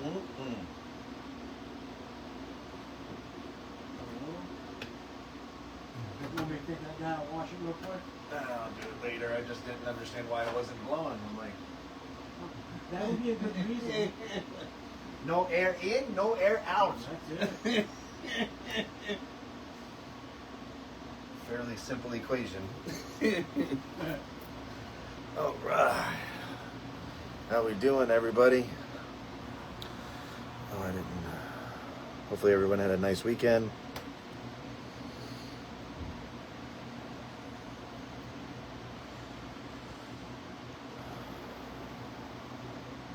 You want me to take that down and wash it real quick? I'll do it later. I just didn't understand why it wasn't blowing. I'm like, That would be a good reason. no air in, no air out. That's it. Fairly simple equation. All right. How we doing, everybody? Oh, I didn't. Hopefully, everyone had a nice weekend.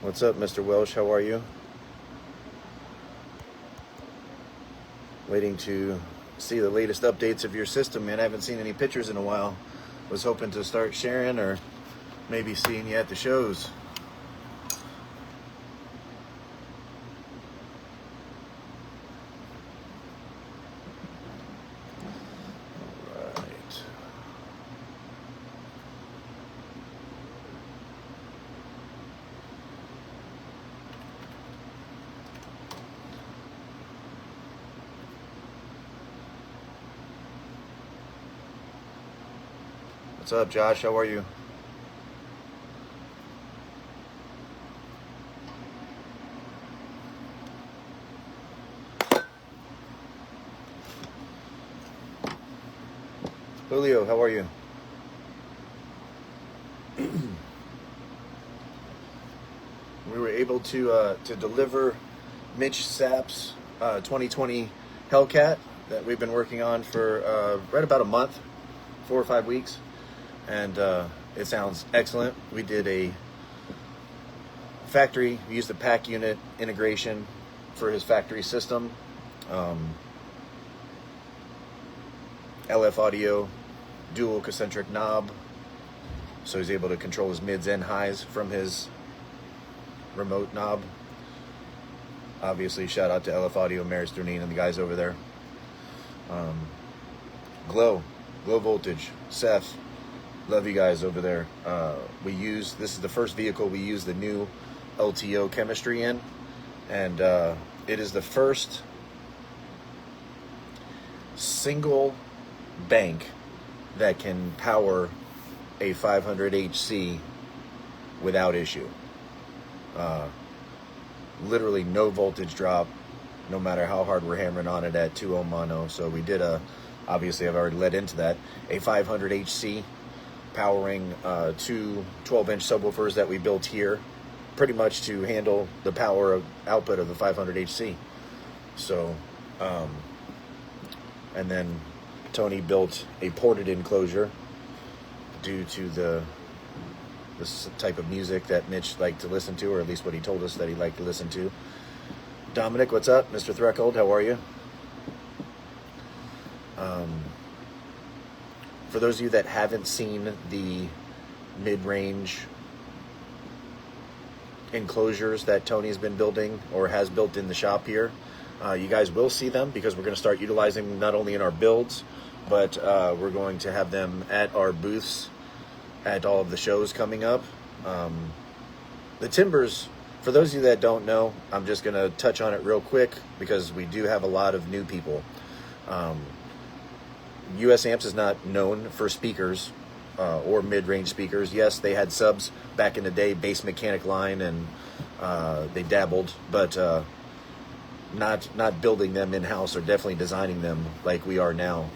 What's up, Mr. Welsh? How are you? Waiting to see the latest updates of your system, man. I haven't seen any pictures in a while. Was hoping to start sharing or maybe seeing you at the shows. All right. What's up, Josh? How are you? Julio, how are you? We were able to deliver Mitch Sapp's 2020 Hellcat that we've been working on for right about a month, 4 or 5 weeks. And it sounds excellent. We did a factory, we used a pack unit integration for his factory system. LF audio, dual concentric knob, so he's able to control his mids and highs from his remote knob. Obviously, shout out to LF Audio, Maris Durnin, and the guys over there. Glow Voltage, Seth, love you guys over there. This is the first vehicle we use the new LTO chemistry in, and it is the first single bank that can power a 500HC without issue. Literally no voltage drop, no matter how hard we're hammering on it at 2 ohm mono. So we did obviously I've already led into that, a 500HC powering 2 12-inch subwoofers that we built here, pretty much to handle the power output of the 500HC. So, and then Tony built a ported enclosure due to this type of music that Mitch liked to listen to, or at least what he told us that he liked to listen to. Dominic, what's up? Mr. Threcold, how are you? For those of you that haven't seen the mid-range enclosures that Tony's been building or has built in the shop here, you guys will see them because we're going to start utilizing them not only in our builds, but we're going to have them at our booths at all of the shows coming up. The timbers, for those of you that don't know, I'm just going to touch on it real quick because we do have a lot of new people. US Amps is not known for speakers or mid-range speakers. Yes, they had subs back in the day, bass mechanic line, and they dabbled, but not building them in-house or definitely designing them like we are now.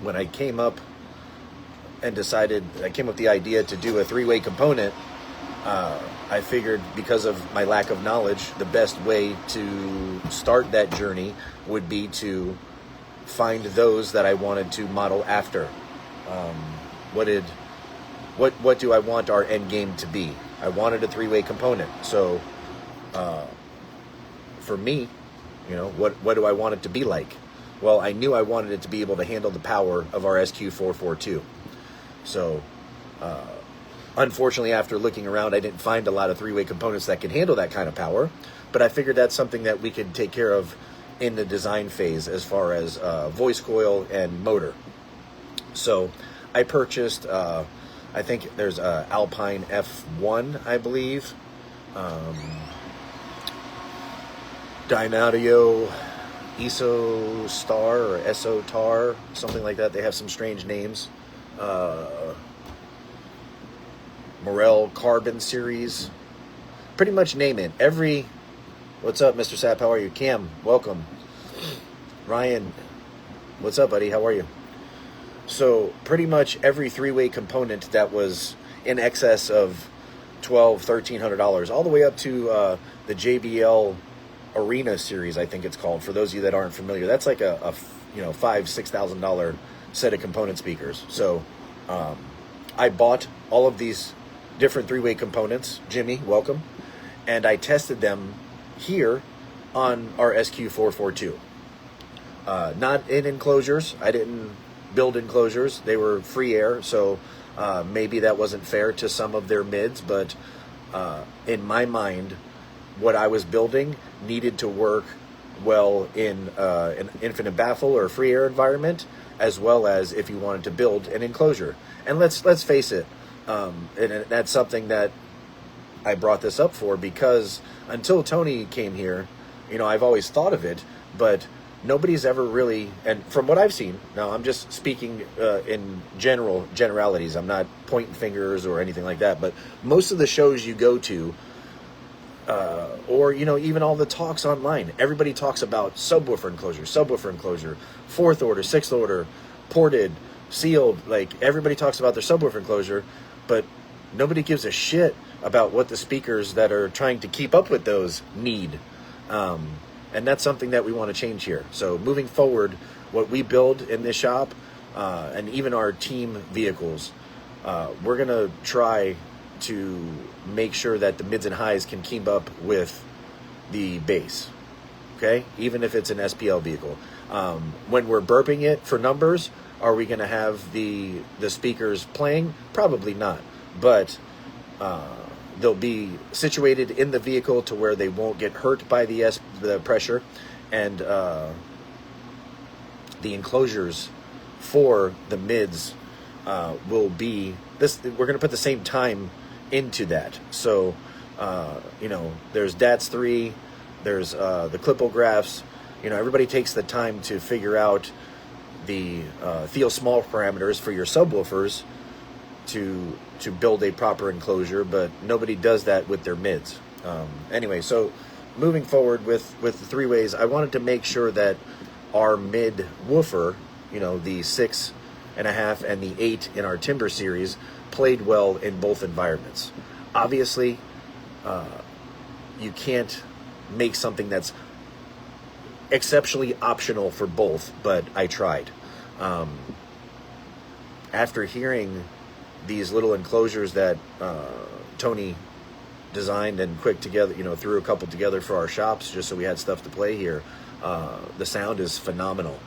When I came up and I came up with the idea to do a 3-way component, I figured because of my lack of knowledge, the best way to start that journey would be to find those that I wanted to model after. What do I want our end game to be? I wanted a 3-way component. So for me, what do I want it to be like? Well, I knew I wanted it to be able to handle the power of our SQ442. So unfortunately, after looking around, I didn't find a lot of 3-way components that could handle that kind of power, but I figured that's something that we could take care of in the design phase as far as voice coil and motor. So I purchased, I think there's a Alpine F1, I believe, Dynaudio ESO Star or ESO Tar, something like that. They have some strange names. Morel Carbon Series. Pretty much name it. What's up, Mr. Sapp? How are you? Cam, welcome. Ryan, what's up, buddy? How are you? So pretty much every three-way component that was in excess of $1,200-$1,300, all the way up to the JBL Arena series, I think it's called. For those of you that aren't familiar, that's like a $5,000-$6,000 set of component speakers. So I bought all of these different three-way components. Jimmy, welcome. And I tested them here on our SQ442. Not in enclosures. I didn't build enclosures. They were free air, so maybe that wasn't fair to some of their mids, but in my mind, what I was building needed to work well in an infinite baffle or a free air environment, as well as if you wanted to build an enclosure. And let's face it, and that's something that I brought this up for, because until Tony came here, I've always thought of it, but nobody's ever really, and from what I've seen, now I'm just speaking in generalities, I'm not pointing fingers or anything like that, but most of the shows you go to, or even all the talks online, everybody talks about subwoofer enclosure, fourth order, sixth order, ported, sealed. Like, everybody talks about their subwoofer enclosure, but nobody gives a shit about what the speakers that are trying to keep up with those need. And that's something that we want to change here. So moving forward, what we build in this shop, and even our team vehicles, we're going to try to make sure that the mids and highs can keep up with the bass. Okay? Even if it's an SPL vehicle. When we're burping it for numbers, are we going to have the speakers playing? Probably not. But they'll be situated in the vehicle to where they won't get hurt by the pressure, and the enclosures for the mids will be this. We're going to put the same time into that. So there's DATS 3, there's the clipographs. Everybody takes the time to figure out the Theo Small parameters for your subwoofers to build a proper enclosure, but nobody does that with their mids. Anyway, so moving forward with the three ways, I wanted to make sure that our mid woofer, the 6.5 and the 8 in our Timber series, played well in both environments. Obviously, you can't make something that's exceptionally optional for both, but I tried. After hearing these little enclosures that Tony designed and quick together, threw a couple together for our shops just so we had stuff to play here, the sound is phenomenal.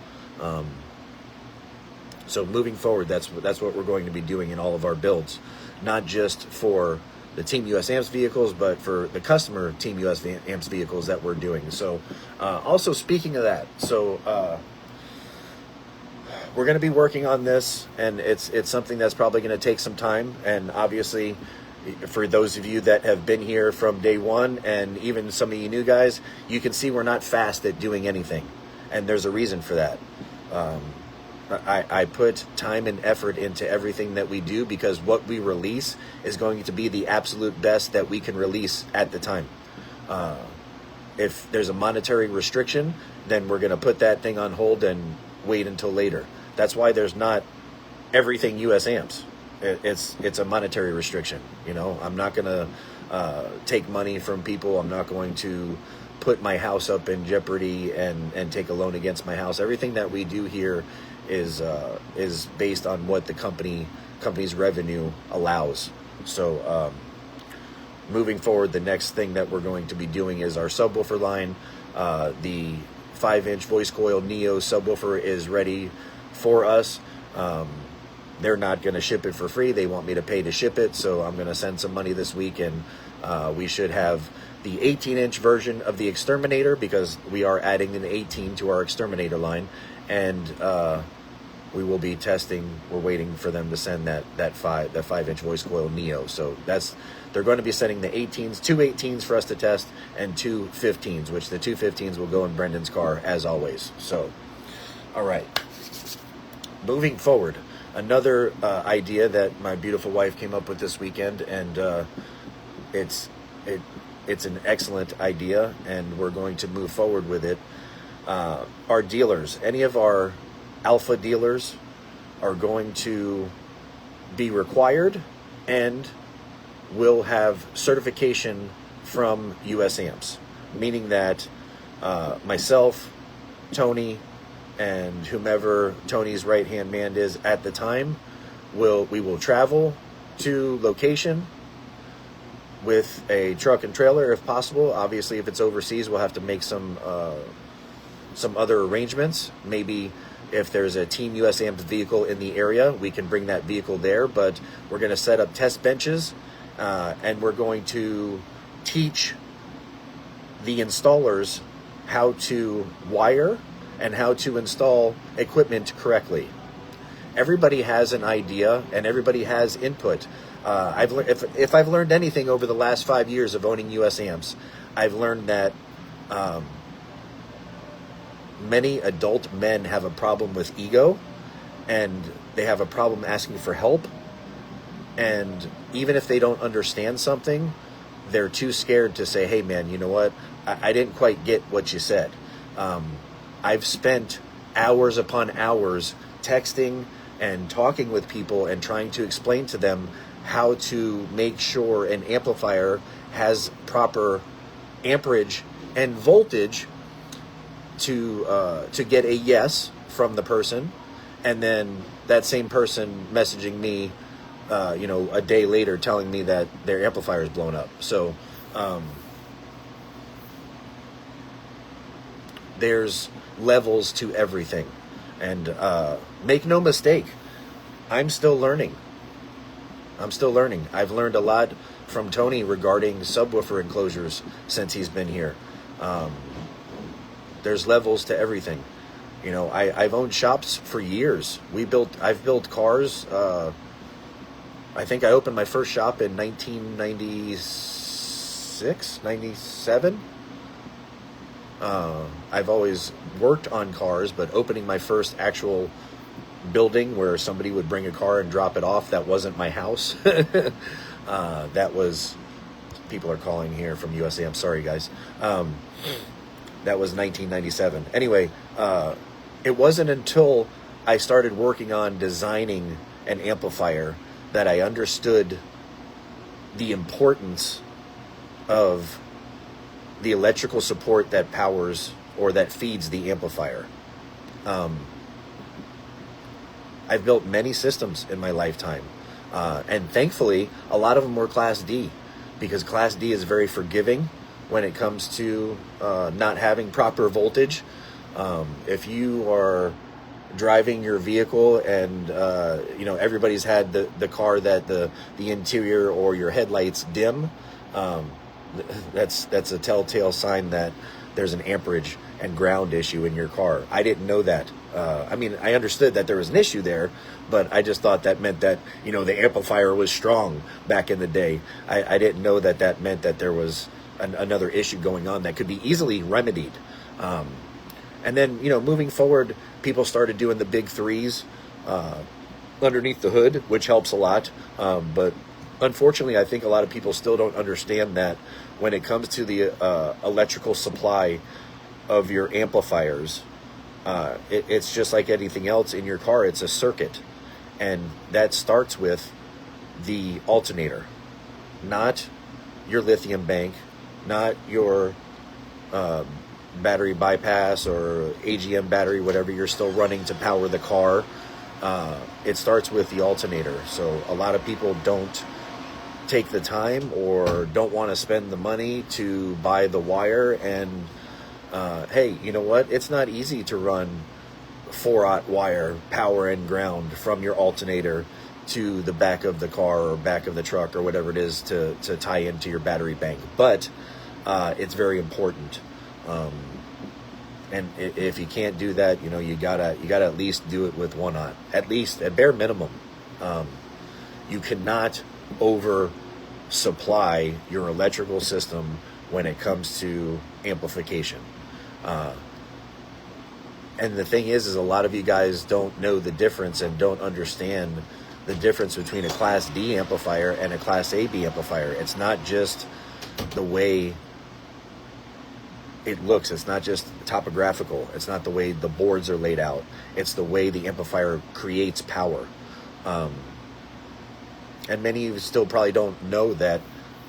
So moving forward, that's what we're going to be doing in all of our builds, not just for the Team US Amps vehicles, but for the customer Team US Amps vehicles that we're doing. So also speaking of that, so we're going to be working on this, and it's something that's probably going to take some time. And obviously, for those of you that have been here from day one, and even some of you new guys, you can see we're not fast at doing anything, and there's a reason for that. I put time and effort into everything that we do, because what we release is going to be the absolute best that we can release at the time. If there's a monetary restriction, then we're going to put that thing on hold and wait until later. That's why there's not everything US Amps. It's a monetary restriction. I'm not going to take money from people. I'm not going to put my house up in jeopardy and take a loan against my house. Everything that we do here is based on what the company's revenue allows. So moving forward, the next thing that we're going to be doing is our subwoofer line. The 5-inch voice coil Neo subwoofer is ready for us. They're not going to ship it for free. They want me to pay to ship it, so I'm going to send some money this week, and we should have the 18-inch version of the Exterminator, because we are adding an 18 to our Exterminator line, and we will be testing. We're waiting for them to send that 5-inch voice coil Neo. So that's they're going to be sending the 18s, 2 18s for us to test, and 2 15s, which the 2 15s will go in Brendan's car as always. So, all right. Moving forward, another idea that my beautiful wife came up with this weekend, and it's an excellent idea, and we're going to move forward with it. Our dealers, any of our alpha dealers, are going to be required and will have certification from USAMPS, meaning that myself, Tony, and whomever Tony's right-hand man is at the time, we will travel to location with a truck and trailer if possible. Obviously, if it's overseas, we'll have to make some other arrangements. Maybe if there's a Team USAMPS vehicle in the area, we can bring that vehicle there, but we're going to set up test benches, and we're going to teach the installers how to wire and how to install equipment correctly. Everybody has an idea and everybody has input. If I've learned anything over the last 5 years of owning USAMPS, I've learned that many adult men have a problem with ego, and they have a problem asking for help. And even if they don't understand something, they're too scared to say, hey man, you know what? I didn't quite get what you said. I've spent hours upon hours texting and talking with people and trying to explain to them how to make sure an amplifier has proper amperage and voltage to get a yes from the person, and then that same person messaging me a day later telling me that their amplifier is blown up. So there's levels to everything, and make no mistake, I'm still learning. I've learned a lot from Tony regarding subwoofer enclosures since he's been here. There's levels to everything. I've owned shops for years. I've built cars. I think I opened my first shop in 1996, 97. I've always worked on cars, but opening my first actual building where somebody would bring a car and drop it off, that wasn't my house. That was, people are calling here from USAM. Sorry, guys. That was 1997. Anyway, it wasn't until I started working on designing an amplifier that I understood the importance of the electrical support that powers or that feeds the amplifier. I've built many systems in my lifetime, and thankfully a lot of them were Class D, because Class D is very forgiving when it comes to not having proper voltage. If you are driving your vehicle and everybody's had the car that the interior or your headlights dim, that's a telltale sign that there's an amperage and ground issue in your car. I didn't know that. I understood that there was an issue there, but I just thought that meant that, the amplifier was strong back in the day. I didn't know that meant that there was another issue going on that could be easily remedied. And then, moving forward, people started doing the big threes underneath the hood, which helps a lot. But unfortunately, I think a lot of people still don't understand that when it comes to the electrical supply of your amplifiers, it's just like anything else in your car. It's a circuit. And that starts with the alternator, not your lithium bank, not your battery bypass or AGM battery, whatever you're still running to power the car. It starts with the alternator. So a lot of people don't take the time or don't want to spend the money to buy the wire. And hey, you know what? It's not easy to run 4-aught wire, power and ground, from your alternator to the back of the car or back of the truck or whatever it is to tie into your battery bank. But it's very important. And if you can't do that, you gotta at least do it with 1-aught, at least at bare minimum. You cannot over supply your electrical system when it comes to amplification. And the thing is a lot of you guys don't know the difference and don't understand the difference between a Class D amplifier and a Class AB amplifier. It's not just the way it looks. It's not just topographical. It's not the way the boards are laid out. It's the way the amplifier creates power. And many of you still probably don't know that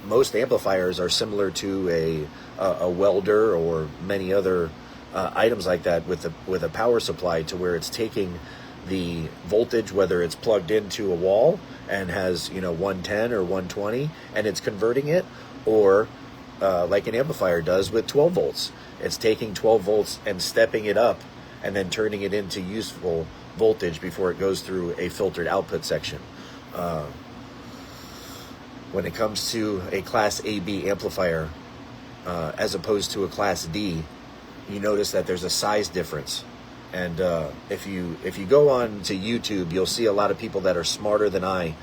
most amplifiers are similar to a welder or many other items like that with a power supply, to where it's taking the voltage, whether it's plugged into a wall and has 110 or 120, and it's converting it, or like an amplifier does with 12 volts. It's taking 12 volts and stepping it up and then turning it into useful voltage before it goes through a filtered output section. When it comes to a Class AB amplifier, as opposed to a Class D, you notice that there's a size difference. And if you go on to YouTube, you'll see a lot of people that are smarter than I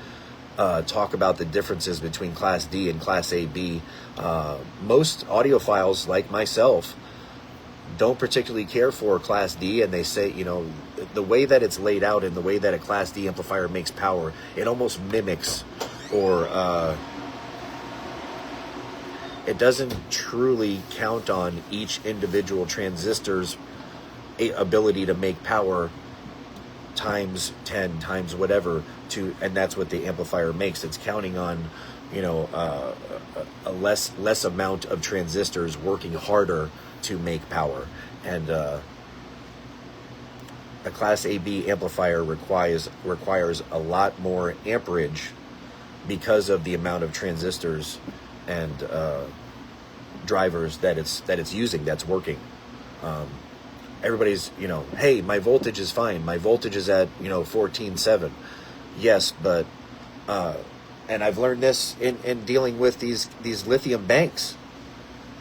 talk about the differences between Class D and Class AB. Most audiophiles, like myself, don't particularly care for Class D, and they say, the way that it's laid out and the way that a Class D amplifier makes power, it almost mimics, or it doesn't truly count on each individual transistor's ability to make power times 10 times whatever, and that's what the amplifier makes. It's counting on a less amount of transistors working harder to make power. And a Class AB amplifier requires a lot more amperage because of the amount of transistors and drivers that it's using, that's working. Everybody's, hey, my voltage is fine. My voltage is at 14.7. Yes, but and I've learned this in dealing with these lithium banks.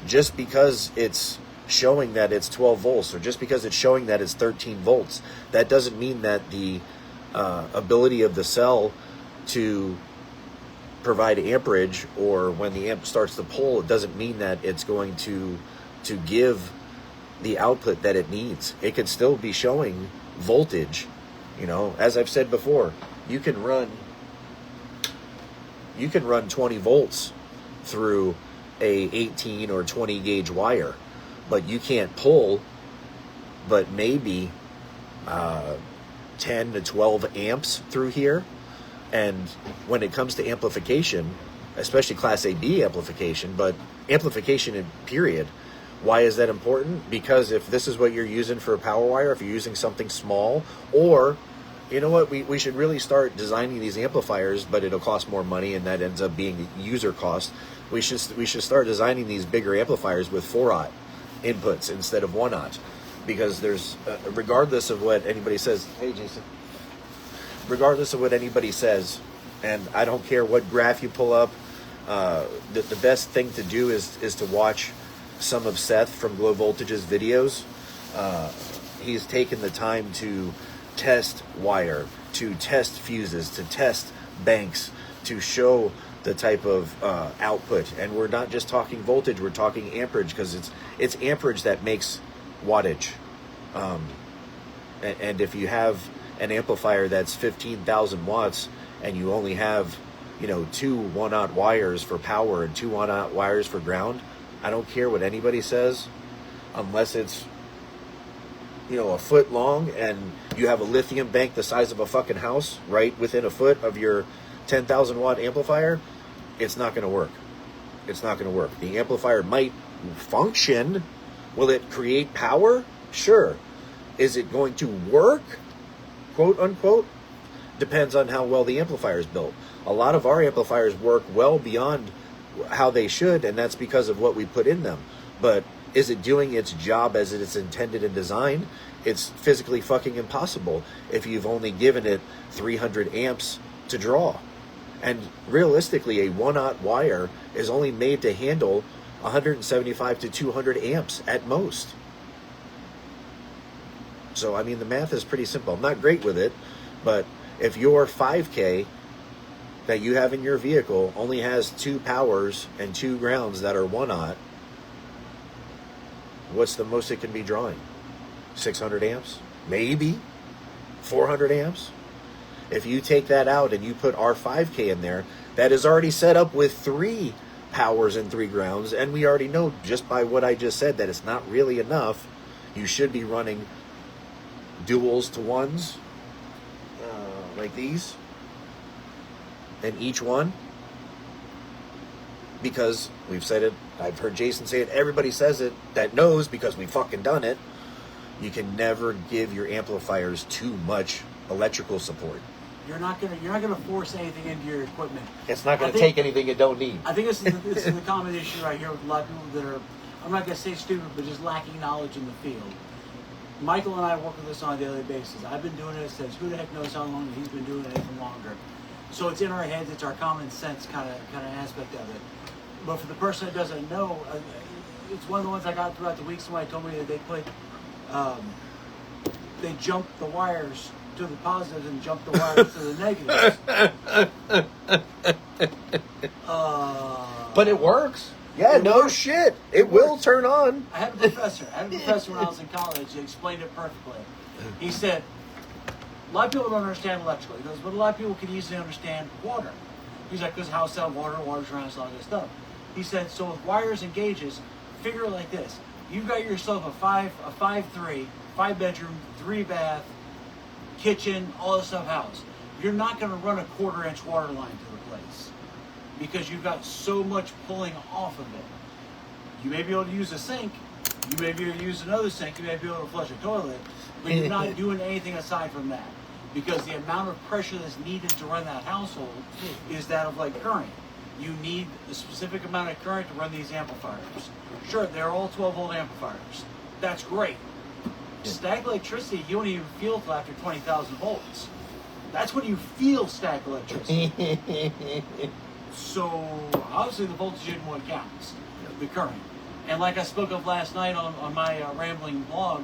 Just because it's showing that it's 12 volts, or just because it's showing that it's 13 volts, that doesn't mean that the ability of the cell to provide amperage, or when the amp starts to pull, it doesn't mean that it's going to give the output that it needs. It could still be showing voltage. As I've said before, you can run 20 volts through a 18 or 20 gauge wire, but you can't pull but maybe 10 to 12 amps through here. And when it comes to amplification, especially Class AB amplification, but amplification in period, why is that important? Because if this is what you're using for a power wire, if you're using something small, or we should really start designing these amplifiers, but it'll cost more money, and that ends up being user cost. We should start designing these bigger amplifiers with 4-aught inputs instead of 1-aught, because there's regardless of what anybody says. Hey, Jason. Regardless of what anybody says, and I don't care what graph you pull up, the best thing to do is to watch some of Seth from Glow Voltage's videos. He's taken the time to test wire, to test fuses, to test banks, to show the type of output. And we're not just talking voltage, we're talking amperage, because it's amperage that makes wattage. And if you have an amplifier that's 15,000 watts and you only have 2 1-aught wires for power and 2 1-aught wires for ground, I don't care what anybody says, unless it's a foot long and you have a lithium bank the size of a fucking house right within a foot of your 10,000 watt amplifier, it's not going to work. It's not going to work. The amplifier might function. Will it create power? Sure. Is it going to work, quote unquote? Depends on how well the amplifier is built. A lot of our amplifiers work well beyond how they should, and that's because of what we put in them. But is it doing its job as it is intended and designed? It's physically fucking impossible if you've only given it 300 amps to draw. And realistically, a 1-aught wire is only made to handle 175 to 200 amps at most. So, the math is pretty simple. I'm not great with it, but if your 5K that you have in your vehicle only has 2 powers and 2 grounds that are 1-aught, what's the most it can be drawing? 600 amps? Maybe 400 amps? If you take that out and you put R5K in there, that is already set up with 3 powers and 3 grounds, and we already know just by what I just said that it's not really enough. You should be running duals to ones, like these, and each one, because we've said it, I've heard Jason say it, everybody says it that knows because we fucking done it. You can never give your amplifiers too much electrical support. You're not gonna force anything into your equipment. It's not going to take anything it don't need. I think this is the common issue right here with a lot of people that are, I'm not gonna say stupid, but just lacking knowledge in the field. Michael and I work with this on a daily basis. I've been doing it since who the heck knows how long he's been doing it even longer. So it's in our heads. It's our common sense kind of aspect of it. But for the person that doesn't know, it's one of the ones I got throughout the week. Somebody told me that they jumped the wires to the positives and jumped the wires to the negatives. But it works. Yeah, no shit. It will turn on. I had a professor when I was in college that explained it perfectly. He said, a lot of people don't understand electrical. He goes, but a lot of people can easily understand water. He's like, because house out water, water's around, all this stuff. He said, so with wires and gauges, figure it like this. You've got yourself a 5-3, 5-bedroom, 3-bath, kitchen, all this stuff house. You're not going to run a 1/4-inch water line to the place because you've got so much pulling off of it. You may be able to use a sink. You may be able to use another sink. You may be able to flush a toilet. But you're not doing anything aside from that because the amount of pressure that's needed to run that household is that of like current. You need a specific amount of current to run these amplifiers. Sure, they're all 12-volt amplifiers. That's great. Static electricity, you don't even feel till after 20,000 volts. That's when you feel static electricity. So, obviously the voltage isn't what counts, the current. And like I spoke of last night on my rambling blog,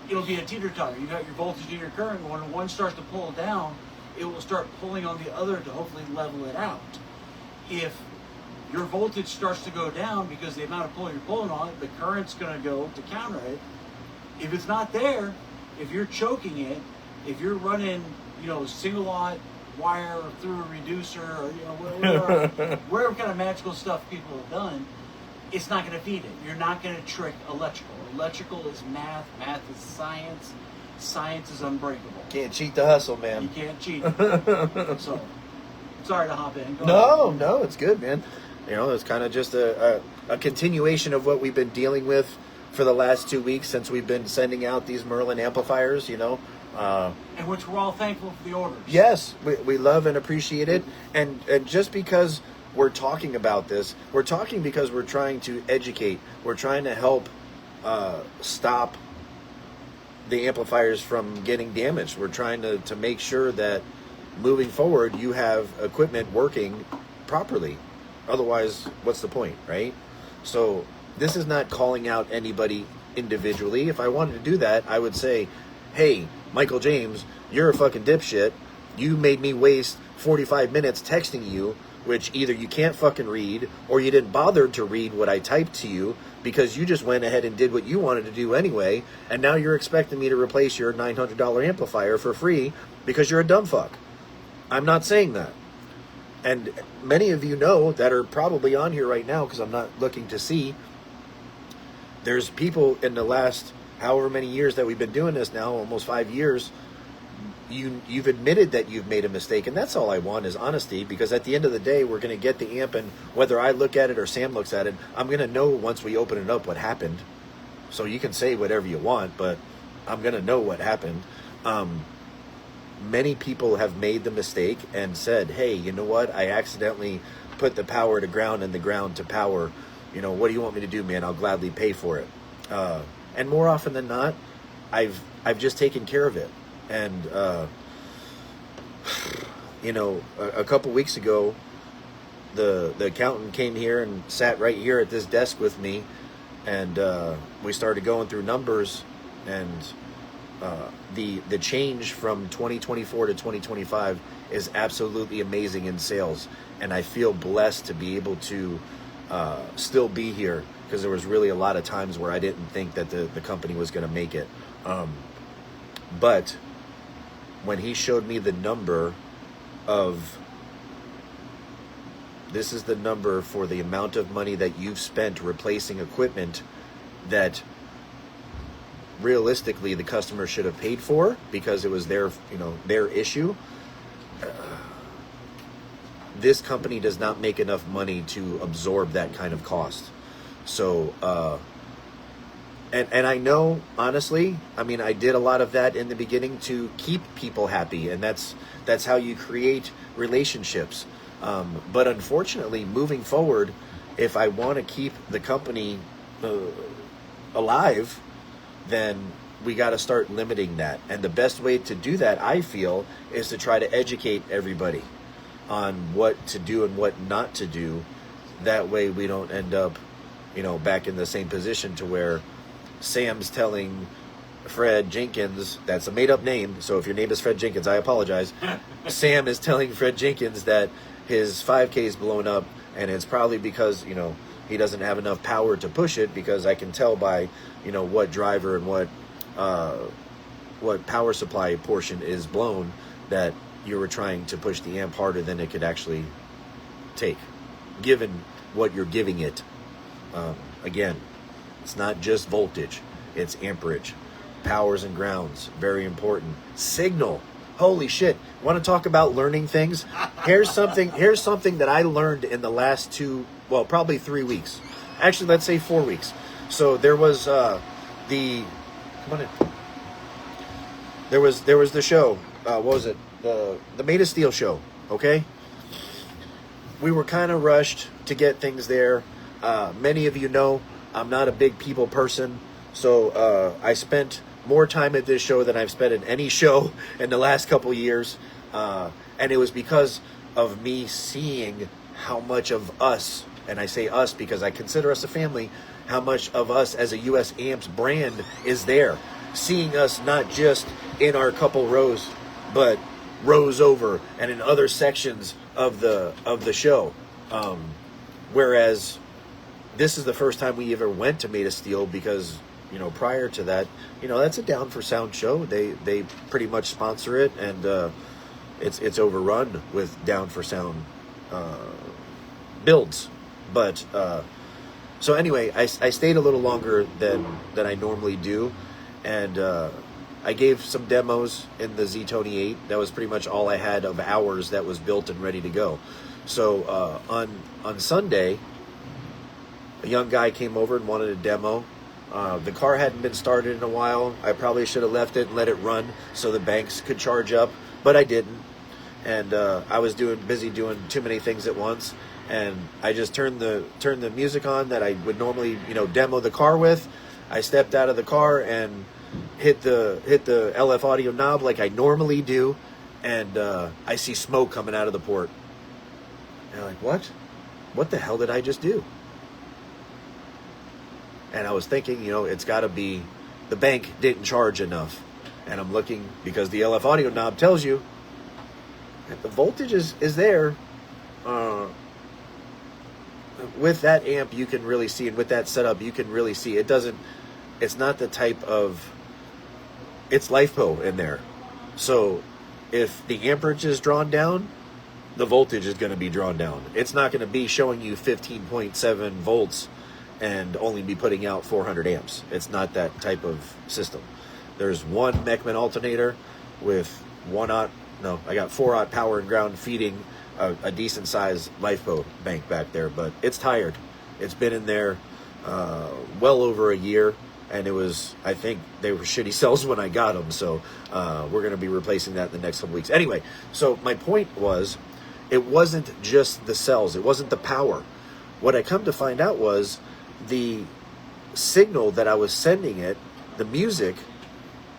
it'll be a teeter-totter. You got your voltage and your current, but when one starts to pull down, it will start pulling on the other to hopefully level it out. If your voltage starts to go down because the amount of pull you're pulling on it, the current's going to go to counter it. If it's not there, if you're choking it, if you're running, single-aught wire through a reducer or whatever kind of magical stuff people have done, it's not going to feed it. You're not going to trick electrical. Electrical is math. Math is science. Science is unbreakable. Can't cheat the hustle, man. You can't cheat. So, sorry to hop in. No, it's good, man. It's kind of just a continuation of what we've been dealing with for the last 2 weeks since we've been sending out these Merlin amplifiers, and which we're all thankful for the orders. Yes, we love and appreciate it. And just because we're talking about this, we're talking because we're trying to educate. We're trying to help stop the amplifiers from getting damaged. We're trying to make sure that moving forward, you have equipment working properly. Otherwise, what's the point, right? So this is not calling out anybody individually. If I wanted to do that, I would say, hey, Michael James, you're a fucking dipshit. You made me waste 45 minutes texting you, which either you can't fucking read or you didn't bother to read what I typed to you because you just went ahead and did what you wanted to do anyway, and now you're expecting me to replace your $900 amplifier for free because you're a dumb fuck. I'm not saying that. And many of you know that are probably on here right now because I'm not looking to see. There's people in the last however many years that we've been doing this now, almost 5 years, you've admitted that you've made a mistake, and that's all I want is honesty, because at the end of the day, we're going to get the amp, and whether I look at it or Sam looks at it, I'm going to know once we open it up what happened. So you can say whatever you want, but I'm going to know what happened. Many people have made the mistake and said, hey, you know what? I accidentally put the power to ground and the ground to power. What do you want me to do, man? I'll gladly pay for it. And more often than not, I've just taken care of it. And, a couple weeks ago, the accountant came here and sat right here at this desk with me. And we started going through numbers. And the change from 2024 to 2025 is absolutely amazing in sales, and I feel blessed to be able to still be here, because there was really a lot of times where I didn't think that the company was going to make it. But when he showed me the number of, this is the number for the amount of money that you've spent replacing equipment that realistically the customer should have paid for because it was their, their issue. This company does not make enough money to absorb that kind of cost. So, and I know, honestly, I mean, I did a lot of that in the beginning to keep people happy, and that's how you create relationships. But unfortunately, moving forward, if I want to keep the company alive, then we got to start limiting that. And the best way to do that, I feel, is to try to educate everybody on what to do and what not to do. That way we don't end up, back in the same position to where Sam's telling Fred Jenkins, that's a made-up name, so if your name is Fred Jenkins, I apologize. Sam is telling Fred Jenkins that his 5K is blown up, and it's probably because, he doesn't have enough power to push it, because I can tell by, what driver and what power supply portion is blown, that you were trying to push the amp harder than it could actually take, given what you're giving it. Again, it's not just voltage, it's amperage. Powers and grounds, very important. Signal, holy shit. Want to talk about learning things? Here's something that I learned in the last probably 3 weeks. Actually, let's say 4 weeks. So there was come on in. There was the show. What was it? The Made of Steel show. Okay. We were kind of rushed to get things there. Many of you know I'm not a big people person, so I spent more time at this show than I've spent at any show in the last couple years, and it was because of me seeing how much of us, and I say us because I consider us a family, how much of us as a US Amps brand is there. Seeing us not just in our couple rows, but rows over and in other sections of the show. Whereas this is the first time we ever went to Made of Steel, because prior to that, that's a Down for Sound show. They pretty much sponsor it, and it's overrun with Down for Sound builds. But so anyway, I stayed a little longer than I normally do, and I gave some demos in the Z-Tony 8. That was pretty much all I had of hours that was built and ready to go. So on Sunday, a young guy came over and wanted a demo. The car hadn't been started in a while. I probably should have left it and let it run so the banks could charge up, but I didn't. And I was busy doing too many things at once, and I just turned the music on that I would normally demo the car with. I stepped out of the car and hit the LF audio knob like I normally do, and I see smoke coming out of the port. And I'm like, what the hell did I just do? And I was thinking, it's got to be the bank didn't charge enough. And I'm looking, because the LF audio knob tells you that the voltage is there. With that amp, you can really see, and with that setup, you can really see. It's not the type of, it's LiFePO in there. So if the amperage is drawn down, the voltage is going to be drawn down. It's not going to be showing you 15.7 volts and only be putting out 400 amps. It's not that type of system. There's one Mechman alternator with I got 4-aught power and ground feeding a decent sized LiFePO bank back there, but it's tired. It's been in there well over a year, and I think they were shitty cells when I got them, so we're going to be replacing that in the next couple weeks. Anyway, so my point was, it wasn't just the cells, it wasn't the power. What I come to find out was the signal that I was sending it, the music,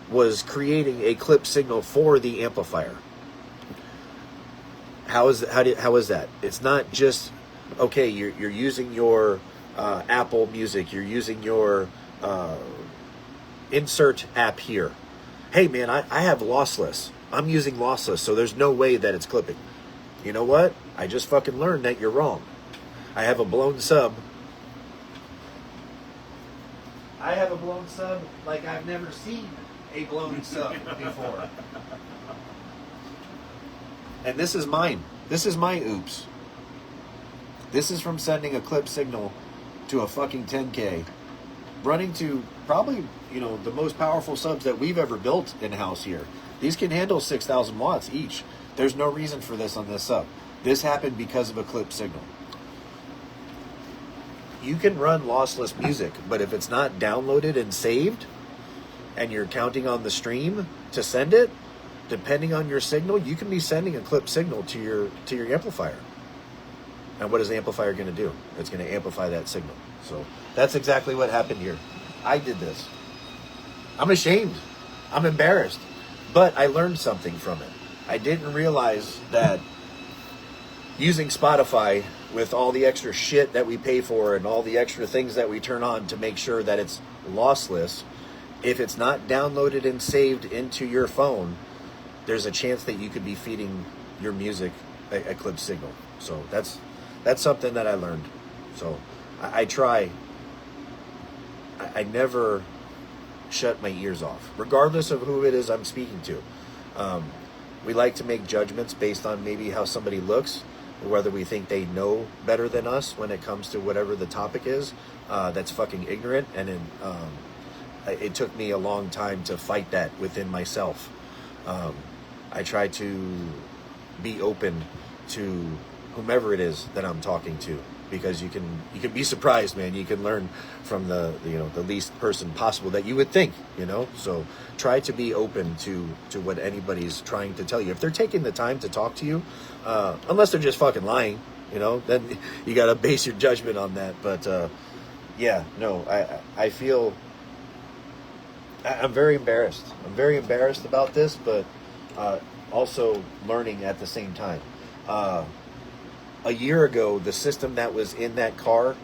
was creating a clip signal for the amplifier. How is that? It's not just, okay, you're using your Apple Music, you're using your insert app here, hey man, I have lossless. I'm using lossless, so there's no way that it's clipping. You know what? I just fucking learned that you're wrong. I have a blown sub. I have a blown sub like I've never seen a blown sub before. And this is mine. This is my oops. This is from sending a clip signal to a fucking 10K, running to probably, the most powerful subs that we've ever built in-house here. These can handle 6,000 watts each. There's no reason for this on this sub. This happened because of a clip signal. You can run lossless music, but if it's not downloaded and saved, and you're counting on the stream to send it, depending on your signal, you can be sending a clip signal to your amplifier. And what is the amplifier going to do? It's going to amplify that signal. So that's exactly what happened here. I did this. I'm ashamed. I'm embarrassed. But I learned something from it. I didn't realize that using Spotify with all the extra shit that we pay for and all the extra things that we turn on to make sure that it's lossless, if it's not downloaded and saved into your phone, there's a chance that you could be feeding your music a clip signal. So that's something that I learned. So I try. I never shut my ears off, regardless of who it is I'm speaking to. We like to make judgments based on maybe how somebody looks, or whether we think they know better than us when it comes to whatever the topic is. That's fucking ignorant, and it took me a long time to fight that within myself. I try to be open to whomever it is that I'm talking to, because you can be surprised, man. You can learn from the least person possible that you would think, So try to be open to what anybody's trying to tell you. If they're taking the time to talk to you, unless they're just fucking lying, then you got to base your judgment on that. But I feel I'm very embarrassed. I'm very embarrassed about this, but also learning at the same time. A year ago, the system that was in that car,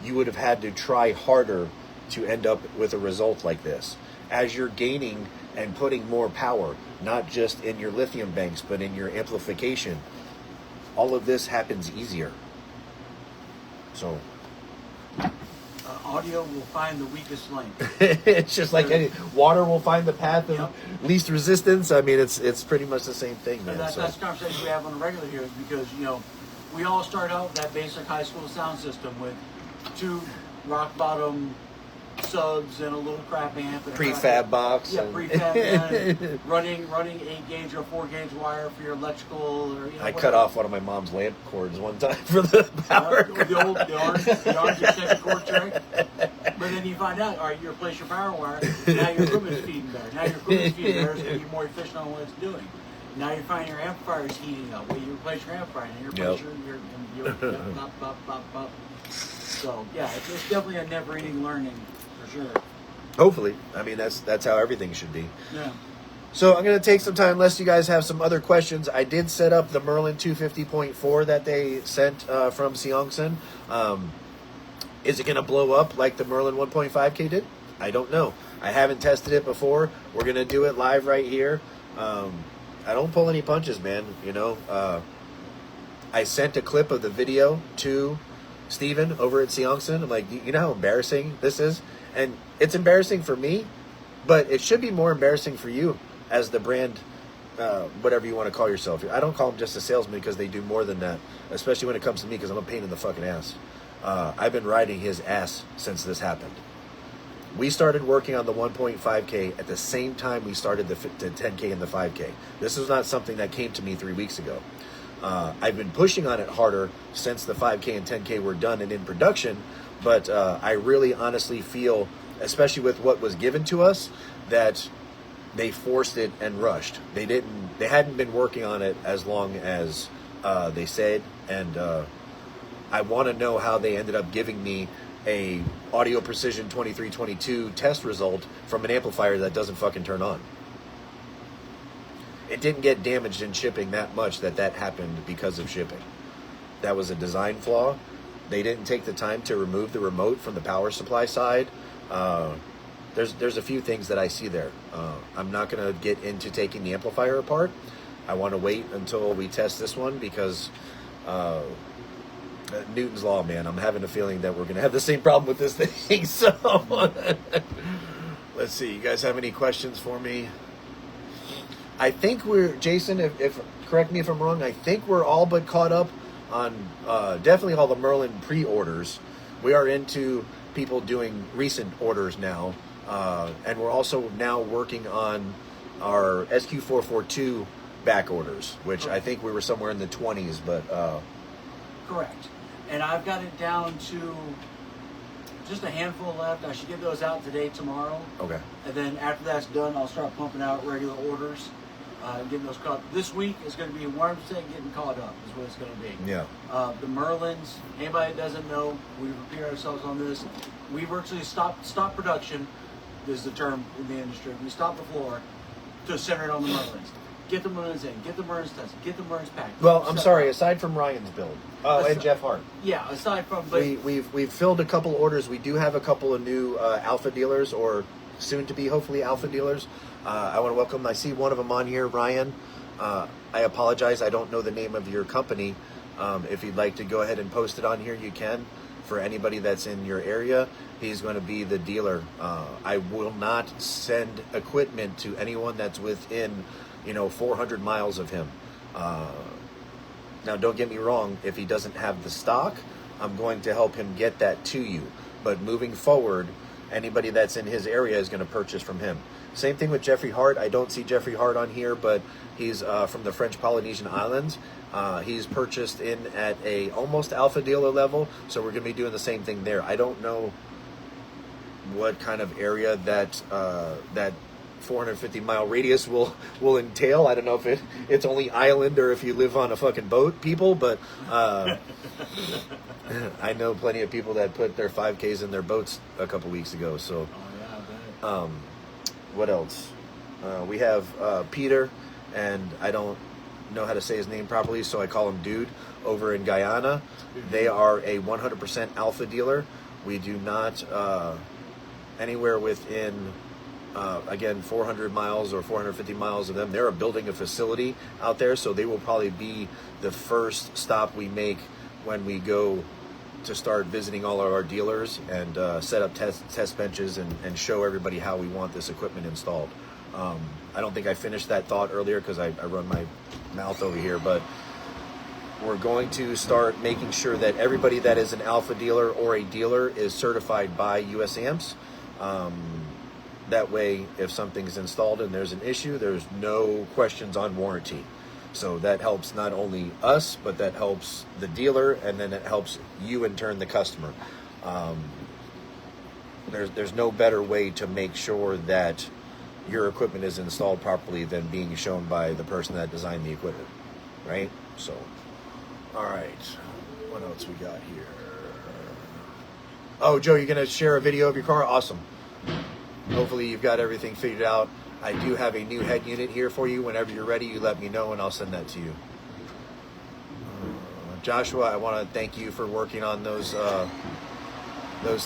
you would have had to try harder to end up with a result like this. As you're gaining and putting more power, not just in your lithium banks, but in your amplification, all of this happens easier. So audio will find the weakest link. It's just like any water will find the path of least resistance. I mean, it's pretty much the same thing, man. That's the conversation we have on the regular here, is because we all start out with that basic high school sound system with 2 rock bottom subs and a little crap amp and prefab box. Yeah, prefab. running 8-gauge or 4-gauge wire for your electrical. Or I cut off one of my mom's lamp cords one time for the power. The orange extension cord trick. But then you find out, all right, you replace your power wire. Now your equipment's feeding better. Now your equipment's feeding better, so you're more efficient on what it's doing. Now you find your amplifier is heating up. Well, you replace your amplifier, and you replace your bop. So yeah, it's definitely a never-ending learning. Sure. Hopefully. I mean, that's how everything should be. Yeah. So I'm going to take some time, unless you guys have some other questions. I did set up the Merlin 250.4 that they sent from Seongsun. Is it going to blow up like the Merlin 1.5K did? I don't know. I haven't tested it before. We're going to do it live right here. I don't pull any punches, man. I sent a clip of the video to Steven over at Seongsun. I'm like, you know how embarrassing this is? And it's embarrassing for me, but it should be more embarrassing for you as the brand, whatever you want to call yourself. I don't call them just a salesman, because they do more than that, especially when it comes to me, because I'm a pain in the fucking ass. I've been riding his ass since this happened. We started working on the 1.5K at the same time we started the 10K and the 5K. This was not something that came to me 3 weeks ago. I've been pushing on it harder since the 5K and 10K were done and in production, but I really honestly feel, especially with what was given to us, that they forced it and rushed. They hadn't been working on it as long as they said, and I want to know how they ended up giving me a Audio Precision 2322 test result from an amplifier that doesn't fucking turn on. It didn't get damaged in shipping that much that happened because of shipping. That was a design flaw. They didn't take the time to remove the remote from the power supply side. there's a few things that I see there. I'm not going to get into taking the amplifier apart. I want to wait until we test this one because Newton's law, man. I'm having a feeling that we're going to have the same problem with this thing. So let's see. You guys have any questions for me? I think we're, Jason, if correct me if I'm wrong, I think we're all but caught up on definitely all the Merlin pre-orders. We are into people doing recent orders now. And we're also now working on our SQ442 back orders, which I think we were somewhere in the 20s, but... Correct. And I've got it down to just a handful left. I should get those out today, tomorrow. Okay. And then after that's done, I'll start pumping out regular orders. Getting those caught. This week is going to be 100% getting caught up is what it's going to be. Yeah. The Merlins, anybody that doesn't know, we repeat ourselves on this. We virtually stopped production, is the term in the industry. We stopped the floor to center it on the Merlins. Get the Merlins in, get the Merlins tested, get the Merlins packed. Well, I'm sorry, aside from Ryan's build, and Jeff Hart. Yeah, aside from... But we've filled a couple orders. We do have a couple of new alpha dealers, or soon to be hopefully alpha dealers. I want to welcome, I see one of them on here, Ryan. I apologize, I don't know the name of your company. If you'd like to go ahead and post it on here, you can. For anybody that's in your area, he's going to be the dealer. I will not send equipment to anyone that's within 400 miles of him. Now, don't get me wrong, if he doesn't have the stock, I'm going to help him get that to you. But moving forward, anybody that's in his area is going to purchase from him. Same thing with Jeffrey Hart. I don't see Jeffrey Hart on here, but he's from the French Polynesian Islands. He's purchased in at a almost alpha dealer level, so we're going to be doing the same thing there. I don't know what kind of area that 450 mile radius will entail. I don't know if it's only island or if you live on a fucking boat, people, but I know plenty of people that put their 5Ks in their boats a couple weeks ago. So what else? We have Peter, and I don't know how to say his name properly, so I call him Dude, over in Guyana. They are a 100% alpha dealer. We do not anywhere within again 400 miles or 450 miles of them. They're building a facility out there, so they will probably be the first stop we make when we go to start visiting all of our dealers and set up test benches and show everybody how we want this equipment installed. I don't think I finished that thought earlier because I run my mouth over here, but we're going to start making sure that everybody that is an alpha dealer or a dealer is certified by US AMPS. That way, if something's installed and there's an issue, there's no questions on warranty. So that helps not only us, but that helps the dealer, and then it helps you in turn, the customer. There's no better way to make sure that your equipment is installed properly than being shown by the person that designed the equipment, right? So, all right, what else we got here? Oh, Joe, you're gonna share a video of your car? Awesome. Hopefully you've got everything figured out. I do have a new head unit here for you. Whenever you're ready, you let me know and I'll send that to you. Joshua, I want to thank you for working on those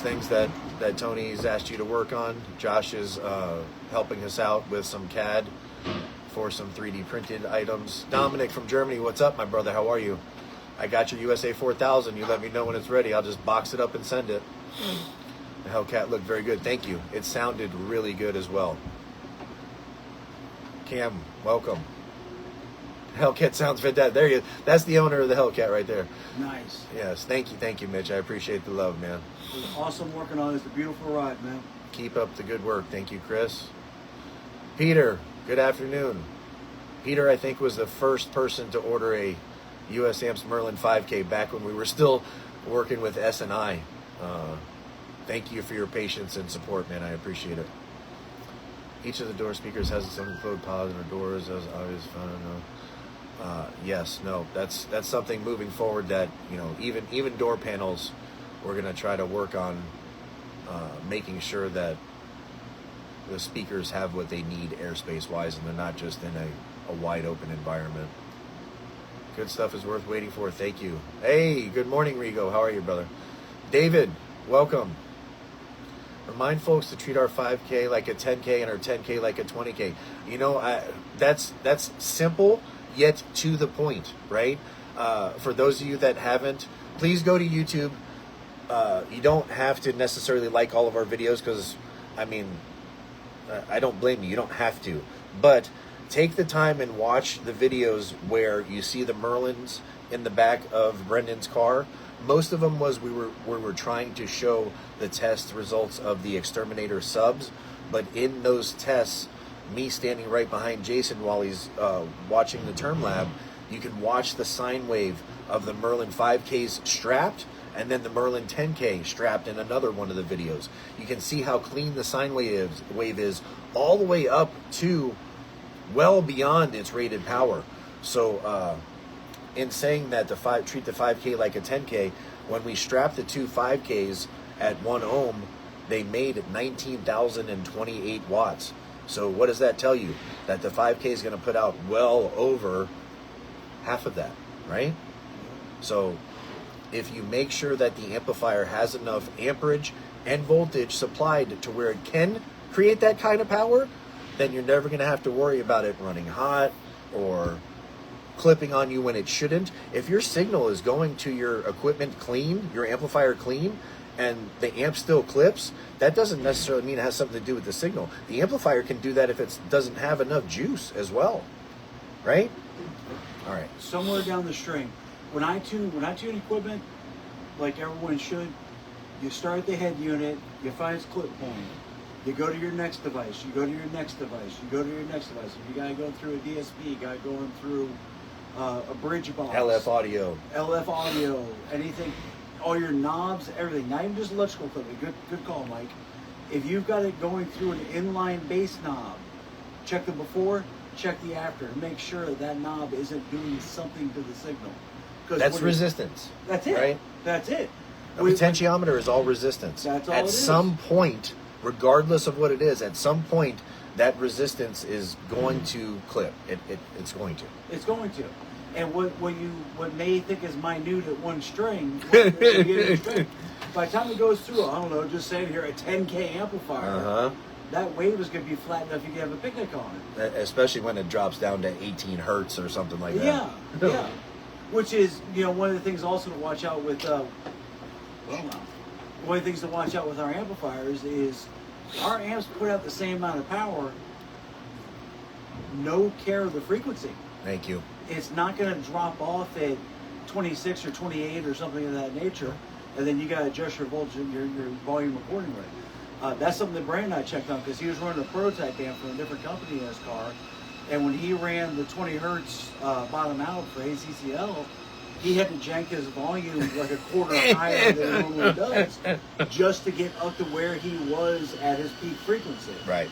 things that Tony's asked you to work on. Josh is helping us out with some CAD for some 3D printed items. Dominic from Germany, what's up, my brother? How are you? I got your USA 4000. You let me know when it's ready. I'll just box it up and send it. The Hellcat looked very good. Thank you. It sounded really good as well. Cam, welcome. Hellcat sounds fantastic. There you go. That's the owner of the Hellcat right there. Nice. Yes. Thank you, Mitch. I appreciate the love, man. It was awesome working on this. It's a beautiful ride, man. Keep up the good work. Thank you, Chris. Peter, good afternoon. Peter, I think, was the first person to order a US AMPS Merlin 5K back when we were still working with S&I. Thank you for your patience and support, man. I appreciate it. Each of the door speakers has its own code pod in the doors, as obvious. Yes, no, that's something moving forward that, even door panels, we're going to try to work on making sure that the speakers have what they need airspace wise and they're not just in a wide open environment. Good stuff is worth waiting for. Thank you. Hey, good morning, Rigo. How are you, brother? David, welcome. Remind folks to treat our 5K like a 10K and our 10K like a 20K. You know, that's simple yet to the point, right? For those of you that haven't, please go to YouTube. You don't have to necessarily like all of our videos because, I mean, I don't blame you. You don't have to. But take the time and watch the videos where you see the Merlins in the back of Brendan's car. Most of them was we were trying to show the test results of the Exterminator subs, but in those tests, me standing right behind Jason while he's watching the Term Lab, you can watch the sine wave of the Merlin 5Ks strapped, and then the Merlin 10K strapped in another one of the videos. You can see how clean the sine wave is all the way up to well beyond its rated power. So in saying that treat the 5K like a 10K, when we strapped the two 5Ks at 1 ohm, they made 19,028 watts. So what does that tell you? That the 5K is going to put out well over half of that, right? So if you make sure that the amplifier has enough amperage and voltage supplied to where it can create that kind of power, then you're never going to have to worry about it running hot or clipping on you when it shouldn't. If your signal is going to your equipment clean, your amplifier clean, and the amp still clips, that doesn't necessarily mean it has something to do with the signal. The amplifier can do that if it doesn't have enough juice as well, right? All right. Somewhere down the string, when I tune equipment, like everyone should, you start at the head unit, you find its clip point, you go to your next device, you go to your next device, you go to your next device. If you got to go through a DSP, you got to go through a bridge box, LF audio, anything, all your knobs, everything, not even just electrical equipment. Good call, Mike. If you've got it going through an inline bass knob, check the before, check the after, and make sure that knob isn't doing something to the signal. That's resistance. That's it. Right? That's it. A potentiometer is all resistance. That's all at it is. some point, regardless of what it is, at some point, that resistance is going to clip. It's going to. It's going to. And what may think is minute at one string, by the time it goes through, I don't know, just saying here, a 10K amplifier, that wave is going to be flat enough you can have a picnic on it. Especially when it drops down to 18 hertz or something like that. Yeah. Which is, one of the things also to watch out with, one of the things to watch out with our amplifiers is our amps put out the same amount of power, no care of the frequency. Thank you. It's not going to drop off at 26 or 28 or something of that nature, and then you got to adjust your voltage, your volume accordingly. That's something that Brandon and I checked on because he was running a prototype amp from a different company in his car, and when he ran the 20 hertz bottom out for ACCL, he had to jank his volume like a quarter higher than it normally does, just to get up to where he was at his peak frequency. Right.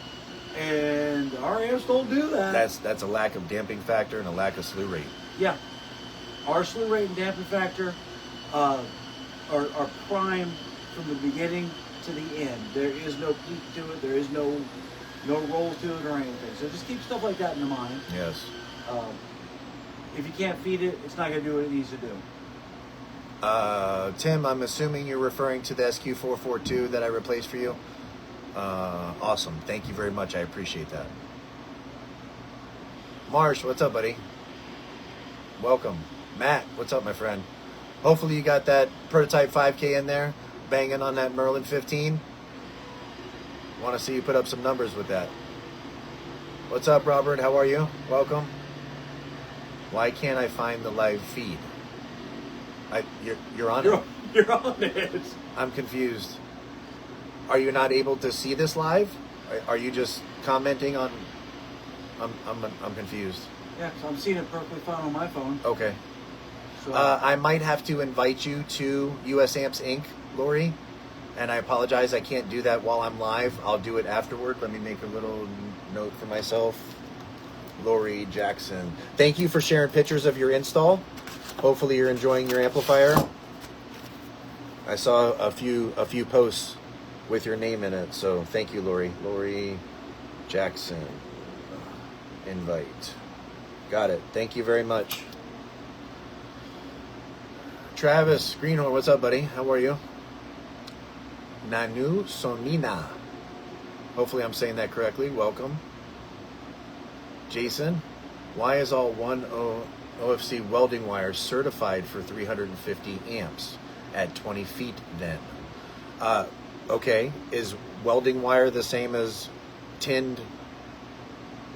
And our amps don't do that. That's a lack of damping factor and a lack of slew rate. Yeah. Our slew rate and damping factor are prime from the beginning to the end. There is no peak to it. There is no roll to it or anything. So just keep stuff like that in mind. Yes. If you can't feed it, it's not going to do what it needs to do. Tim, I'm assuming you're referring to the SQ442 that I replaced for you. Awesome. Thank you very much. I appreciate that. Marsh, what's up, buddy? Welcome. Matt, what's up, my friend? Hopefully you got that prototype 5K in there, banging on that Merlin 15. Want to see you put up some numbers with that. What's up, Robert? How are you? Welcome. Why can't I find the live feed? You're on it. You're on it. I'm confused. Are you not able to see this live? Are you just commenting on? I'm confused. Yeah, so I'm seeing it perfectly fine on my phone. Okay. So, I might have to invite you to US Amps Inc., Lori, and I apologize. I can't do that while I'm live. I'll do it afterward. Let me make a little note for myself. Lori Jackson. Thank you for sharing pictures of your install. Hopefully you're enjoying your amplifier. I saw a few posts with your name in it, so thank you, Lori. Lori Jackson. Invite. Got it. Thank you very much. Travis Greenhorn, what's up, buddy? How are you? Nanu Sonina. Hopefully I'm saying that correctly. Welcome. Jason, why is all OFC welding wire certified for 350 amps at 20 feet then? Okay, is welding wire the same as tinned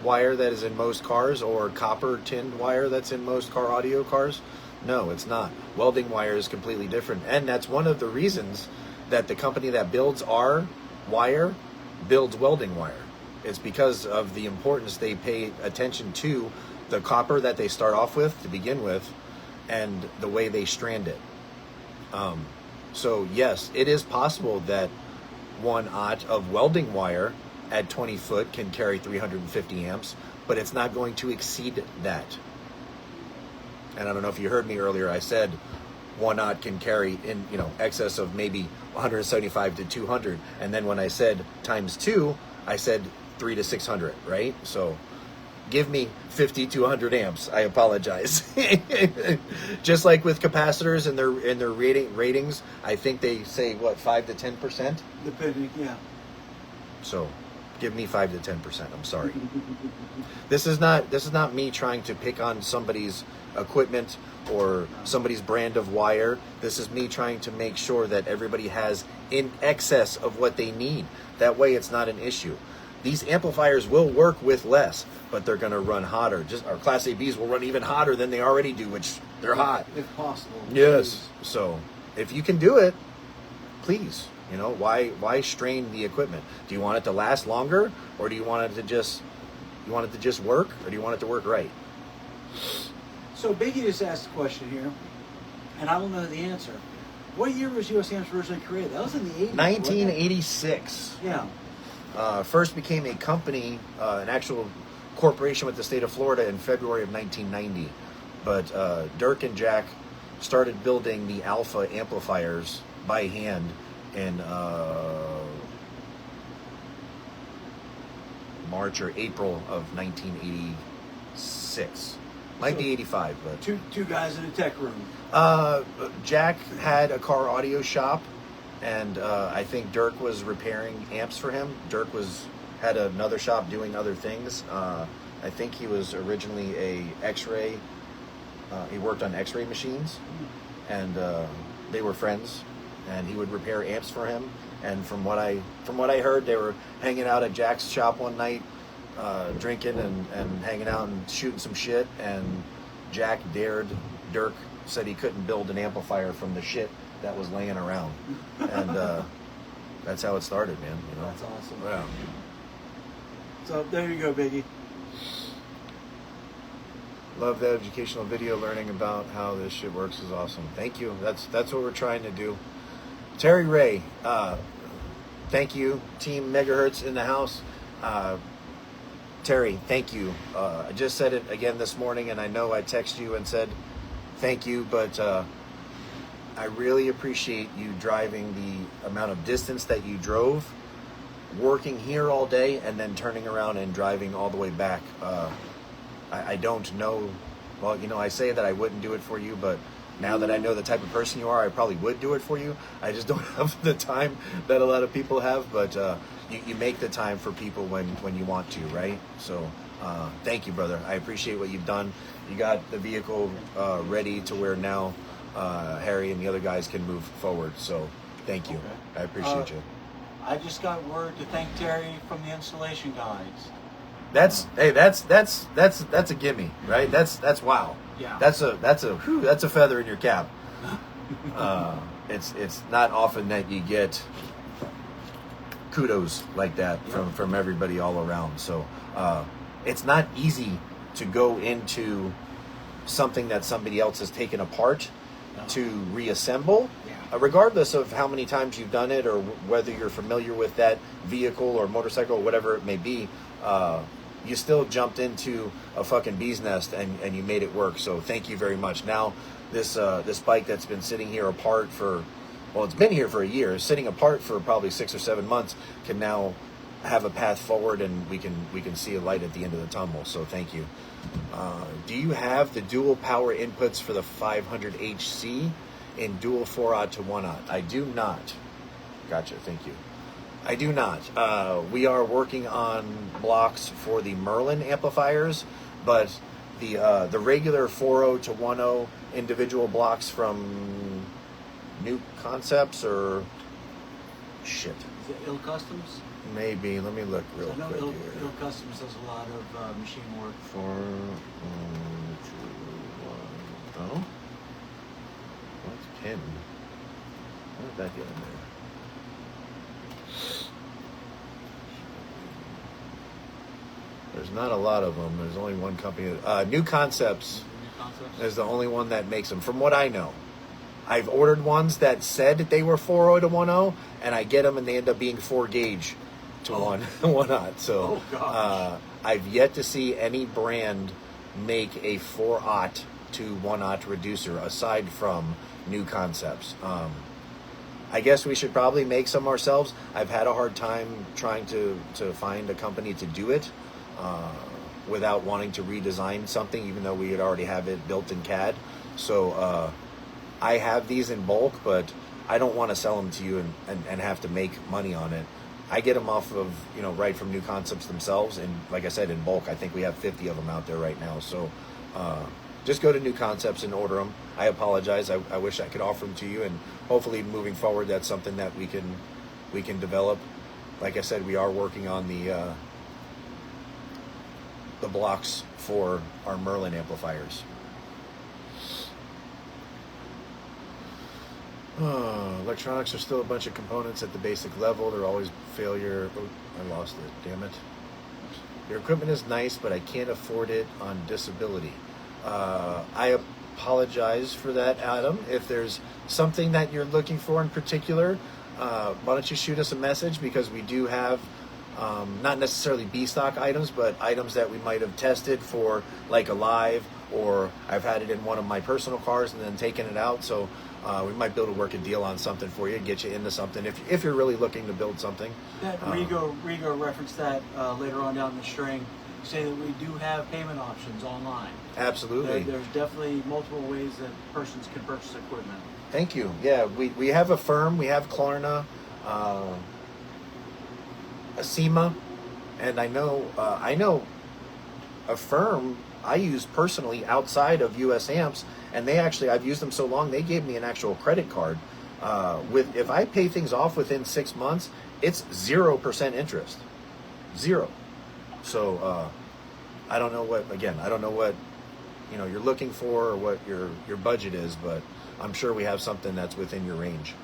wire that is in most cars, or copper tinned wire that's in most car audio cars? No, it's not. Welding wire is completely different, and that's one of the reasons that the company that builds our wire builds welding wire. It's because of the importance they pay attention to the copper that they start off with to begin with, and the way they strand it. So yes, it is possible that 1/0 of welding wire at 20 foot can carry 350 amps, but it's not going to exceed that. And I don't know if you heard me earlier, I said 1/0 can carry in, excess of maybe 175 to 200. And then when I said times 2, I said 300 to 600, right? So give me 50 to 100 amps. I apologize. Just like with capacitors and their ratings, I think they say what, 5 to 10%? Depending, yeah. So give me 5 to 10%. I'm sorry. This is not me trying to pick on somebody's equipment or somebody's brand of wire. This is me trying to make sure that everybody has in excess of what they need. That way it's not an issue. These amplifiers will work with less, but they're going to run hotter. Just our Class A Bs will run even hotter than they already do, which they're hot. If possible. Yes. So if you can do it, please. Why strain the equipment? Do you want it to last longer, or do you want it to just work, or do you want it to work right? So Biggie just asked a question here, and I don't know the answer. What year was US Amps originally created? That was in the 80s. 1986. Yeah. First became a company, an actual corporation with the state of Florida in February of 1990. But Dirk and Jack started building the Alpha amplifiers by hand in March or April of 1986. Might be 85, but two guys in a tech room. Jack had a car audio shop, and I think Dirk was repairing amps for him. Dirk had another shop doing other things. I think he was originally a X-ray. He worked on X-ray machines, and they were friends. And he would repair amps for him. And from what I heard, they were hanging out at Jack's shop one night, drinking and hanging out and shooting some shit. And Jack dared Dirk, said he couldn't build an amplifier from the shit that was laying around. And that's how it started, man. That's awesome. Yeah. So there you go, Biggie. Love that educational video. Learning about how this shit works is awesome. Thank you. That's what we're trying to do. Terry Ray, thank you. Team Megahertz in the house. Terry, thank you. I just said it again this morning, and I know I texted you and said thank you, but I really appreciate you driving the amount of distance that you drove, working here all day, and then turning around and driving all the way back. I don't know. Well, I say that I wouldn't do it for you, but now that I know the type of person you are, I probably would do it for you. I just don't have the time that a lot of people have, but you make the time for people when you want to, right? So thank you, brother. I appreciate what you've done. You got the vehicle ready to where now Harry and the other guys can move forward. So thank you. Okay. I appreciate you. I just got word to thank Terry from the installation guys. That's a gimme, right? That's wow. Yeah. That's a feather in your cap. It's not often that you get kudos like that from everybody all around. So it's not easy to go into something that somebody else has taken apart to reassemble. Regardless of how many times you've done it or whether you're familiar with that vehicle or motorcycle or whatever it may be, you still jumped into a fucking bee's nest and you made it work. So thank you very much. Now this bike that's been sitting here apart it's been here for a year, sitting apart for probably 6 or 7 months, can now have a path forward, and we can see a light at the end of the tunnel. So thank you. Do you have the dual power inputs for the 500HC in dual 4/0 to 1/0? I do not. Gotcha. Thank you. I do not. We are working on blocks for the Merlin amplifiers, but the regular 4.0 to 1.0 individual blocks from New Concepts or shit. Is it Ill Customs? Maybe. Let me look real I know quick Ill here. Customs does a lot of machine work. 4, 2, 1. Oh, what's pin? How did that get in there? There's not a lot of them. There's only one company. New Concepts New Concepts? is the only one that makes them, from what I know. I've ordered ones that said they were 4.0 to 1.0, and I get them, and they end up being 4 gauge to 1.0. So Oh, gosh. I've yet to see any brand make a 4.0 to 1.0 reducer aside from New Concepts. I guess we should probably make some ourselves. I've had a hard time trying to find a company to do it without wanting to redesign something, even though we had already have it built in CAD. So I have these in bulk, but I don't want to sell them to you and have to make money on it. I get them off of, right from New Concepts themselves. And like I said, in bulk, I think we have 50 of them out there right now. So just go to New Concepts and order them. I apologize. I wish I could offer them to you, and hopefully moving forward, that's something that we can develop. Like I said, we are working on the blocks for our Merlin amplifiers. Electronics are still a bunch of components at the basic level. They're always failure. Oh, I lost it. Damn it. Your equipment is nice, but I can't afford it on disability. I apologize for that, Adam. If there's something that you're looking for in particular, why don't you shoot us a message, because we do have not necessarily B-stock items, but items that we might have tested for, like Alive, or I've had it in one of my personal cars and then taken it out. So we might be able to work a deal on something for you, get you into something if you're really looking to build something. That Rigo referenced that later on down the string, saying that we do have payment options online. Absolutely. There's definitely multiple ways that persons can purchase equipment. Thank you. Yeah, we have a firm. We have Klarna, Acima, and I know a firm I use personally outside of US Amps, and they actually, I've used them so long, they gave me an actual credit card. If I pay things off within 6 months, it's 0% interest. 0. So I don't know what you're looking for or what your budget is, but I'm sure we have something that's within your range.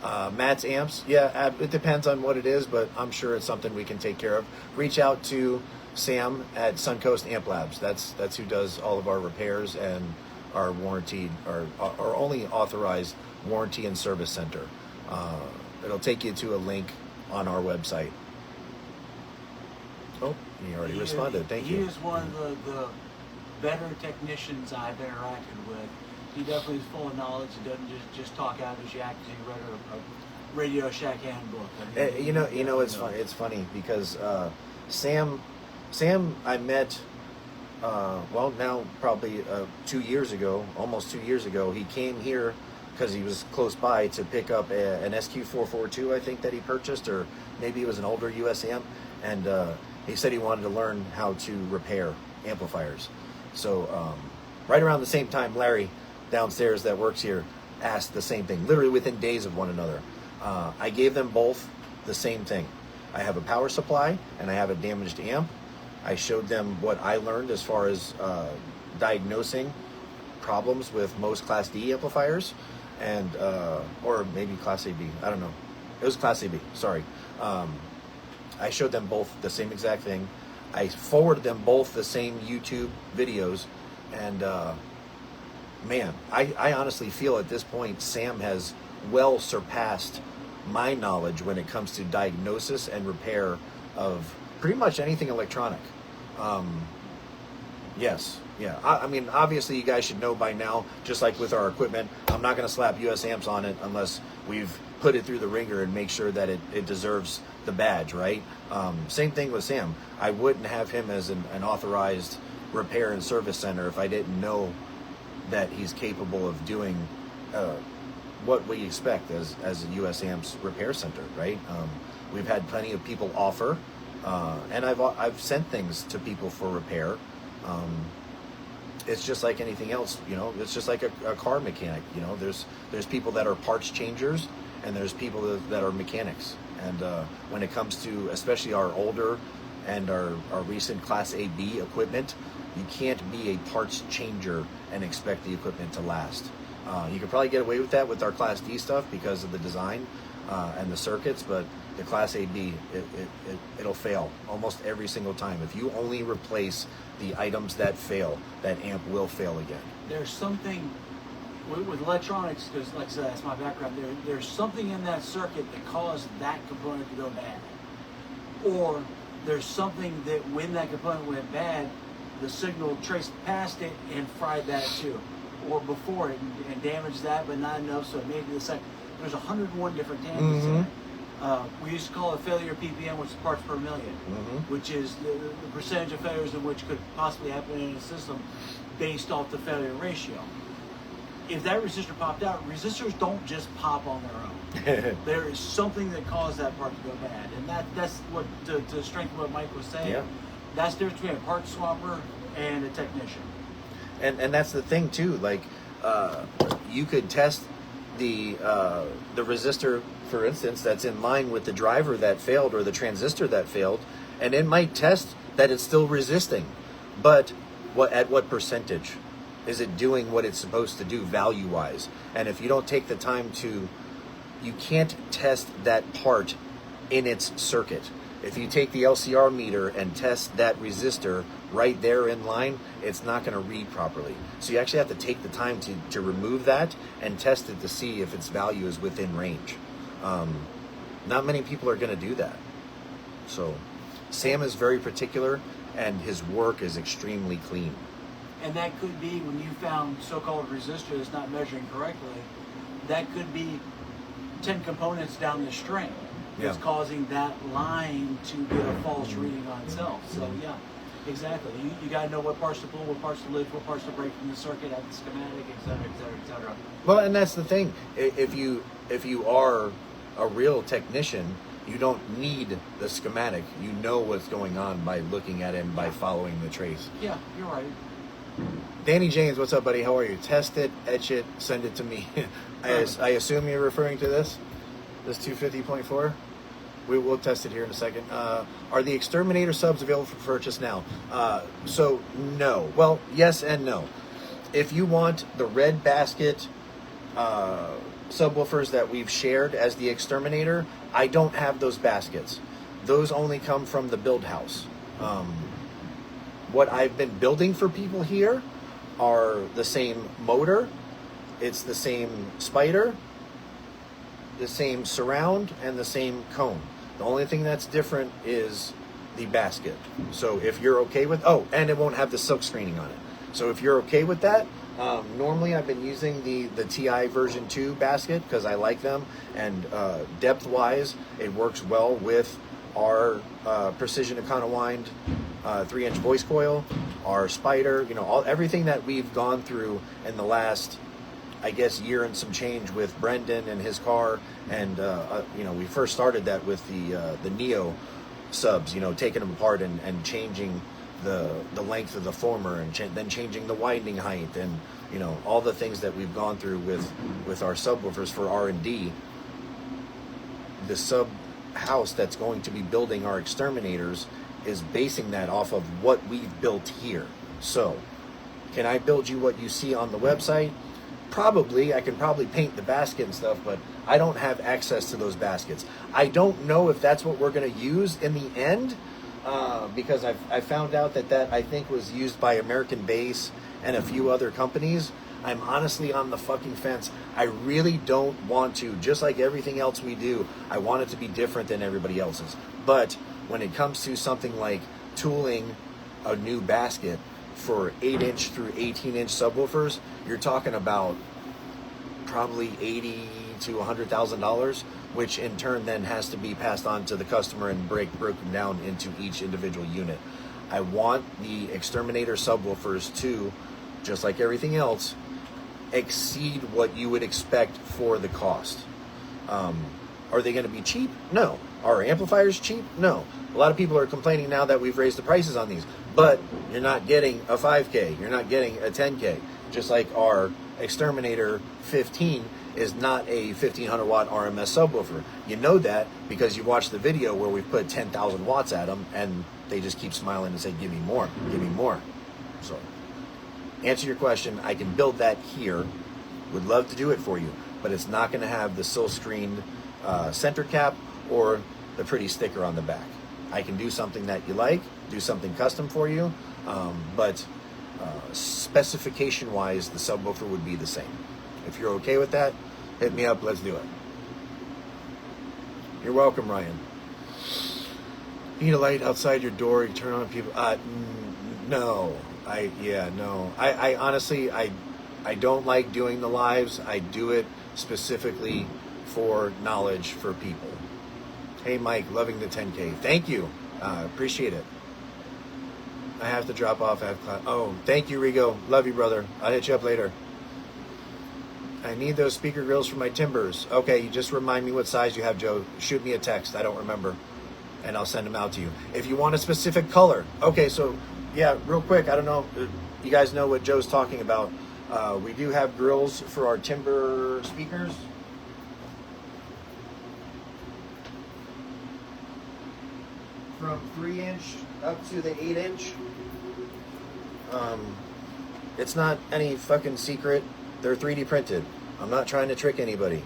Matt's amps, yeah, it depends on what it is, but I'm sure it's something we can take care of. Reach out to Sam at Suncoast Amp Labs. That's who does all of our repairs and our warranty, our only authorized warranty and service center. It'll take you to a link on our website. Oh, he already responded. Thank you. He is one of the better technicians I've interacted with. He definitely is full of knowledge. He doesn't just talk out of his yak because he read a Radio Shack handbook. It's funny because Sam I met now probably 2 years ago, almost 2 years ago. He came here because he was close by to pick up an SQ442, I think, that he purchased, or maybe it was an older US amp, and he said he wanted to learn how to repair amplifiers. So right around the same time, Larry downstairs that works here asked the same thing, literally within days of one another. I gave them both the same thing. I have a power supply and I have a damaged amp. I showed them what I learned as far as diagnosing problems with most Class D amplifiers, and or maybe Class AB, I don't know. It was Class AB, sorry. I showed them both the same exact thing. I forwarded them both the same YouTube videos, and man, I honestly feel at this point Sam has well surpassed my knowledge when it comes to diagnosis and repair of pretty much anything electronic. Yes, yeah. I mean, obviously you guys should know by now, just like with our equipment, I'm not going to slap US Amps on it unless we've put it through the ringer and make sure that it deserves the badge, right? Same thing with Sam. I wouldn't have him as an authorized repair and service center if I didn't know that he's capable of doing what we expect as a US Amps repair center, right? We've had plenty of people offer, and I've sent things to people for repair. It's just like anything else, you know. It's just like a car mechanic, you know. There's people that are parts changers, and there's people that are mechanics. And when it comes to especially our older and our recent Class A/B equipment, you can't be a parts changer and expect the equipment to last. You could probably get away with that with our Class D stuff because of the design and the circuits, but the Class A/B, it'll fail almost every single time. If you only replace the items that fail, that amp will fail again. There's something with electronics, because like I said, that's my background. There's something in that circuit that caused that component to go bad, or there's something that when that component went bad, the signal traced past it and fried that too, or before it and damaged that, but not enough, so it made it the second. There's 101 different tangents in it. We used to call it failure PPM, which is parts per million, which is the percentage of failures in which could possibly happen in a system based off the failure ratio. If that resistor popped out, resistors don't just pop on their own. There is something that caused that part to go bad, and that's what to strengthen what Mike was saying. Yeah. That's the difference between a part swapper and a technician. And that's the thing too. Like you could test the resistor, for instance, that's in line with the driver that failed or the transistor that failed, and it might test that it's still resisting, but at what percentage? Is it doing what it's supposed to do value-wise? And if you don't take the time you can't test that part in its circuit. If you take the LCR meter and test that resistor right there in line, it's not going to read properly. So you actually have to take the time to remove that and test it to see if its value is within range. Not many people are going to do that. So Sam is very particular, and his work is extremely clean. And that could be when you found so-called resistor that's not measuring correctly, that could be 10 components down the string that's causing that line to get a false reading on itself. So yeah, exactly. You got to know what parts to pull, what parts to lift, what parts to break from the circuit, have the schematic, et cetera, et cetera, et cetera. Well, and that's the thing. If you are a real technician, you don't need the schematic. You know what's going on by looking at it and by following the trace. Yeah, you're right. Danny James, what's up, buddy? How are you? Test it, etch it, send it to me. I assume you're referring to this 250.4? We'll test it here in a second. Are the Exterminator subs available for purchase now? So no. Well, yes and no. If you want the red basket subwoofers that we've shared as the Exterminator, I don't have those baskets. Those only come from the build house. What I've been building for people here are the same motor, it's the same spider, the same surround, and the same cone. The only thing that's different is the basket. So if you're okay with, and it won't have the silk screening on it. So if you're okay with that, normally I've been using the TI version 2 basket because I like them, and depth-wise, it works well with our Precision Econowind 3-inch voice coil, our spider, everything that we've gone through in the last, I guess, year and some change with Brendan and his car, and we first started that with the Neo subs, taking them apart and changing the length of the former, and then changing the widening height, and all the things that we've gone through with our subwoofers for R&D. The sub house that's going to be building our Exterminators is basing that off of what we've built here. So can I build you what you see on the website? Probably. I can probably paint the basket and stuff, but I don't have access to those baskets. I don't know if that's what we're going to use in the end, because I found out that I think was used by American Base and a few other companies. I'm honestly on the fucking fence. I really don't want to, just like everything else we do, I want it to be different than everybody else's. But when it comes to something like tooling a new basket for 8-inch through 18-inch subwoofers, you're talking about probably $80,000 to $100,000, which in turn then has to be passed on to the customer and broken down into each individual unit. I want the Exterminator subwoofers to, just like everything else, exceed what you would expect for the cost. Are they going to be cheap? No. Are amplifiers cheap? No. A lot of people are complaining now that we've raised the prices on these, but you're not getting a 5K, you're not getting a 10K. Just like our Exterminator 15 is not a 1500 watt RMS subwoofer. You know that because you watched the video where we put 10,000 watts at them and they just keep smiling and say, give me more, give me more. So, answer your question, I can build that here. Would love to do it for you, but it's not going to have the silk-screened center cap or the pretty sticker on the back. I can do something that you like, do something custom for you, but specification-wise, the subwoofer would be the same. If you're okay with that, hit me up, let's do it. You're welcome, Ryan. You need a light outside your door, you turn on people. No. I honestly, I don't like doing the lives. I do it specifically for knowledge for people. Hey, Mike, loving the 10K. Thank you. Appreciate it. I have to drop off. I have class. Oh, thank you, Rigo. Love you, brother. I'll hit you up later. I need those speaker grills for my timbers. Okay, you just remind me what size you have, Joe. Shoot me a text. I don't remember. And I'll send them out to you. If you want a specific color. Okay, so, yeah, real quick. I don't know. You guys know what Joe's talking about. We do have grills for our timber speakers. From 3-inch up to the 8-inch. It's not any fucking secret. They're 3D printed. I'm not trying to trick anybody.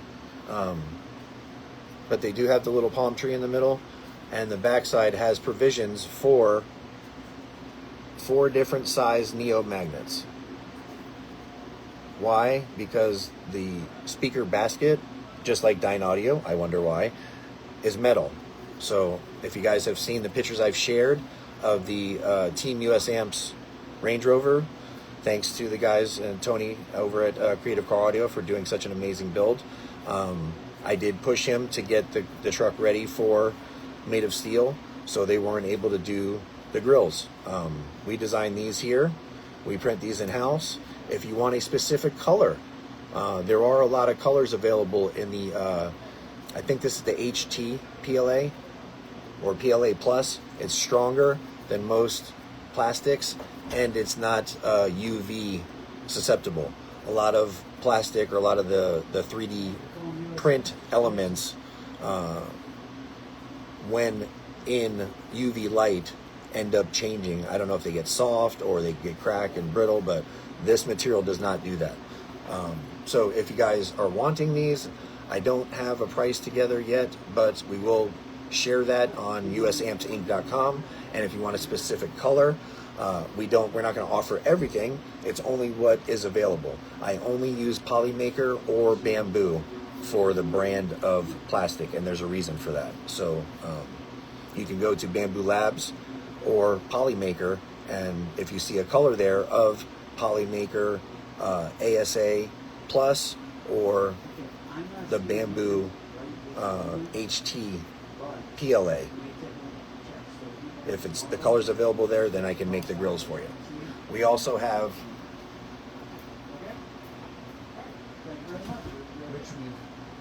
But they do have the little palm tree in the middle, and the backside has provisions for 4 different size Neo magnets. Why? Because the speaker basket, just like Dynaudio, I wonder why, is metal. So if you guys have seen the pictures I've shared of the Team US Amps Range Rover, thanks to the guys and Tony over at Creative Car Audio for doing such an amazing build. I did push him to get the truck ready for Made of Steel, so they weren't able to do the grills. We design these here. We print these in-house. If you want a specific color, there are a lot of colors available in the, I think this is the HT PLA or PLA Plus. It's stronger than most plastics, and it's not UV susceptible. A lot of plastic or a lot of the 3D print elements, when in UV light, end up changing. I don't know if they get soft or they get cracked and brittle, but this material does not do that. So if you guys are wanting these, I don't have a price together yet, but we will share that on usampsinc.com. And if you want a specific color, we're not going to offer everything. It's only what is available. I only use Polymaker or Bamboo for the brand of plastic, and there's a reason for that. So you can go to Bamboo Labs or Polymaker, and if you see a color there of Polymaker ASA Plus or the Bamboo HT PLA, if it's the colors available there, then I can make the grills for you. We also have, which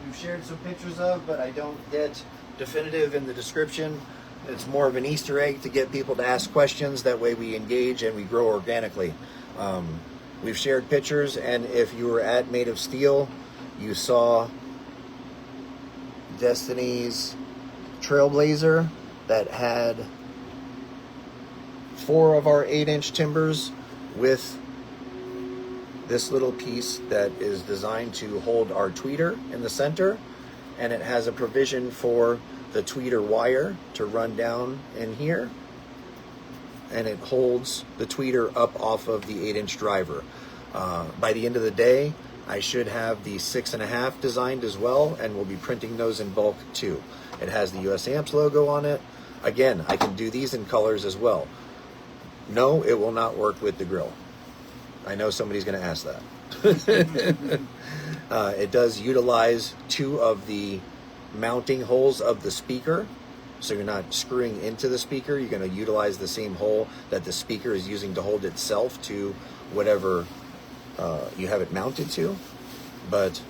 we've shared some pictures of, but I don't get definitive in the description. It's more of an Easter egg to get people to ask questions. That way we engage and we grow organically. We've shared pictures, and if you were at Made of Steel, you saw Destiny's Trailblazer that had 4 of our 8-inch timbers with this little piece that is designed to hold our tweeter in the center, and it has a provision for the tweeter wire to run down in here, and it holds the tweeter up off of the 8-inch driver. By the end of the day, I should have the 6.5 designed as well, and we'll be printing those in bulk too. It has the US Amps logo on it. Again, I can do these in colors as well. No, it will not work with the grill. I know somebody's going to ask that. It does utilize 2 of the mounting holes of the speaker, so you're not screwing into the speaker. You're going to utilize the same hole that the speaker is using to hold itself to whatever you have it mounted to, but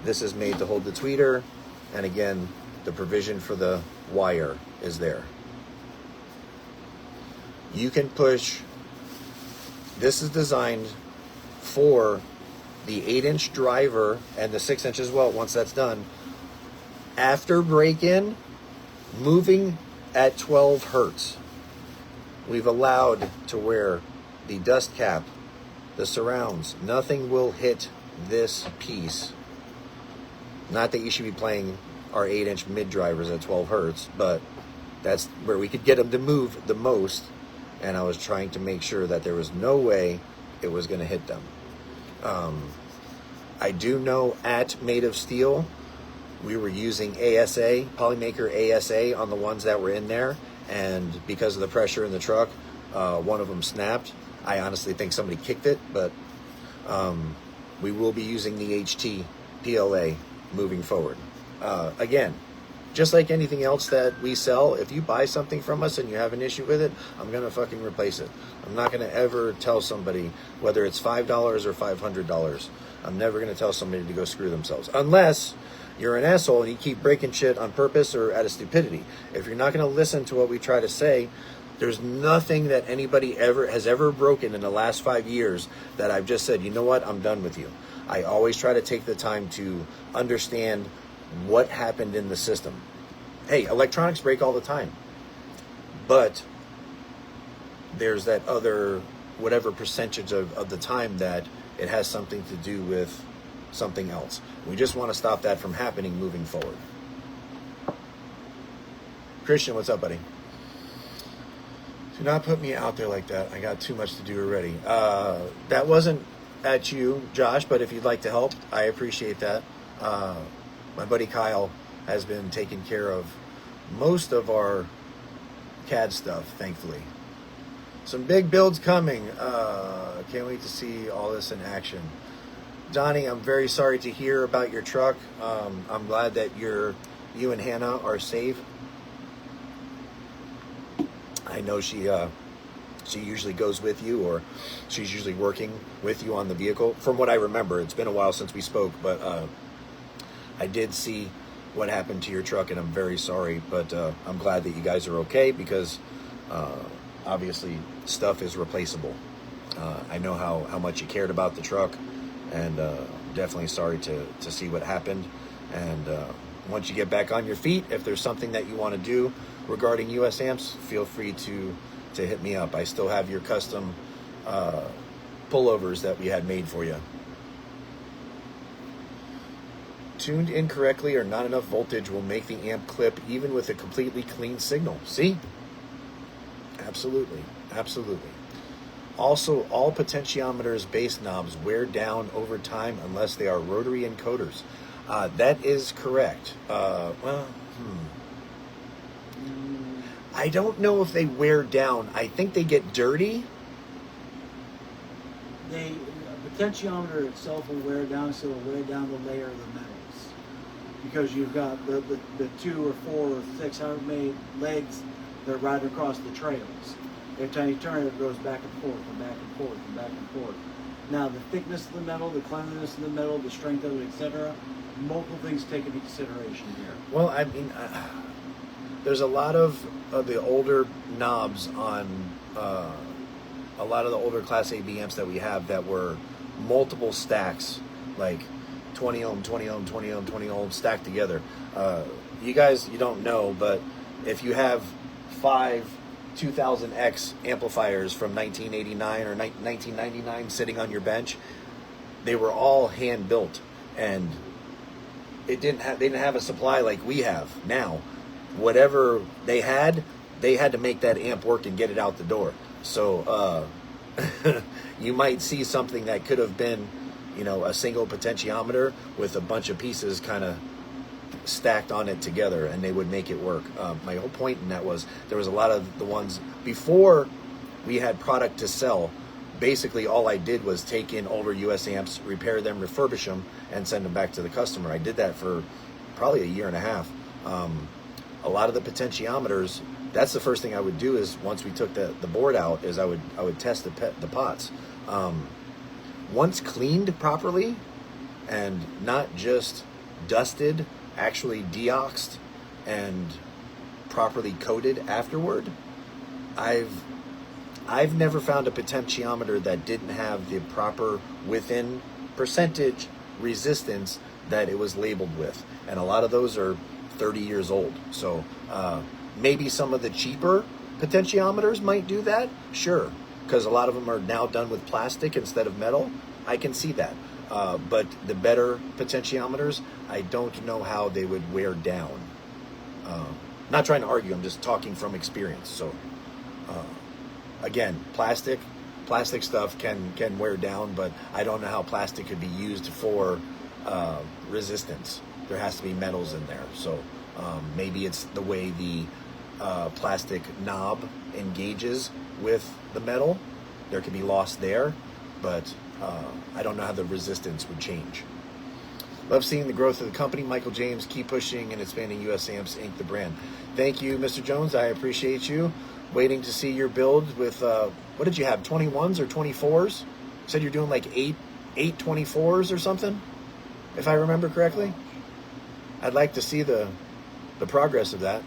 this is made to hold the tweeter, and again, the provision for the wire is there. You can push, this is designed for the 8-inch driver and the 6-inch as well, once that's done. After break-in, moving at 12 hertz, we've allowed to where the dust cap, the surrounds, nothing will hit this piece. Not that you should be playing our 8-inch mid drivers at 12 hertz, but that's where we could get them to move the most, and I was trying to make sure that there was no way it was going to hit them. I do know at Made of Steel, we were using ASA, Polymaker ASA, on the ones that were in there, and because of the pressure in the truck, one of them snapped. I honestly think somebody kicked it, but we will be using the HT PLA moving forward. Again, just like anything else that we sell, if you buy something from us and you have an issue with it, I'm going to fucking replace it. I'm not going to ever tell somebody, whether it's $5 or $500, I'm never going to tell somebody to go screw themselves. Unless you're an asshole and you keep breaking shit on purpose or out of stupidity. If you're not going to listen to what we try to say, there's nothing that anybody has ever broken in the last 5 years that I've just said, you know what, I'm done with you. I always try to take the time to understand what happened in the system. Hey, electronics break all the time, but there's that other whatever percentage of the time that it has something to do with something else. We just want to stop that from happening moving forward. Christian, what's up, buddy? Do not put me out there like that. I got too much to do already. That wasn't at you, Josh, but if you'd like to help, I appreciate that. My buddy Kyle has been taking care of most of our CAD stuff, thankfully. Some big builds coming. Can't wait to see all this in action. Donnie, I'm very sorry to hear about your truck. I'm glad that you and Hannah are safe. I know she usually goes with you, or she's usually working with you on the vehicle. From what I remember, it's been a while since we spoke, but I did see what happened to your truck, and I'm very sorry, but I'm glad that you guys are okay, because obviously stuff is replaceable. I know how much you cared about the truck, and definitely sorry to see what happened. And once you get back on your feet, if there's something that you want to do regarding US amps, feel free to hit me up. I still have your custom pullovers that we had made for you. Tuned incorrectly or not enough voltage will make the amp clip even with a completely clean signal. See? Absolutely. Absolutely. Also, all potentiometers base knobs wear down over time unless they are rotary encoders. That is correct. I don't know if they wear down. I think they get dirty. The potentiometer itself will wear down, so it'll wear down the layer of the metals. Because you've got the 2 or 4 or 6, however many legs that ride across the trails. Every time you turn it goes back and forth and back and forth and back and forth. Now, the thickness of the metal, the cleanliness of the metal, the strength of it, etc., multiple things taken into consideration here. Well, I mean, there's a lot of the older knobs on a lot of the older Class A B amps that we have that were multiple stacks, like 20 ohm, 20 ohm, 20 ohm, 20 ohm stacked together. You guys, you don't know, but if you have 5 2000X amplifiers from 1989 or 1999 sitting on your bench, they were all hand built, and they didn't have a supply like we have now. Whatever they had to make that amp work and get it out the door. So you might see something that could have been, a single potentiometer with a bunch of pieces kind of stacked on it together, and they would make it work. My whole point in that was there was a lot of the ones before we had product to sell. Basically, all I did was take in older US amps, repair them, refurbish them, and send them back to the customer. I did that for probably a year and a half. A lot of the potentiometers, that's the first thing I would do is once we took the board out, is I would test the pots. once cleaned properly and not just dusted, actually deoxed and properly coated afterward, I've never found a potentiometer that didn't have the proper within percentage resistance that it was labeled with. And a lot of those are 30 years old. So maybe some of the cheaper potentiometers might do that. Sure. Because a lot of them are now done with plastic instead of metal. I can see that. But the better potentiometers, I don't know how they would wear down. Not trying to argue, I'm just talking from experience. So again, plastic stuff can wear down, but I don't know how plastic could be used for resistance. There has to be metals in there. So maybe it's the way the plastic knob engages with the metal. There could be loss there, but I don't know how the resistance would change. Love seeing the growth of the company. Michael James, keep pushing and expanding US Amps Inc., the brand. Thank you, Mr. Jones. I appreciate you. Waiting to see your build with, what did you have, 21s or 24s? You said you're doing like eight 24s or something, if I remember correctly. I'd like to see the progress of that.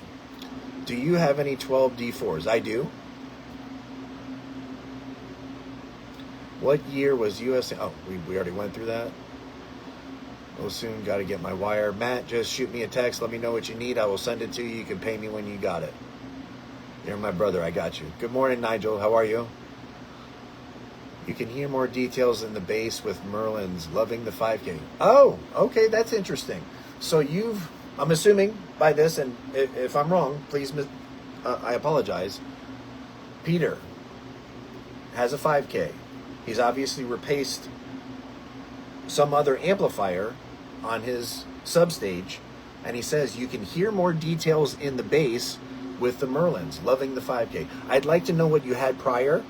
Do you have any 12 D4s? I do. What year was US? Oh, we already went through that. Oh, soon, got to get my wire. Matt, just shoot me a text. Let me know what you need. I will send it to you. You can pay me when you got it. You're my brother. I got you. Good morning, Nigel. How are you? You can hear more details in the bass with Merlin's Loving the 5K. Oh, okay. That's interesting. So I'm assuming by this, and if I'm wrong, please, I apologize. Peter has a 5K. He's obviously replaced some other amplifier on his substage, and he says you can hear more details in the bass with the Merlins, Loving the 5K. I'd like to know what you had prior.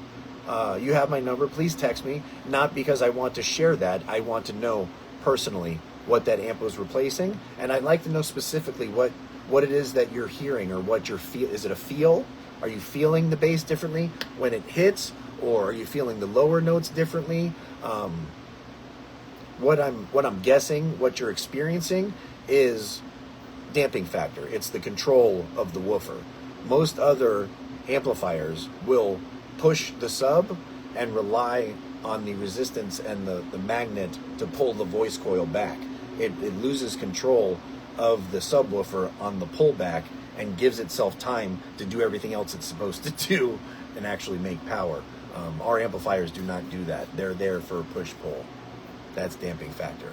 You have my number. Please text me. Not because I want to share that. I want to know personally what that amp was replacing, and I'd like to know specifically what it is that you're hearing, or what you're feel. Is it a feel? Are you feeling the bass differently when it hits, or are you feeling the lower notes differently? What I'm guessing, what you're experiencing is damping factor. It's the control of the woofer. Most other amplifiers will push the sub and rely on the resistance and the magnet to pull the voice coil back. It loses control of the subwoofer on the pullback and gives itself time to do everything else it's supposed to do and actually make power. Our amplifiers do not do that. They're there for push-pull. That's damping factor.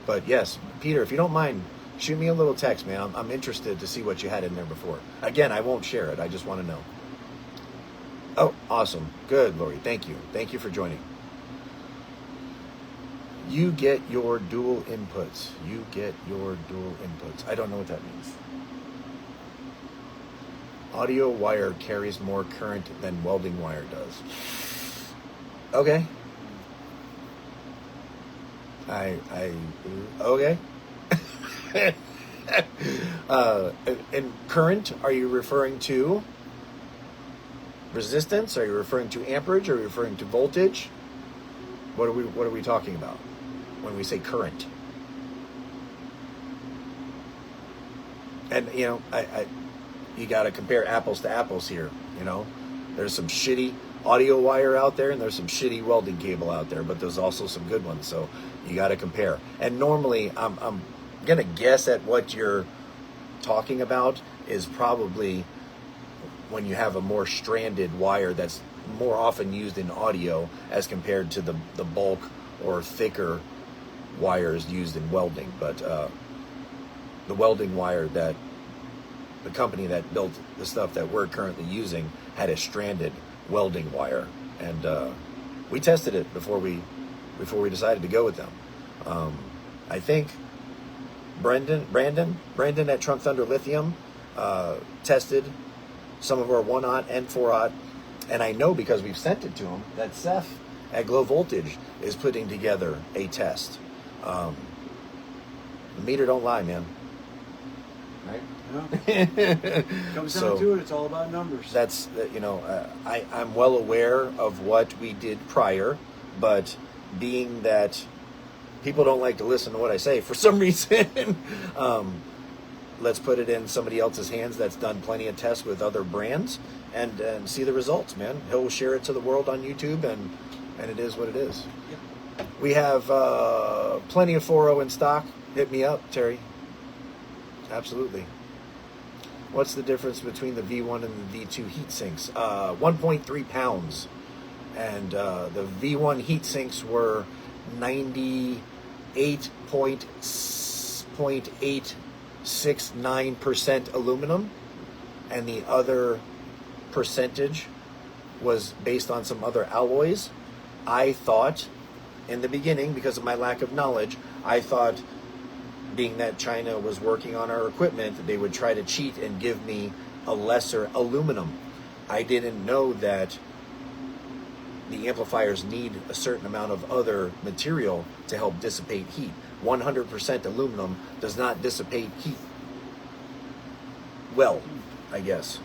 But yes, Peter, if you don't mind, shoot me a little text, man. I'm interested to see what you had in there before. Again, I won't share it. I just want to know. Oh, awesome. Good, Lori. Thank you. Thank you for joining. You get your dual inputs. You get your dual inputs. I don't know what that means. Audio wire carries more current than welding wire does. Okay. Okay. And current, are you referring to resistance? Are you referring to amperage? Are you referring to voltage? What are we talking about when we say current? And you got to compare apples to apples here. There's some shitty audio wire out there, and there's some shitty welding cable out there, but there's also some good ones. So you got to compare. And normally, I'm gonna guess at what you're talking about is probably when you have a more stranded wire that's more often used in audio as compared to the bulk or thicker wires used in welding. But the welding wire that the company that built the stuff that we're currently using had a stranded welding wire, and we tested it before we decided to go with them. I think Brandon at Trunk Thunder Lithium tested some of our 1/0 and 4/0, and I know because we've sent it to him that Seth at Glow Voltage is putting together a test. The meter don't lie, man. Right? Yeah. Comes down to it, it's all about numbers. That's I'm well aware of what we did prior. but being that people don't like to listen to what I say for some reason, let's put it in somebody else's hands that's done plenty of tests with other brands and see the results, man. He'll share it to the world on YouTube, and it is what it is. Yep. We have plenty of 4.0 in stock. Hit me up, Terry. Absolutely. What's the difference between the V1 and the V2 heat sinks? 1.3 pounds. And the V1 heat sinks were 98.869% aluminum, and the other percentage was based on some other alloys. I thought in the beginning, because of my lack of knowledge, I thought, being that China was working on our equipment, they would try to cheat and give me a lesser aluminum. I didn't know that the amplifiers need a certain amount of other material to help dissipate heat. 100% aluminum does not dissipate heat well, I guess.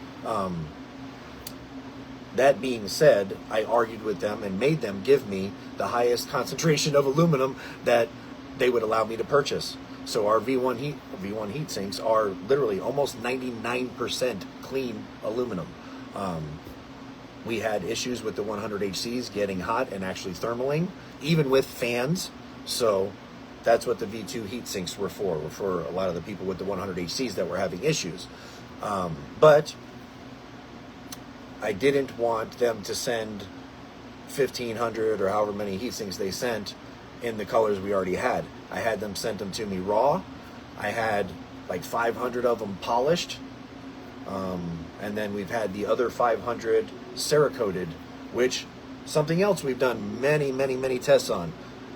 That being said, I argued with them and made them give me the highest concentration of aluminum that they would allow me to purchase. So our V1 heat sinks are literally almost 99% clean aluminum. We had issues with the 100HCs getting hot and actually thermaling, even with fans. So that's what the V2 heat sinks were for a lot of the people with the 100HCs that were having issues. But I didn't want them to send 1,500 or however many heat sinks they sent in the colors we already had. I had them sent them to me raw. I had like 500 of them polished. And then we've had the other 500 Cerakoted, which something else we've done many tests on.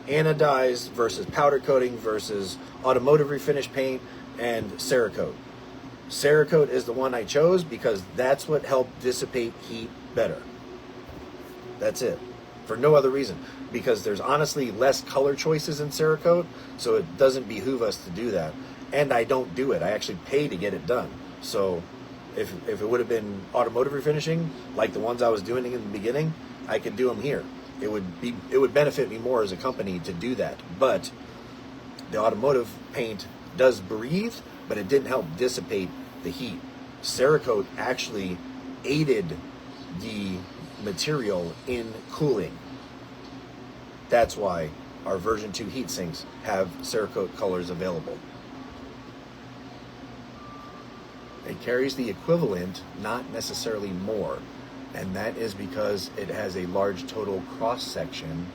Anodized versus powder coating versus automotive refinish paint and Cerakote. Cerakote is the one I chose because that's what helped dissipate heat better. That's it. For no other reason. Because there's honestly less color choices in Cerakote, so it doesn't behoove us to do that. And I don't do it. I actually pay to get it done. So if it would have been automotive refinishing, like the ones I was doing in the beginning, I could do them here. It would benefit me more as a company to do that. But the automotive paint does breathe, but it didn't help dissipate the heat. Cerakote actually aided the material in cooling. That's why our version 2 heat sinks have Cerakote colors available. It carries the equivalent, not necessarily more, and that is because it has a large total cross section,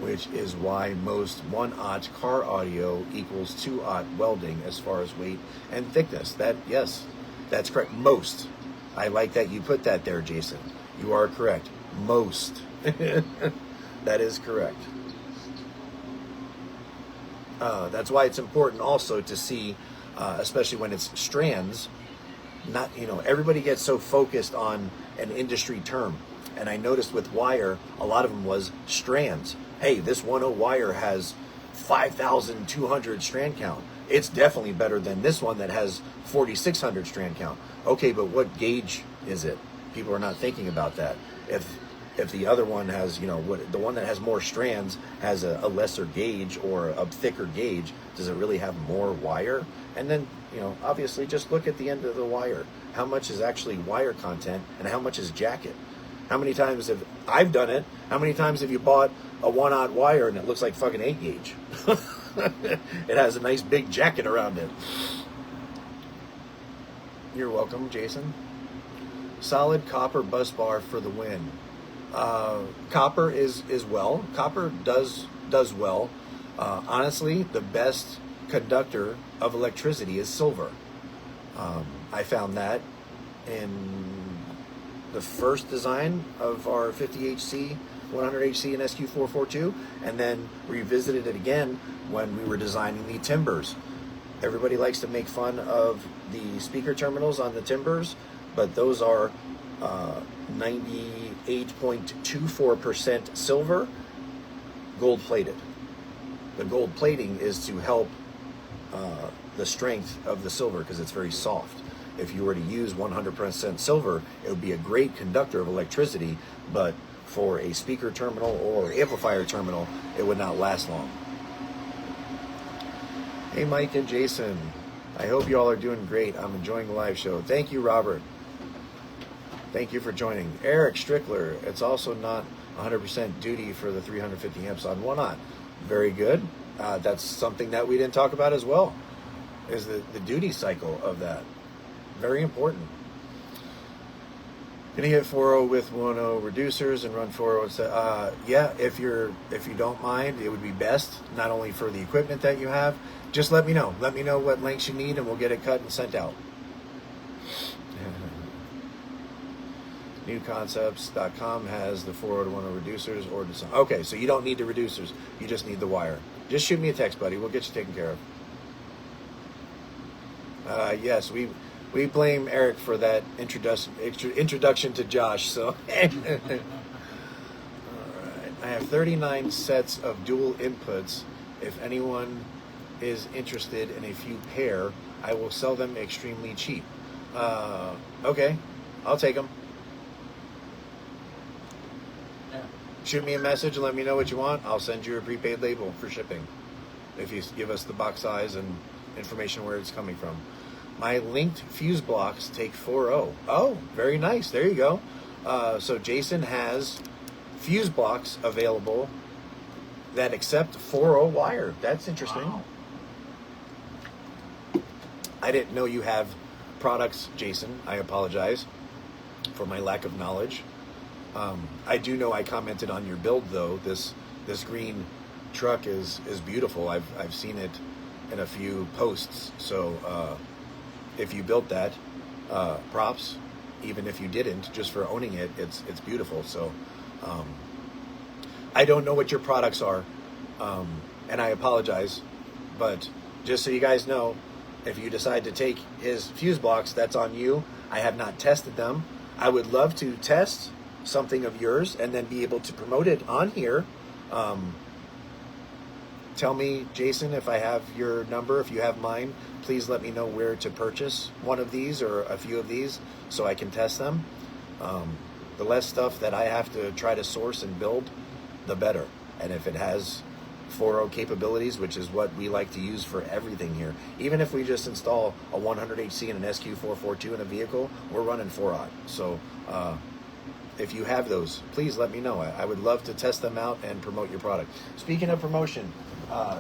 which is why most 1/aught car audio equals 2/aught welding as far as weight and thickness. Yes, that's correct. Most. I like that you put that there, Jason. You are correct. Most. That is correct. That's why it's important also to see, especially when it's strands, not, everybody gets so focused on an industry term. And I noticed with wire, a lot of them was strands. Hey, this 1.0 wire has 5,200 strand count. It's definitely better than this one that has 4,600 strand count. Okay, but what gauge is it? People are not thinking about that. If the other one has, the one that has more strands has a lesser gauge or a thicker gauge, does it really have more wire? And then, obviously just look at the end of the wire. How much is actually wire content and how much is jacket? How many times I've done it, how many times have you bought a 1/aught wire and it looks like fucking 8 gauge? It has a nice big jacket around it. You're welcome, Jason. Solid copper bus bar for the win. Copper is well. Copper does well. Honestly, the best conductor of electricity is silver. I found that in the first design of our 50HC, 100HC, and SQ442, and then revisited it again when we were designing the Timbers. Everybody likes to make fun of the speaker terminals on the Timbers, but those are 98.24% silver, gold plated. The gold plating is to help the strength of the silver because it's very soft. If you were to use 100% silver, it would be a great conductor of electricity, but for a speaker terminal or amplifier terminal, it would not last long. Hey, Mike and Jason. I hope you all are doing great. I'm enjoying the live show. Thank you, Robert. Thank you for joining. Eric Strickler. It's also not 100% duty for the 350 amps on one on. Very good. That's something that we didn't talk about as well, is the duty cycle of that. Very important. Can you hit 4.0 with 1.0 reducers and run 4.0 instead? Yeah, if you don't mind, it would be best, not only for the equipment that you have. Just let me know. Let me know what lengths you need, and we'll get it cut and sent out. Newconcepts.com has the 4.0 to 1.0 reducers or design. Okay, so you don't need the reducers. You just need the wire. Just shoot me a text, buddy. We'll get you taken care of. Yes, we blame Eric for that introduction to Josh. So, all right. I have 39 sets of dual inputs. If anyone is interested in a few pair, I will sell them extremely cheap. Okay, I'll take them. Yeah. Shoot me a message and let me know what you want. I'll send you a prepaid label for shipping if you give us the box size and information where it's coming from. My linked fuse blocks take 4.0. Oh, very nice. There you go. So Jason has fuse blocks available that accept 4.0 wire. That's interesting. Wow. I didn't know you have products, Jason. I apologize for my lack of knowledge. I do know I commented on your build, though. This green truck is beautiful. I've seen it in a few posts. So if you built that, props. Even if you didn't, just for owning it, it's beautiful. So I don't know what your products are, and I apologize. But just so you guys know, if you decide to take his fuse blocks, that's on you. I have not tested them. I would love to test something of yours and then be able to promote it on here. Tell me, Jason, if I have your number, if you have mine, please let me know where to purchase one of these or a few of these so I can test them. The less stuff that I have to try to source and build, the better. And if it has 4.0 capabilities, which is what we like to use for everything here, even if we just install a 100HC and an SQ442 in a vehicle, we're running 4.0. So if you have those, please let me know. I would love to test them out and promote your product. Speaking of promotion,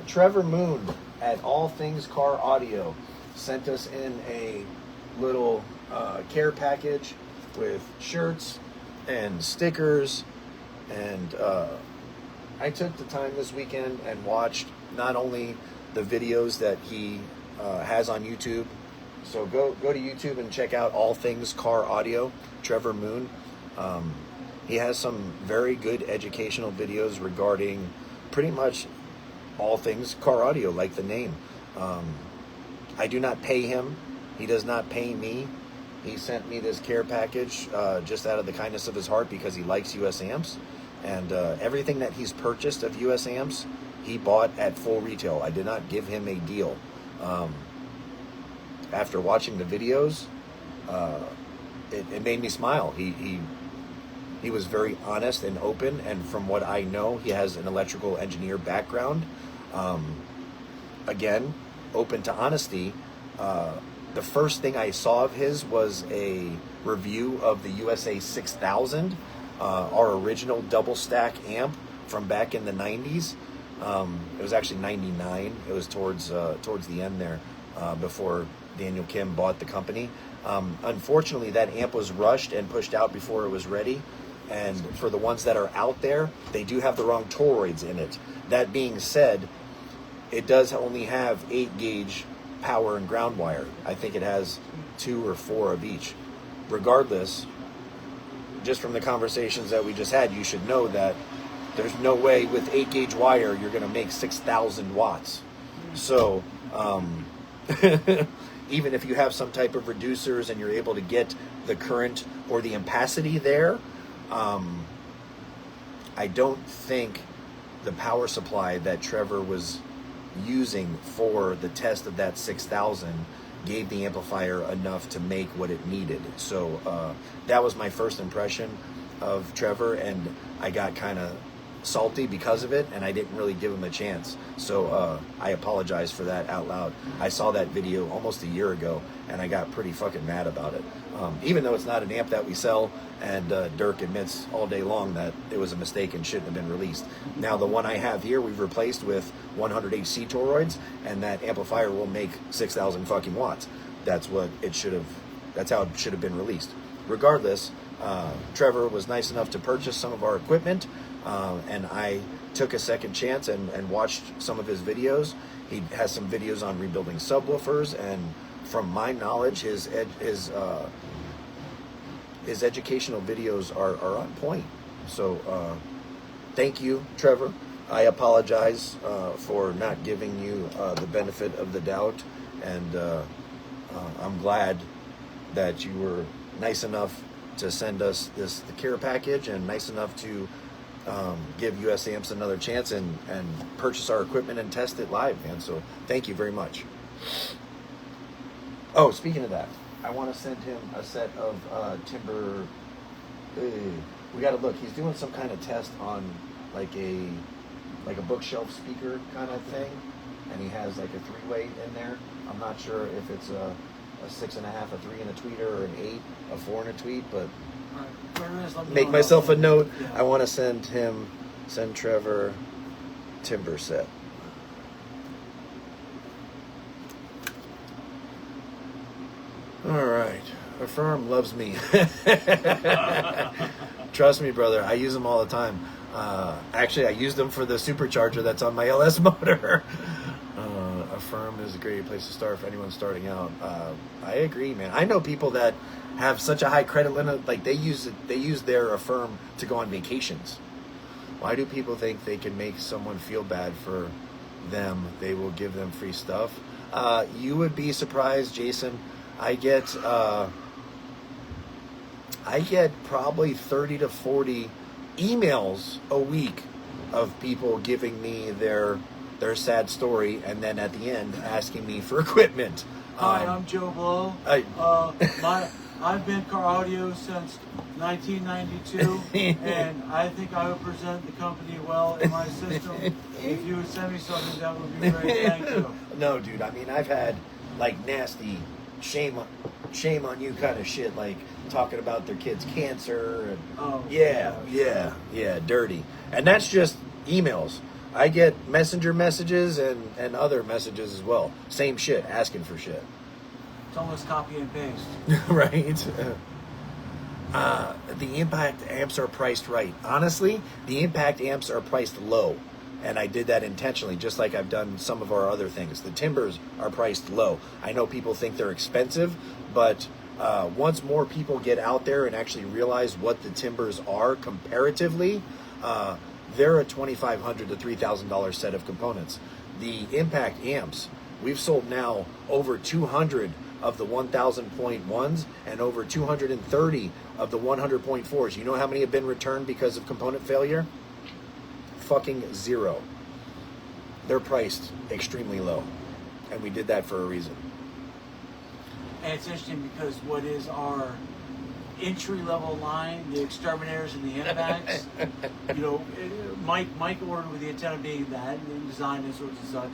Trevor Moon at All Things Car Audio sent us in a little care package with shirts and stickers, and I took the time this weekend and watched not only the videos that he has on YouTube. So go to YouTube and check out All Things Car Audio, Trevor Moon. He has some very good educational videos regarding pretty much all things car audio, like the name. I do not pay him. He does not pay me. He sent me this care package just out of the kindness of his heart because he likes US Amps. And everything that he's purchased of US Amps, he bought at full retail. I did not give him a deal. After watching the videos, it made me smile. He was very honest and open, and from what I know, he has an electrical engineer background. Again, open to honesty. The first thing I saw of his was a review of the USA 6000, our original double stack amp from back in the 90s. It was actually 99. It was towards the end there, before Daniel Kim bought the company. Unfortunately, that amp was rushed and pushed out before it was ready. And for the ones that are out there, they do have the wrong toroids in it. That being said, it does only have 8 gauge power and ground wire. I think it has 2 or 4 of each. Regardless, just from the conversations that we just had, you should know that there's no way with 8 gauge wire you're going to make 6,000 watts. So even if you have some type of reducers and you're able to get the current or the ampacity there, I don't think the power supply that Trevor was using for the test of that 6000 gave the amplifier enough to make what it needed. So that was my first impression. of Trevor, and I got kind of salty because of it, and I didn't really give him a chance. So I apologize for that out loud. I saw that video almost a year ago, and I got pretty fucking mad about it. Even though it's not an amp that we sell, and Dirk admits all day long that it was a mistake and shouldn't have been released. Now the one I have here, we've replaced with 100 HC toroids, and that amplifier will make 6,000 fucking watts. That's what it should have. That's how it should have been released. Regardless, Trevor was nice enough to purchase some of our equipment, and I took a second chance and watched some of his videos. He has some videos on rebuilding subwoofers, and from my knowledge, his educational videos are on point. So thank you, Trevor. I apologize for not giving you the benefit of the doubt, and I'm glad that you were nice enough to send us the care package, and nice enough to give US Amps another chance and purchase our equipment and test it live, man. So thank you very much. Oh, speaking of that, I want to send him a set of timber. We got to look. He's doing some kind of test on like a bookshelf speaker kind of thing, and he has like a 3-way in there. I'm not sure if it's a 6.5, a 3 and a tweeter, or an 8, a 4 and a tweet, but make myself a note. Yeah. I want to send Trevor timber set. All right. Affirm loves me. Trust me, brother. I use them all the time. Actually, I use them for the supercharger that's on my LS motor. Affirm is a great place to start for anyone starting out. I agree, man. I know people that have such a high credit limit, like they use their Affirm to go on vacations. Why do people think they can make someone feel bad for them? They will give them free stuff. You would be surprised, Jason. I get probably 30 to 40 emails a week of people giving me their sad story, and then at the end asking me for equipment. Hi, I'm Joe Blow. I've been Car Audio since 1992, and I think I would present the company well in my system. If you would send me something, that would be great. Thank you. No, dude. I mean, I've had like nasty shame on you kind of shit, like talking about their kids' cancer and yeah, dirty. And that's just emails. I get messenger messages and other messages as well. Same shit, asking for shit. It's almost copy and paste. Right. The Impact amps are priced right. Honestly, the Impact amps are priced low. And I did that intentionally, just like I've done some of our other things. The timbers are priced low. I know people think they're expensive, but once more people get out there and actually realize what the timbers are comparatively, they're a $2,500 to $3,000 set of components. The Impact amps, we've sold now over 200 of the 1,000.1s and over 230 of the 100.4s. You know how many have been returned because of component failure? Fucking 0. They're priced extremely low, and we did that for a reason. And it's interesting because what is our entry-level line, the Exterminators and the Impacts, Mike ordered with the intent of being that and designed and sorts and such,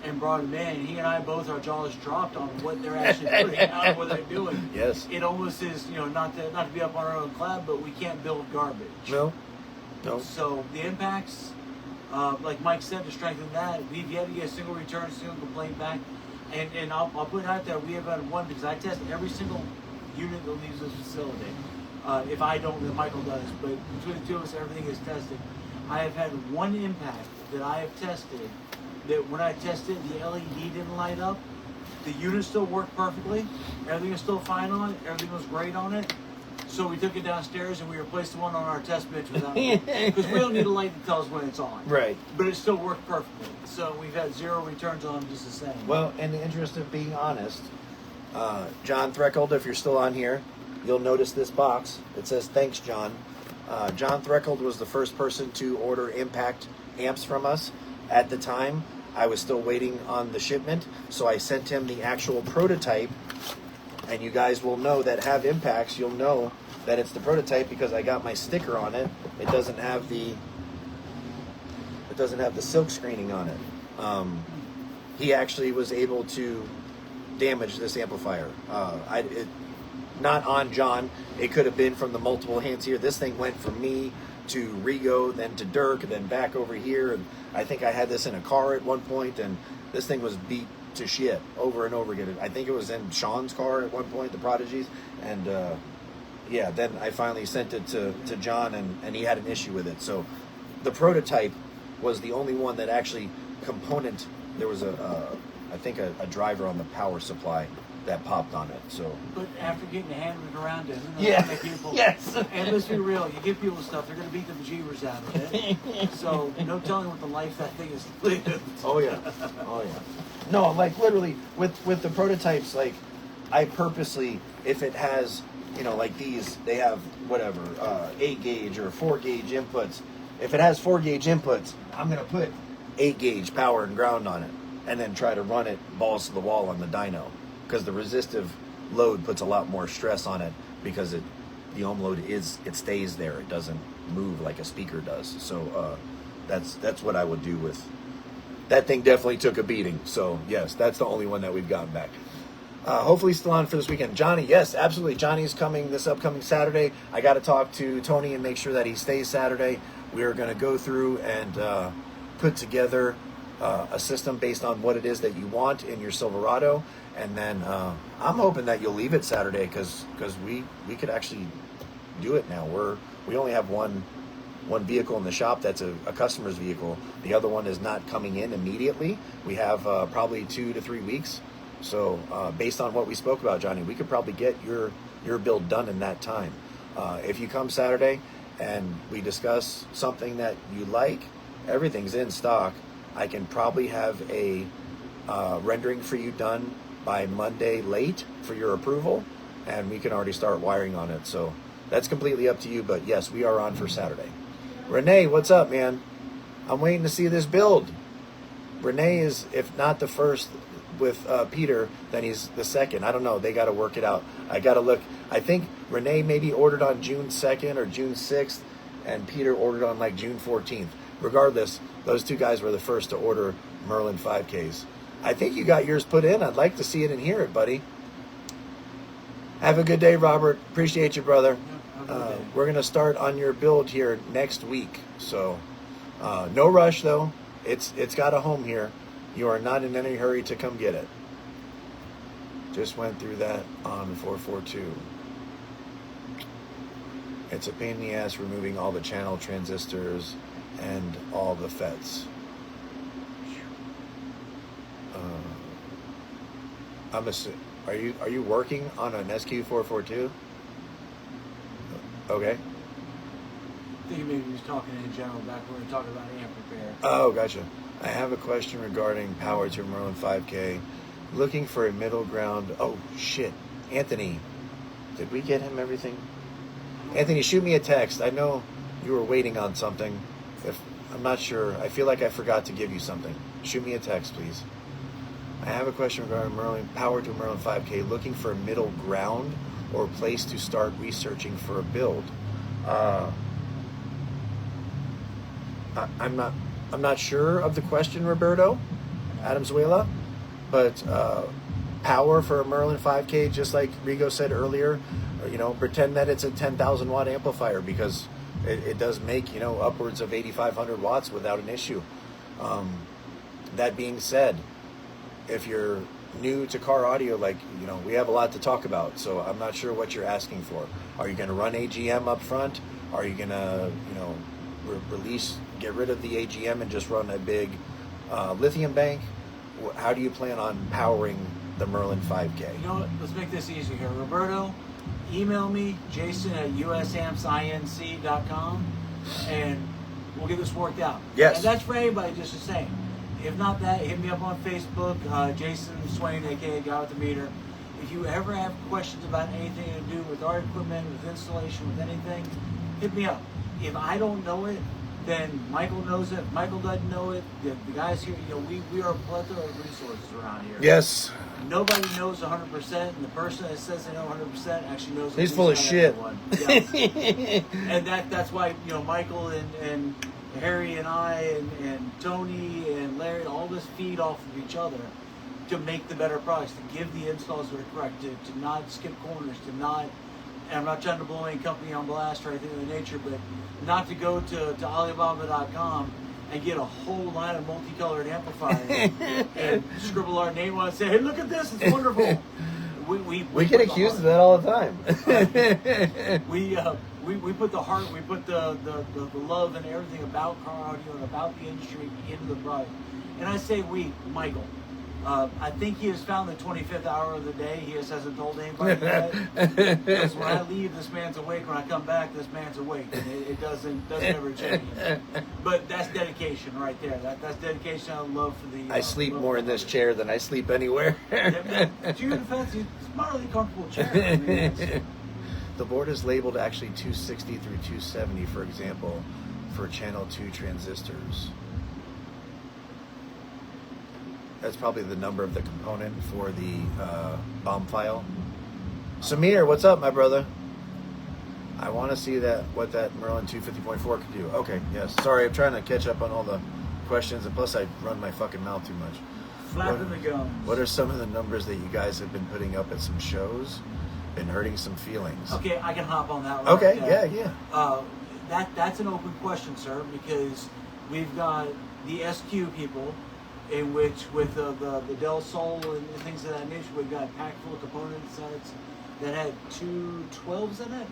and brought him in. He and I both, our jaws dropped on what they're actually putting out, what they're doing. Yes. It almost is, not to be up on our own clap, but we can't build garbage. No. So the Impacts, like Mike said, to strengthen that, we've yet to get a single return, single complaint back. And I'll put it out there, we have had one, because I test every single unit that leaves this facility. If I don't, then Michael does. But between the two of us, everything is tested. I have had one Impact that I have tested that when I tested, the LED didn't light up. The unit still worked perfectly. Everything was still fine on it. Everything was great on it. So we took it downstairs and we replaced the one on our test bench without because we don't need a light to tell us when it's on. Right. But it still worked perfectly. So we've had 0 returns on them just the same. Well, in the interest of being honest, John Threkold, if you're still on here, you'll notice this box. It says, "Thanks, John." John Threkold was the first person to order Impact amps from us. At the time, I was still waiting on the shipment, so I sent him the actual prototype. And you guys will know that have Impacts, you'll know that it's the prototype because I got my sticker on it. It doesn't have the silk screening on it. He actually was able to damage this amplifier. Not on John. It could have been from the multiple hands here. This thing went from me to Rigo, then to Dirk, then back over here. And I think I had this in a car at one point, and this thing was beat to shit over and over again. I think it was in Sean's car at one point, the Prodigies. And yeah, then I finally sent it to John, and he had an issue with it. So the prototype was the only one that actually component. There was I think a driver on the power supply that popped on it. So, but after getting handed around to him, yeah, people, yes. And let's be real, you give people stuff, they're going to beat the bejeebers out of it. So no telling what the life that thing is lived. Oh yeah, oh yeah. No, like literally with the prototypes, like I purposely, if it has, you know, like these, they have whatever 8 gauge or 4 gauge inputs. If it has 4 gauge inputs, I'm gonna put 8 gauge power and ground on it, and then try to run it balls to the wall on the dyno, because the resistive load puts a lot more stress on it because the ohm load it stays there. It doesn't move like a speaker does. So that's what I would do with that thing. Definitely took a beating. So yes, that's the only one that we've gotten back. Hopefully still on for this weekend. Johnny, yes, absolutely. Johnny's coming this upcoming Saturday. I got to talk to Tony and make sure that he stays Saturday. We are going to go through and put together a system based on what it is that you want in your Silverado. And then I'm hoping that you'll leave it Saturday because we could actually do it now. We only have one vehicle in the shop that's a customer's vehicle. The other one is not coming in immediately. We have probably 2 to 3 weeks. So based on what we spoke about, Johnny, we could probably get your build done in that time. If you come Saturday and we discuss something that you like, everything's in stock. I can probably have a rendering for you done by Monday late for your approval, and we can already start wiring on it. So that's completely up to you, but yes, we are on for Saturday. Renee, what's up, man? I'm waiting to see this build. Renee is, if not the first with Peter, then he's the second. I don't know. They got to work it out. I got to look. I think Renee maybe ordered on June 2nd or June 6th, and Peter ordered on like June 14th. Regardless, those two guys were the first to order Merlin 5Ks. I think you got yours put in. I'd like to see it and hear it, buddy. Have a good day, Robert. Appreciate you, brother. We're going to start on your build here next week. So no rush, though. It's got a home here. You are not in any hurry to come get it. Just went through that on 442. It's a pain in the ass removing all the channel transistors and all the FETs. I'm assuming, are you working on an SQ442? Okay. I think maybe he was talking in general back when we were talking about amp repair. Oh, gotcha. I have a question regarding power to Merlin 5K. Looking for a middle ground. Oh, shit. Anthony, did we get him everything? Anthony, shoot me a text. I know you were waiting on something. I'm not sure. I feel like I forgot to give you something. Shoot me a text, please. I have a question regarding Merlin power to Merlin 5K. Looking for a middle ground or place to start researching for a build. I'm not sure of the question, Roberto Adamsuela, but power for a Merlin 5K, just like Rigo said earlier, you know, pretend that it's a 10,000 watt amplifier because it does make, you know, upwards of 8,500 watts without an issue. That being said, if you're new to car audio, like, you know, we have a lot to talk about, so I'm not sure what you're asking for. Are you going to run AGM up front? Are you going to, you know, get rid of the AGM and just run a big lithium bank? How do you plan on powering the Merlin 5K? You know what? Let's make this easy here. Roberto, email me, jason@usampsinc.com, and we'll get this worked out. Yes. And that's for anybody, just the same. If not that, hit me up on Facebook, Jason Swain, aka Guy with the Meter. If you ever have questions about anything to do with our equipment, with installation, with anything, hit me up. If I don't know it, then Michael knows it. If Michael doesn't know it, the guys here, you know, we are a plethora of resources around here. Yes. nobody knows 100%, and the person that says they know 100% actually knows. He's full of shit. Yeah. And that's why Michael and Harry and I and Tony and Larry all just feed off of each other to make the better products, to give the installs that are correct, to not skip corners, to not. And I'm not trying to blow any company on blast or anything of the nature, but not to go to Alibaba.com and get a whole line of multicolored amplifiers and scribble our name on it and say, hey, look at this, it's wonderful. We get accused of that all the time. We put the heart, we put the love and everything about car audio and about the industry into the product. And I say we, Michael. I think he has found the 25th hour of the day. He just hasn't told anybody yet. Because when I leave, this man's awake. When I come back, this man's awake. And it doesn't ever change. But that's dedication right there. That's dedication out of love for the. I sleep more in this chair than I sleep anywhere. To your defense, it's a moderately comfortable chair. I mean, the board is labeled actually 260 through 270, for example, for channel 2 transistors. That's probably the number of the component for the BOM file. Samir, what's up, my brother? I want to see what that Merlin 250.4 could do. Okay, yes. Sorry, I'm trying to catch up on all the questions, and plus I run my fucking mouth too much. Flapping the gums. What are some of the numbers that you guys have been putting up at some shows? Been hurting some feelings. Okay, I can hop on that one. Okay, yeah. That's an open question, sir, because we've got the SQ people, in which with the Del Sol and things of that nature, we've got a pack full of component sets that had 2 12s in it,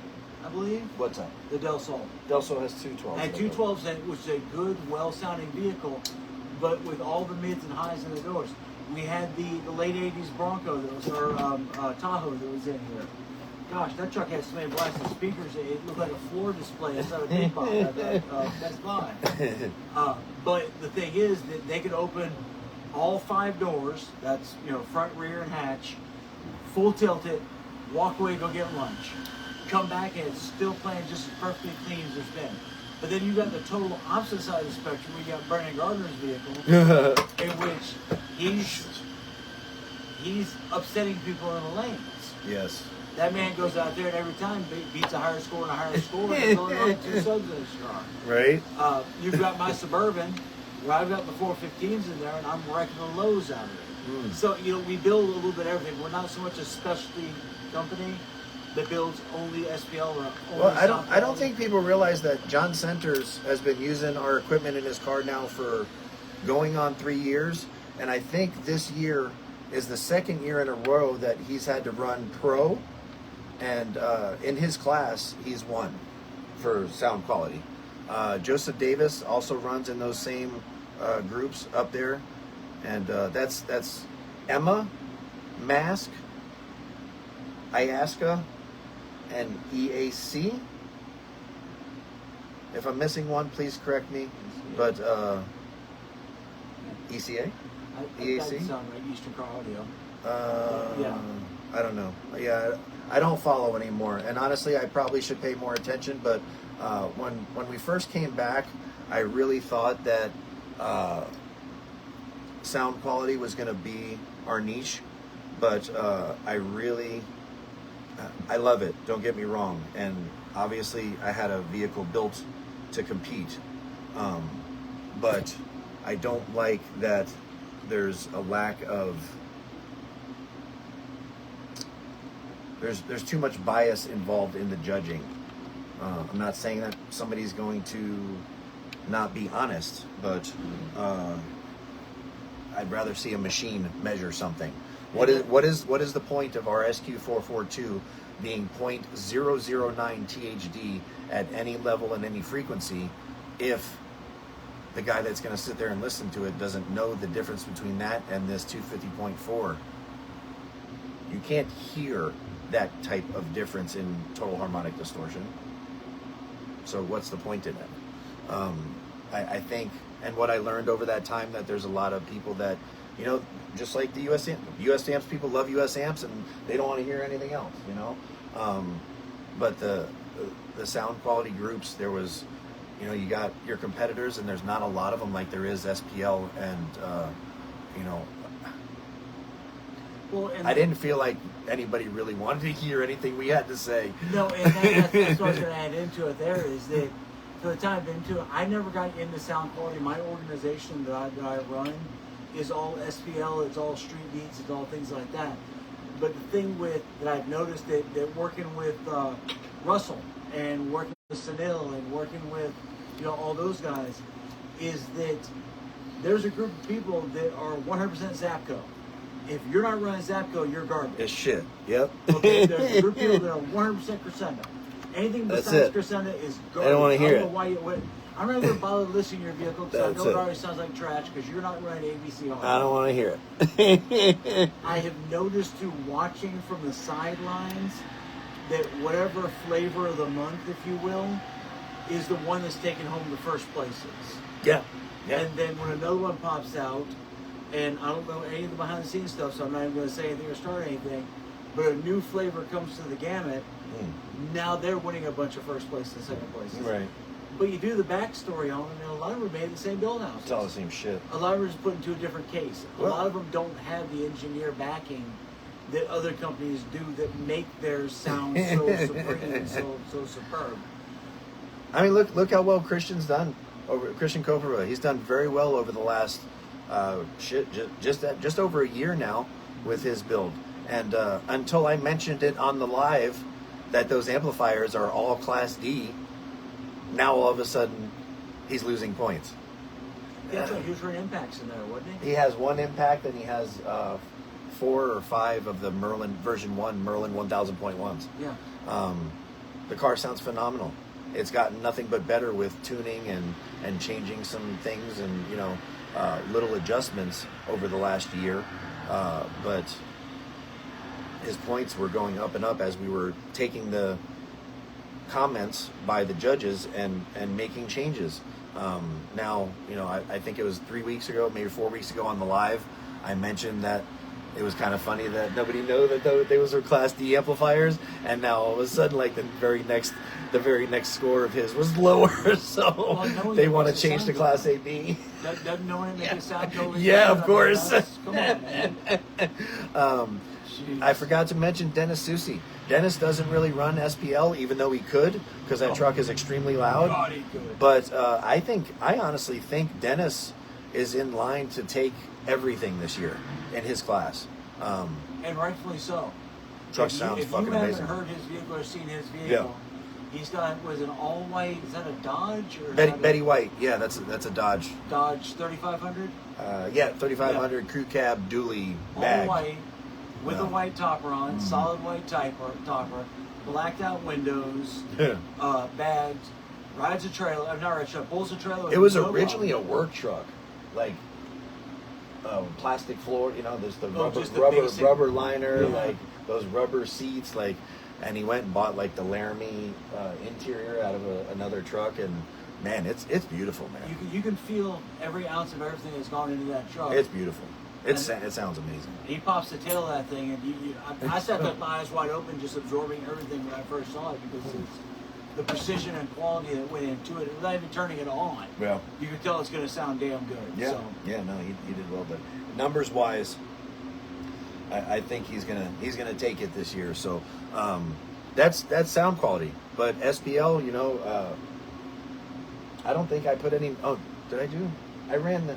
I believe. What's that? The Del Sol. Del Sol has 2 12s. Had 2 12s in it, which is a good, well-sounding vehicle, but with all the mids and highs in the doors. We had the late 80s Bronco that was, or Tahoe that was in here. Gosh, that truck had so many blasted speakers, it looked like a floor display instead of a big box at Best Buy. But the thing is that they could open all 5 doors, that's front, rear, and hatch, full tilt it, walk away, go get lunch. Come back and it's still playing just as perfectly clean as it's been. But then you got the total opposite side of the spectrum. We got Brandon Gardner's vehicle, in which he's upsetting people in the lanes. Yes. That man goes out there and every time beats a higher score and a higher score, and it's only on 2 subs in his car. Right. You've got my Suburban, where I've got the 415s in there, and I'm wrecking the lows out of it. So we build a little bit of everything. We're not so much a specialty company that builds only SPL or only. Well, I don't think people realize that John Centers has been using our equipment in his car now for going on 3 years, and I think this year is the 2nd year in a row that he's had to run pro, and in his class he's won for sound quality. Joseph Davis also runs in those same groups up there, and that's Emma, Mask, Iasca, and EAC. If I'm missing one, please correct me. But ECA? EAC? That sound right, Eastern Car Audio. Yeah. I don't know. Yeah, I don't follow anymore. And honestly, I probably should pay more attention. But when we first came back, I really thought that sound quality was going to be our niche. But I love it. Don't get me wrong. And obviously, I had a vehicle built to compete. But I don't like that there's a lack of... There's too much bias involved in the judging. I'm not saying that somebody's going to not be honest, but I'd rather see a machine measure something. What is the point of our SQ442 being 0.009 THD at any level and any frequency if the guy that's going to sit there and listen to it doesn't know the difference between that and this 250.4? You can't hear that type of difference in total harmonic distortion. So what's the point in it? I think, and what I learned over that time, that there's a lot of people that, just like the US amps, people love US amps and they don't want to hear anything else, But the sound quality groups, there was, you got your competitors, and there's not a lot of them like there is SPL and, Well, and I didn't feel like anybody really wanted to hear anything we had to say. No, and that's what I was going to add into it. There is that for the time I've been to it, I never got into sound quality. My organization that I run is all SPL. It's all street beats. It's all things like that. But the thing with that I've noticed that working with Russell and working with Sunil and working with all those guys is that there's a group of people that are 100% Zapco. If you're not running Zapco, you're garbage. It's shit. Yep. Okay, there's a group of people that are 100% Crescenda. Anything besides Crescenda is garbage. I don't want to hear it. Why I'm not going to bother listening to your vehicle because I That's know it it. already sounds like trash because you're not running ABC on it. I don't want to hear it. I have noticed through watching from the sidelines that whatever flavor of the month, if you will, is the one that's taking home the first places. Yeah. Yeah. And then when another one pops out, and I don't know any of the behind the scenes stuff, so I'm not even going to say anything or start anything, but a new flavor comes to the gamut, now they're winning a bunch of first place and second places. Right. But you do the backstory on them, and a lot of them are made in the same build houses. It's all the same shit. A lot of them are just put into a different case. A Well, lot of them don't have the engineer backing that other companies do that make their sound so supreme, so superb. I mean, look how well Christian's done. Christian Coppola, he's done very well over the last just over a year now with his build. And until I mentioned it on the live that those amplifiers are all Class D, now all of a sudden he's losing points. Yeah, that's right. He was running impacts in there, wasn't he? He has one impact and he has 4 or 5 of the Merlin version 1 Merlin 1000.1s. Yeah. The car sounds phenomenal. It's gotten nothing but better with tuning and changing some things and little adjustments over the last year. But his points were going up and up as we were taking the comments by the judges and making changes. Now, I think it was 3 weeks ago, maybe 4 weeks ago on the live, I mentioned that it was kind of funny that nobody knew that those were Class D amplifiers, and now all of a sudden, like the very next score of his was lower, so they want to change to Class AB. Doesn't know it make it sound totally Yeah, good. of course. Come on, man. I forgot to mention Dennis Susi. Dennis doesn't really run SPL, even though he could, because that truck is extremely loud. God, he could. But I honestly think Dennis is in line to take everything this year in his class. And rightfully so. Truck sounds fucking If amazing. you haven't heard his vehicle or seen his vehicle, he's got, was an all-white, is that a Dodge? Or Betty White, yeah, that's a Dodge. Dodge 3500? 3500 crew cab dually bag. All white, with a white topper on, solid white topper, blacked out windows, bagged, rides a trailer, not rides a trailer, pulls a trailer. It was originally a work truck, like plastic floor, there's the rubber liner, like those rubber seats, and he went and bought like the Laramie interior out of another truck, and man, it's beautiful, man. You can feel every ounce of everything that's gone into that truck. It's beautiful. It sounds amazing. He pops the tail of that thing, and I sat there with my eyes wide open, just absorbing everything when I first saw it, because it's the precision and quality that went into it, without even turning it on. Yeah. You can tell it's going to sound damn good. Yeah. So. Yeah. No, he did well, but numbers wise, I think he's gonna take it this year. So that's sound quality. But SPL, I don't think I put any. Oh, did I do? I ran the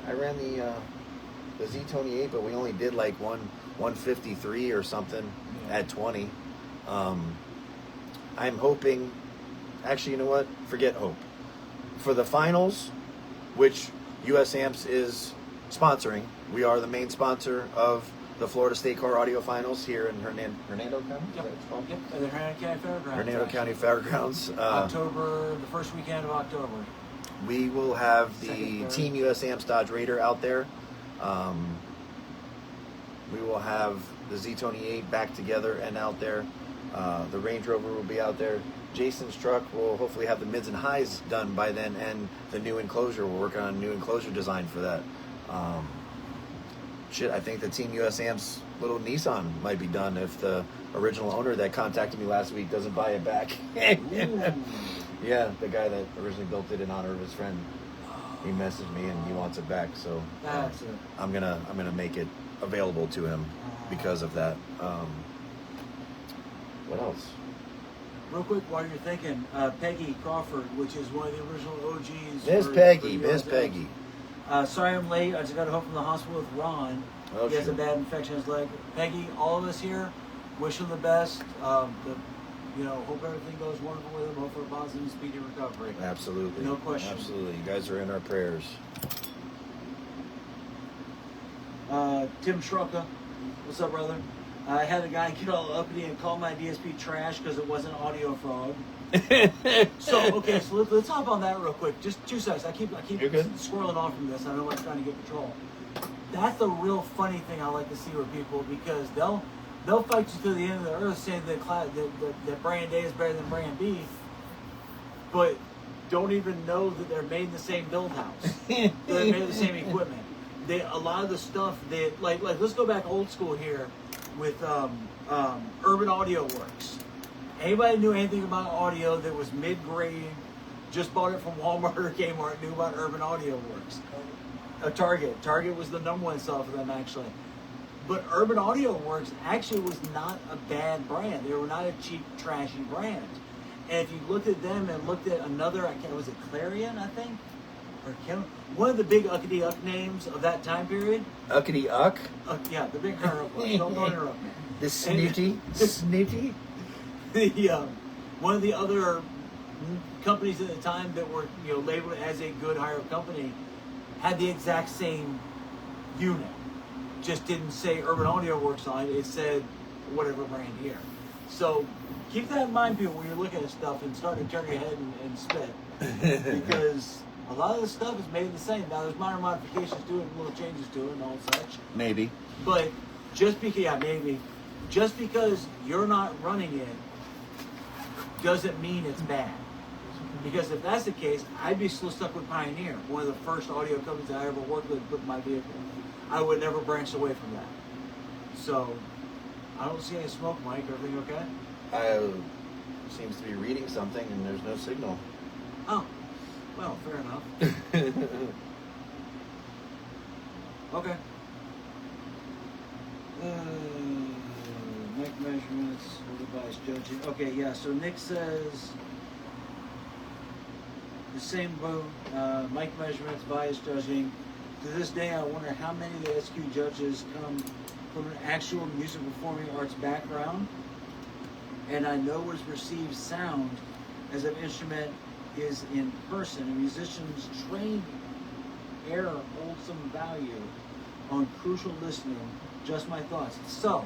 Z28, but we only did like 153 or something at 20. I'm hoping. Actually, you know what? Forget hope. For the finals, which US Amps is sponsoring, we are the main sponsor of the Florida State Car Audio Finals here in Hernando County. Yep. Yep. And the Hernando County Fairgrounds. Hernando County Fairgrounds. October, the first weekend of October. We will have the Team US Amps Dodge Raider out there. We will have the Z28 back together and out there. The Range Rover will be out there. Jason's truck will hopefully have the mids and highs done by then, and the new enclosure. We're working on a new enclosure design for that. I think the Team US Amps little Nissan might be done if the original owner that contacted me last week doesn't buy it back. Yeah, the guy that originally built it in honor of his friend. He messaged me and he wants it back, so That's it. I'm gonna make it available to him because of that. What else? Real quick, while you're thinking, Peggy Crawford, which is one of the original OGs. Miss for Peggy, for Miss USF. Peggy. Sorry I'm late. I just got home from the hospital with Ron. Oh, he has a shoot. bad infection in his leg. Peggy, all of us here, wish him the best. Hope everything goes wonderful with him. Hope for a positive, speedy recovery. Absolutely. No question. Absolutely. You guys are in our prayers. Tim Shrucka, what's up, brother? I had a guy get all uppity and call my DSP trash because it wasn't Audio Frog. So let's hop on that real quick. Just 2 seconds. I keep You're good. squirreling off from this. I know I'm trying to get control. That's the real funny thing I like to see with people, because they'll fight you to the end of the earth saying that brand A is better than brand B, but don't even know that they're made in the same build house. They're made of the same equipment. A lot of the stuff that like let's go back old school here with Urban Audio Works. Anybody knew anything about audio that was mid-grade, just bought it from Walmart or Kmart, knew about Urban Audio Works. Target was the number one seller for them, actually. But Urban Audio Works actually was not a bad brand. They were not a cheap, trashy brand. And if you looked at them and looked at another, was it Clarion, I think? One of the big Uckety-Uck names of that time period. Uckety-Uck? Yeah, the big Colonel. Don't interrupt me. The snooty? Snooty? One of the other companies at the time that were labeled as a good hire company had the exact same unit. Just didn't say Urban Audio Works on it. It said whatever brand here. So keep that in mind, people, when you're looking at stuff and starting to turn your head and spit. Because a lot of this stuff is made the same. Now there's minor modifications to it and little changes to it and all such. Maybe. But just because you're not running it doesn't mean it's bad. Because if that's the case, I'd be still stuck with Pioneer, one of the first audio companies that I ever worked with my vehicle. I would never branch away from that. So, I don't see any smoke, Mike. Everything okay? Seems to be reading something and there's no signal. Oh, well, fair enough. Okay. Mic measurements, device judging. Okay, yeah, so Nick says the same boat, mic measurements, bias judging. To this day, I wonder how many of the SQ judges come from an actual music performing arts background, and I know what's perceived sound as an instrument is in person. A musician's trained error holds some value on crucial listening. Just my thoughts. So,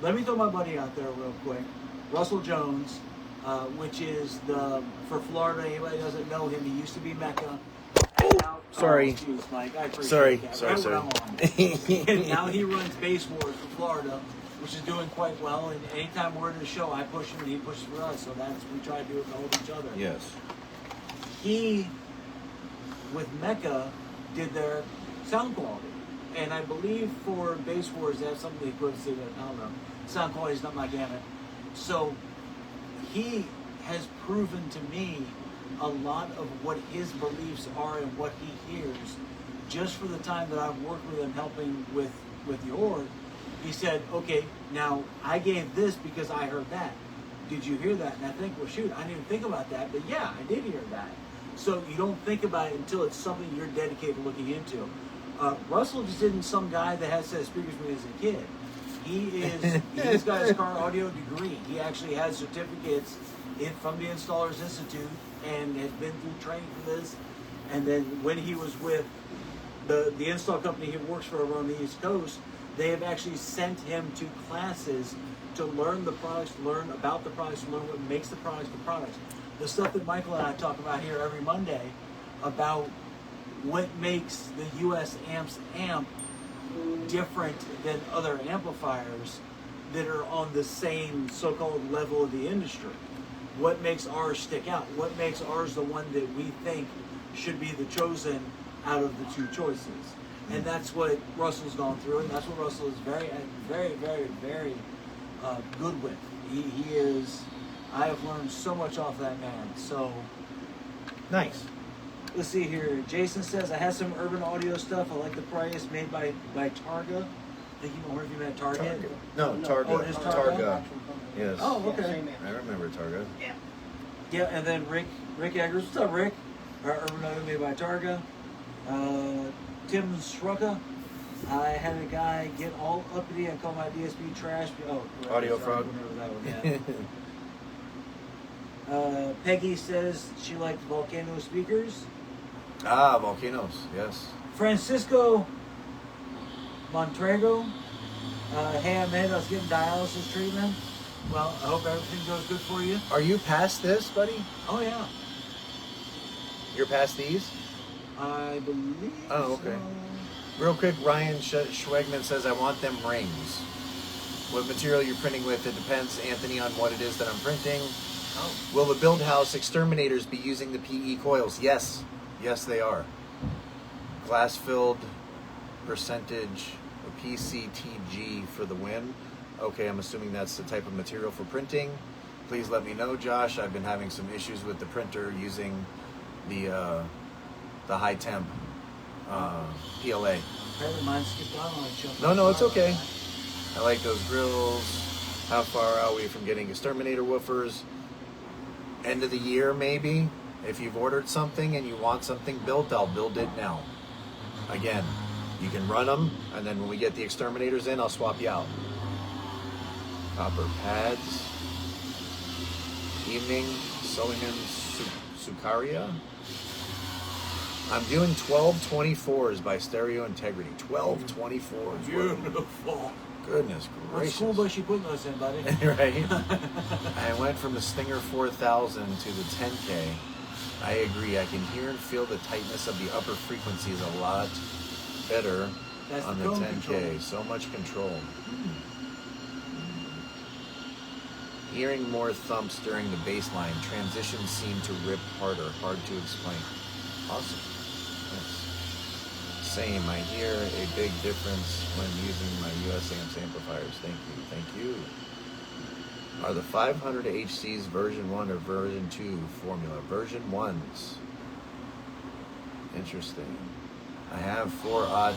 let me throw my buddy out there real quick. Russell Jones, which is for Florida, anybody doesn't know him, he used to be Mecca. Sorry. Excuse, Mike. I appreciate Sorry. that. Sorry. And now he runs Bass Wars for Florida, which is doing quite well. And anytime we're in the show, I push him and he pushes for us. So we try to do it to hold each other. Yes. He, with Mecca, did their sound quality. And I believe for Bass Wars, they have something they couldn't see that, I don't know. Sound quality is not my gamut. So he has proven to me a lot of what his beliefs are and what he hears. Just for the time that I've worked with him helping with the org, he said, okay, now I gave this because I heard that. Did you hear that? And I think, well, shoot, I didn't even think about that, but yeah, I did hear that. So you don't think about it until it's something you're dedicated to looking into. Russell just isn't some guy that has set of speakers when he was a kid. He's got his car audio degree. He actually has certificates from the Installers Institute and has been through training for this. And then when he was with the install company he works for over on the East Coast, they have actually sent him to classes to learn the products, to learn about the products, to learn what makes the products the products. The stuff that Michael and I talk about here every Monday about what makes the US Amps amp different than other amplifiers that are on the same so-called level of the industry. What makes ours stick out? What makes ours the one that we think should be the chosen out of the two choices? And that's what Russell's gone through, and that's what Russell is very, very, very, very good with. He is. I have learned so much off that man. So Nice. Let's see here. Jason says, I have some urban audio stuff. I like the price, made by Targa. I think you know if you met Target. No, Targa. Oh, it is Targa? Targa. Yes. Oh, okay. Same I remember Targa. Yeah. Yeah, and then Rick Eggers. What's up, Rick? Urban audio made by Targa. Tim Srucka. I had a guy get all uppity and call my DSP trash. Oh, right, Audio sorry, Frog. remember that one, yeah. Peggy says she liked Volcano speakers. Ah, volcanoes. Yes. Francisco Montrego. Hey, I was getting dialysis treatment. Well, I hope everything goes good for you. Are you past this, buddy? Oh, yeah. You're past these? I believe Oh, okay. so. Real quick, Ryan Schwegman says, I want them rings. What material you're printing with, it depends, Anthony, on what it is that I'm printing. Oh. Will the Build House exterminators be using the PE coils? Yes. Yes, they are. Glass-filled percentage of PCTG for the win. Okay, I'm assuming that's the type of material for printing. Please let me know, Josh. I've been having some issues with the printer using the high temp PLA. Apparently mine skipped out on a jump. No, it's okay. I like those grills. How far are we from getting exterminator woofers? End of the year, maybe. If you've ordered something and you want something built, I'll build it now. Again, you can run them, and then when we get the exterminators in, I'll swap you out. Copper pads. Evening, Sohan Sukaria. I'm doing 1224s by Stereo Integrity. 1224s. Beautiful. Goodness What gracious. school bus you putting those in, buddy? Right? I went from the Stinger 4000 to the 10K. I agree. I can hear and feel the tightness of the upper frequencies a lot better That's on the the tone 10K. control. So much control. Hearing more thumps during the bass line. Transitions seem to rip harder. Hard to explain. Awesome. Yes. Same. I hear a big difference when using my US Amps amplifiers. Thank you. Thank you. Are the 500 HCs version 1 or version 2 formula? Version 1s. Interesting. I have 4-aught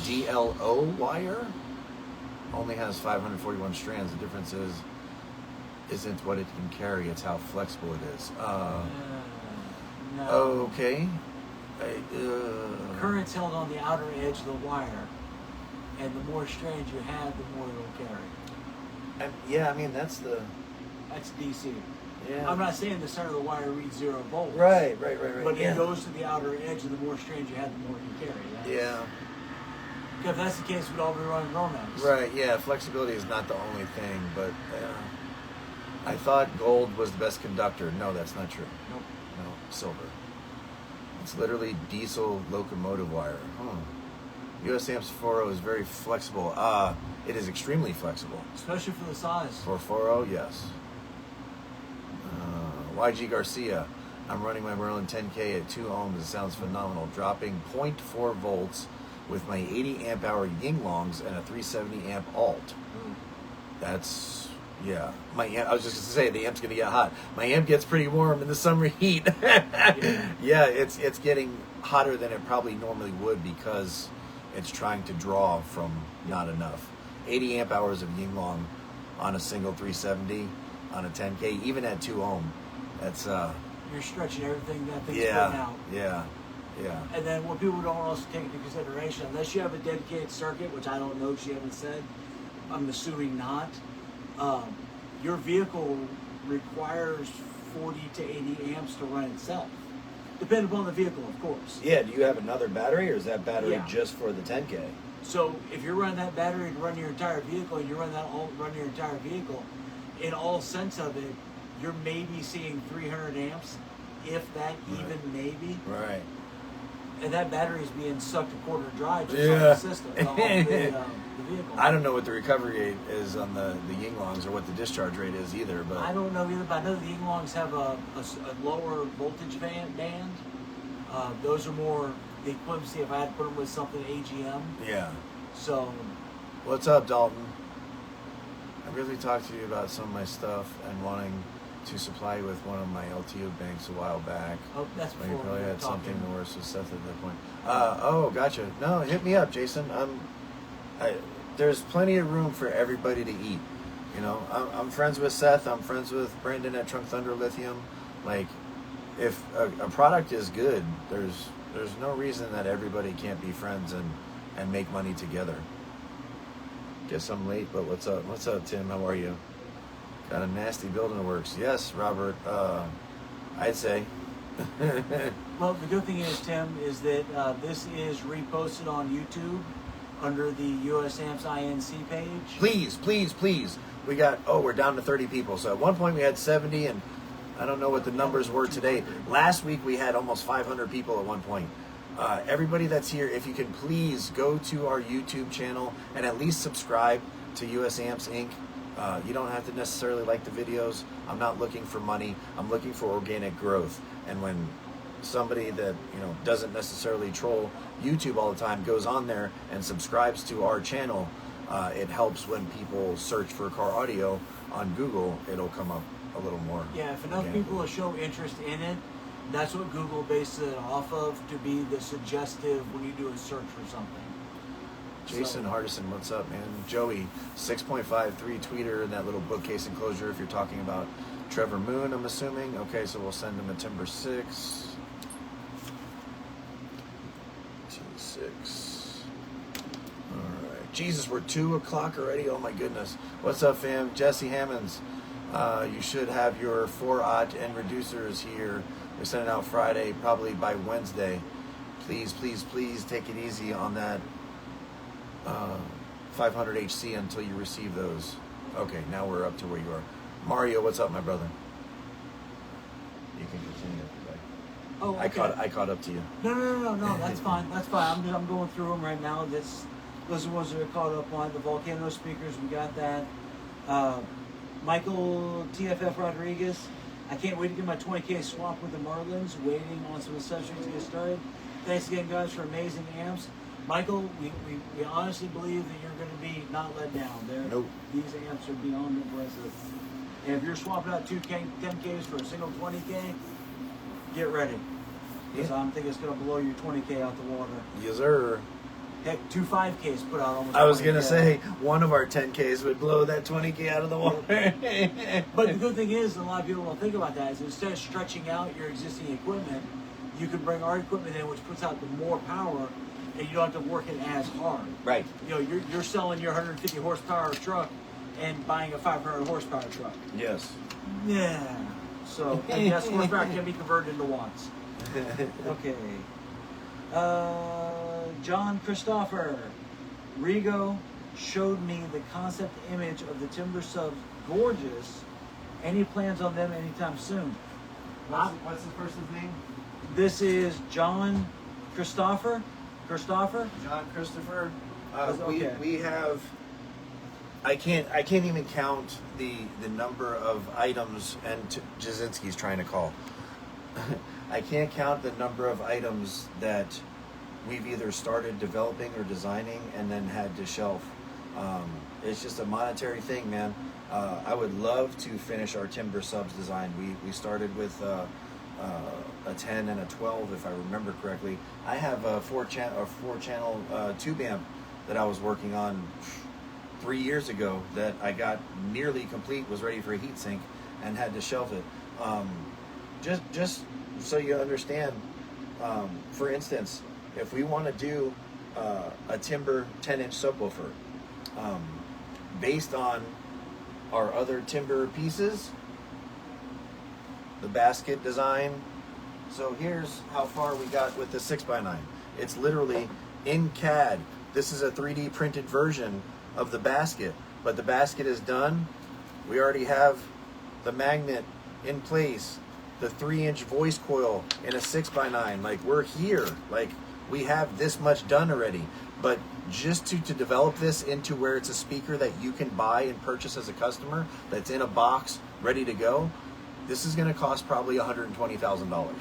DLO wire. Only has 541 strands. The difference isn't what it can carry, it's how flexible it is. No. Okay. Current's held on the outer edge of the wire, and the more strands you have, the more it'll carry. Yeah, I mean, that's the... That's DC. Yeah. I'm not saying the center of the wire reads 0 volts. Right. But yeah. it goes to the outer edge, and the more strands you have, the more you carry. Yeah. If that's the case, we'd all be running Romex. Right, yeah, flexibility is not the only thing, but I thought gold was the best conductor. No, that's not true. Nope. No, silver. It's literally diesel locomotive wire. US Amps 4.0 is very flexible. It is extremely flexible. Especially for the size. For 4.0, yes. YG Garcia. I'm running my Merlin 10K at 2 ohms. It sounds phenomenal. Dropping 0.4 volts with my 80 amp hour Yinglongs and a 370 amp alt. That's, yeah. My amp, I was just going to say, the amp's going to get hot. My amp gets pretty warm in the summer heat. Yeah, it's getting hotter than it probably normally would because it's trying to draw from not enough. 80 amp hours of Yinglong on a single 370 on a 10K, even at 2 ohm. That's You're stretching everything that thing's putting out. yeah. And then what people don't also take into consideration, unless you have a dedicated circuit, which I don't know, she haven't said, I'm assuming not, your vehicle requires 40 to 80 amps to run itself. Depending upon the vehicle, of course. Yeah, do you have another battery, or is that battery Yeah. just for the 10K? So if you're running that battery to run your entire vehicle, and you run your entire vehicle, in all sense of it, you're maybe seeing 300 amps, if that, even maybe. Right. And that battery's being sucked a quarter dry just Yeah. on the system, on the vehicle. I don't know what the recovery rate is on the Yinglongs or what the discharge rate is either, but I don't know either, but I know the Yinglongs have a lower voltage band. Those are more the equivalency if I had to put them with something AGM. yeah. So, What's up, Dalton? I really talked to you about some of my stuff and wanting to supply with one of my LTO banks a while back. Oh, that's Well, you before probably we were had something talking. worse with Seth at that point. Oh, gotcha. No, hit me up, Jason. There's plenty of room for everybody to eat. You know, I'm friends with Seth. I'm friends with Brandon at Trunk Thunder Lithium. Like, if a product is good, there's no reason that everybody can't be friends and make money together. Guess I'm late, but what's up? What's up, Tim? How are you? Got a nasty building that works. Yes, Robert. I'd say. Well, the good thing is, Tim, is that this is reposted on YouTube under the US Amps INC page. Please, please, please. We're down to 30 people. So at one point we had 70, and I don't know what the numbers were today. Last week we had almost 500 people at one point. Everybody that's here, if you can please go to our YouTube channel and at least subscribe to US Amps Inc. You don't have to necessarily like the videos. I'm not looking for money. I'm looking for organic growth. And when somebody that doesn't necessarily troll YouTube all the time goes on there and subscribes to our channel, it helps when people search for car audio on Google. It'll come up a little more. Yeah, if enough people show interest in it, that's what Google bases it off of, to be the suggestive when you do a search for something. Jason Hardison, what's up, man? Joey, 6.53 tweeter in that little bookcase enclosure if you're talking about Trevor Moon, I'm assuming. Okay, so we'll send him a Timber 6. T6. Alright. Jesus, we're 2 o'clock already? Oh my goodness. What's up, fam? Jesse Hammonds. You should have your 4-aught and reducers here. We're sending out Friday, probably by Wednesday. Please, please, please take it easy on that 500 HC until you receive those. Okay, now we're up to where you are. Mario, what's up, my brother? You can continue. Right? Oh, okay. I caught up to you. No. That's fine. That's fine. I'm going through them right now. Those are the ones that are caught up on the Volcano speakers. We got that. Michael TFF Rodriguez. I can't wait to get my 20K swap with the Marlins. Waiting on some accessories to get started. Thanks again, guys, for amazing amps. Michael, we honestly believe that you're going to be not let down. Nope. These amps are beyond impressive. And if you're swapping out 10Ks for a single 20K, get ready. Because I think it's going to blow your 20K out the water. Yes, sir. Heck, 2 5Ks put out almost. I was going to 20K. say, one of our 10Ks would blow that 20K out of the water. But the good thing is, and a lot of people don't think about that, is instead of stretching out your existing equipment, you can bring our equipment in, which puts out the more power, and you don't have to work it as hard. Right. You're selling your 150 horsepower truck and buying a 500 horsepower truck. Yes. Yeah. So, and yes, horsepower can be converted into watts. Okay. John Christopher. Rigo showed me the concept image of the Timber subs. Gorgeous. Any plans on them anytime soon? What's his person's name? This is John Christopher. John Christopher. Okay. We have. I can't even count the number of items, and Jasinski's trying to call. I can't count the number of items that we've either started developing or designing and then had to shelf. It's just a monetary thing, man. I would love to finish our Timber subs design. We started with a 10 and a 12, if I remember correctly. I have a 4-channel tube amp that I was working on 3 years ago that I got nearly complete, was ready for a heat sink, and had to shelf it. Just so you understand, for instance, if we want to do a Timber 10-inch subwoofer, based on our other Timber pieces, the basket design. So here's how far we got with the 6x9. It's literally in CAD. This is a 3D printed version of the basket, but the basket is done. We already have the magnet in place, the 3-inch voice coil in a 6x9. Like, we're here. Like, we have this much done already. But just to develop this into where it's a speaker that you can buy and purchase as a customer, that's in a box, ready to go, this is going to cost probably $120,000.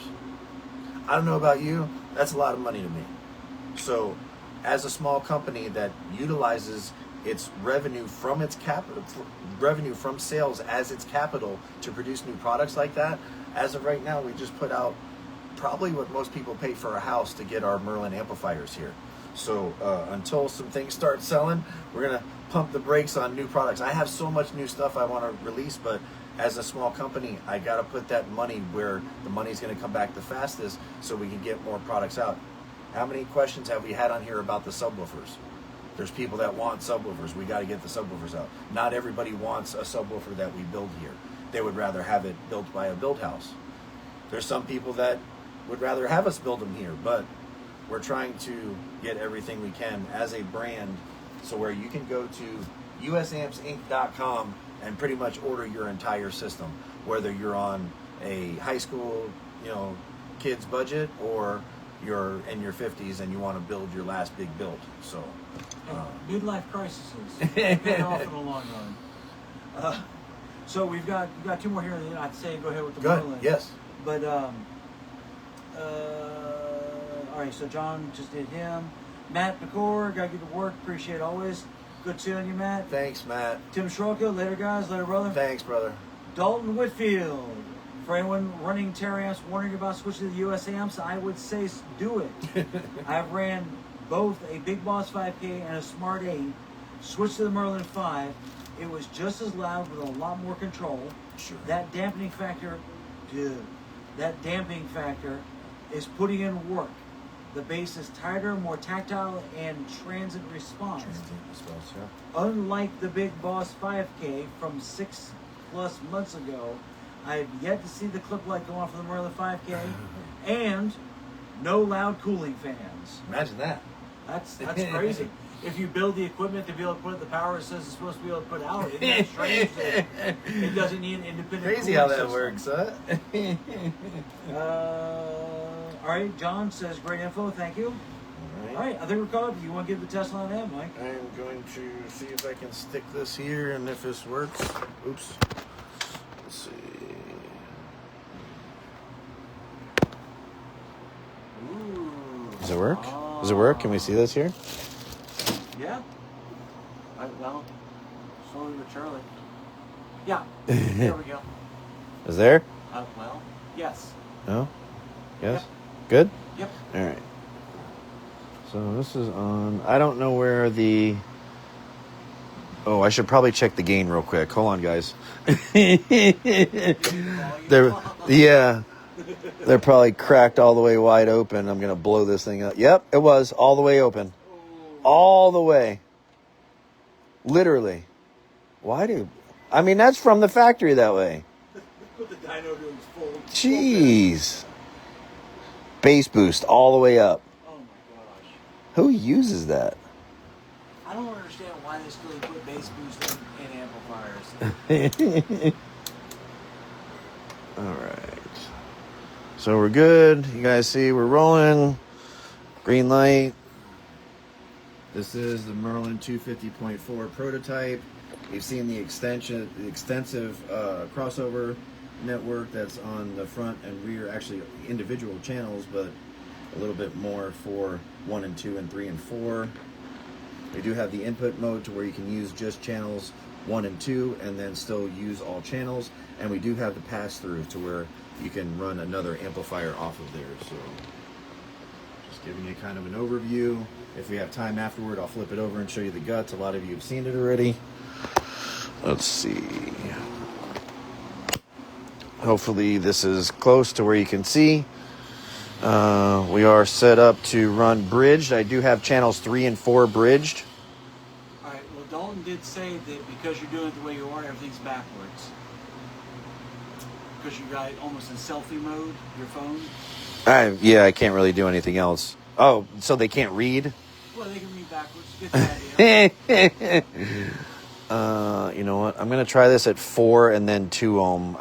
I don't know about you, that's a lot of money to me. So, as a small company that utilizes it's revenue from its capital, revenue from sales as its capital to produce new products like that. As of right now, we just put out probably what most people pay for a house to get our Merlin amplifiers here. So until some things start selling, we're gonna pump the brakes on new products. I have so much new stuff I want to release, but as a small company, I got to put that money where the money's going to come back the fastest so we can get more products out. How many questions have we had on here about the subwoofers? There's people that want subwoofers. We got to get the subwoofers out. Not everybody wants a subwoofer that we build here. They would rather have it built by a build house. There's some people that would rather have us build them here, but we're trying to get everything we can as a brand, so where you can go to usampsinc.com and pretty much order your entire system, whether you're on a high school, kids budget, or you're in your 50s and you want to build your last big build. So midlife crises pay off in the long run. So we've got two more here. I'd say go ahead with the Merlin. Yes. But all right. So John just did him. Matt McCord, gotta get to work. Appreciate it always. Good seeing you, Matt. Thanks, Matt. Tim Soroka, later guys, later brother. Thanks, brother. Dalton Whitfield. For anyone running Terry amps wondering about switching to the US amps, I would say do it. I've ran both a Big Boss 5K and a Smart 8. Switched to the Merlin 5. It was just as loud with a lot more control. Sure. That dampening factor, is putting in work. The bass is tighter, more tactile, and transit response. Unlike the Big Boss 5K from 6+ months ago, I have yet to see the clip light go on for the Merlin 5K, and no loud cooling fans. Imagine that. That's crazy. If you build the equipment to be able to put the power it says it's supposed to be able to put out, it's strange that it doesn't need an independent crazy cooling how that system. works, huh? All right, John says great info. Thank you. All right, I think we're caught. Do you want to give the Tesla on that, Mike? I'm going to see if I can stick this here and if this works. Oops. Let's see. Ooh. Does it work? Does it work? Can we see this here? Yeah. Well, slowly but surely. Yeah. There we go. Is there? Well, yes. No? Yes? Yep. Good? Yep. All right. So this is on. I don't know where the. Oh, I should probably check the gain real quick. Hold on, guys. They're probably cracked all the way wide open. I'm gonna blow this thing up. Yep, it was all the way open, all the way. Literally. I mean, that's from the factory that way. Put the dyno to its full. Jeez. Bass boost all the way up. Oh my gosh. Who uses that? I don't understand why they still put bass boost in amplifiers. All right. So we're good. You guys see we're rolling. Green light. This is the Merlin 250.4 prototype. You've seen the extensive crossover network that's on the front and rear, actually individual channels, but a little bit more for 1 and 2 and 3 and 4. We do have the input mode to where you can use just channels 1 and 2 and then still use all channels, and we do have the pass-through to where you can run another amplifier off of there. So just giving you kind of an overview. If we have time afterward, I'll flip it over and show you the guts. A lot of you have seen it already. Let's see. Hopefully this is close to where you can see. We are set up to run bridged. I do have channels 3 and 4 bridged. All right. Well, Dalton did say that because you're doing it the way you are, everything's backwards. Because you got it almost in selfie mode, your phone. I can't really do anything else. Oh, so they can't read? Well, they can read backwards. Get the idea. You know what? I'm going to try this at 4 and then 2 ohm.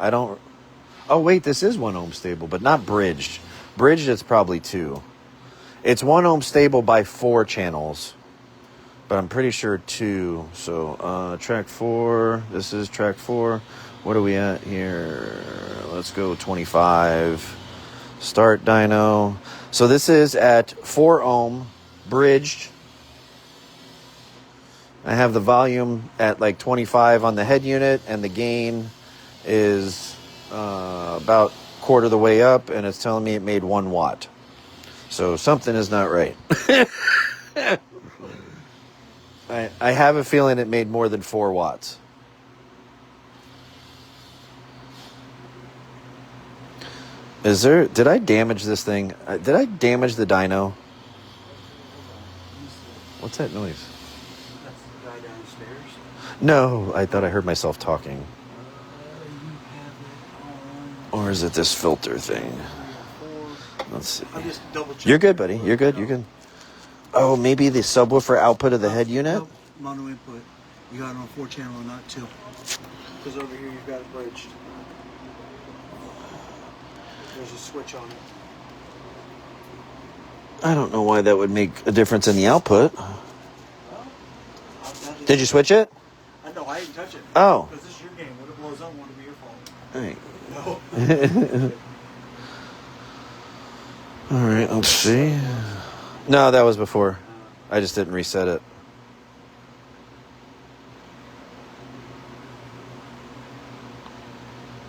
Oh, wait, this is 1 ohm stable, but not bridged. Bridged, it's probably 2. It's 1 ohm stable by 4 channels, but I'm pretty sure 2. So, track 4. This is track 4. What are we at here? Let's go 25. Start dyno. So this is at 4 ohm, bridged. I have the volume at like 25 on the head unit, and the gain is about quarter of the way up, and it's telling me it made 1 watt. So something is not right. I have a feeling it made more than 4 watts. Did I damage this thing? Did I damage the dyno? What's that noise? That's the guy downstairs. No, I thought I heard myself talking. You have it on. Or is it this filter thing? Let's see. I'm just double checking. You're good, buddy. You're good. You're good. Oh, maybe the subwoofer output of the head unit? Nope. Mono input. You got it on 4-channel and not 2. Because over here you've got it bridged. There's a switch on it. I don't know why that would make a difference in the output. Did you switch it? No, I didn't touch it. Oh. Because this is your game. When it blows up, won't be your fault. Hey. No. All right, let's see. No, that was before. I just didn't reset it.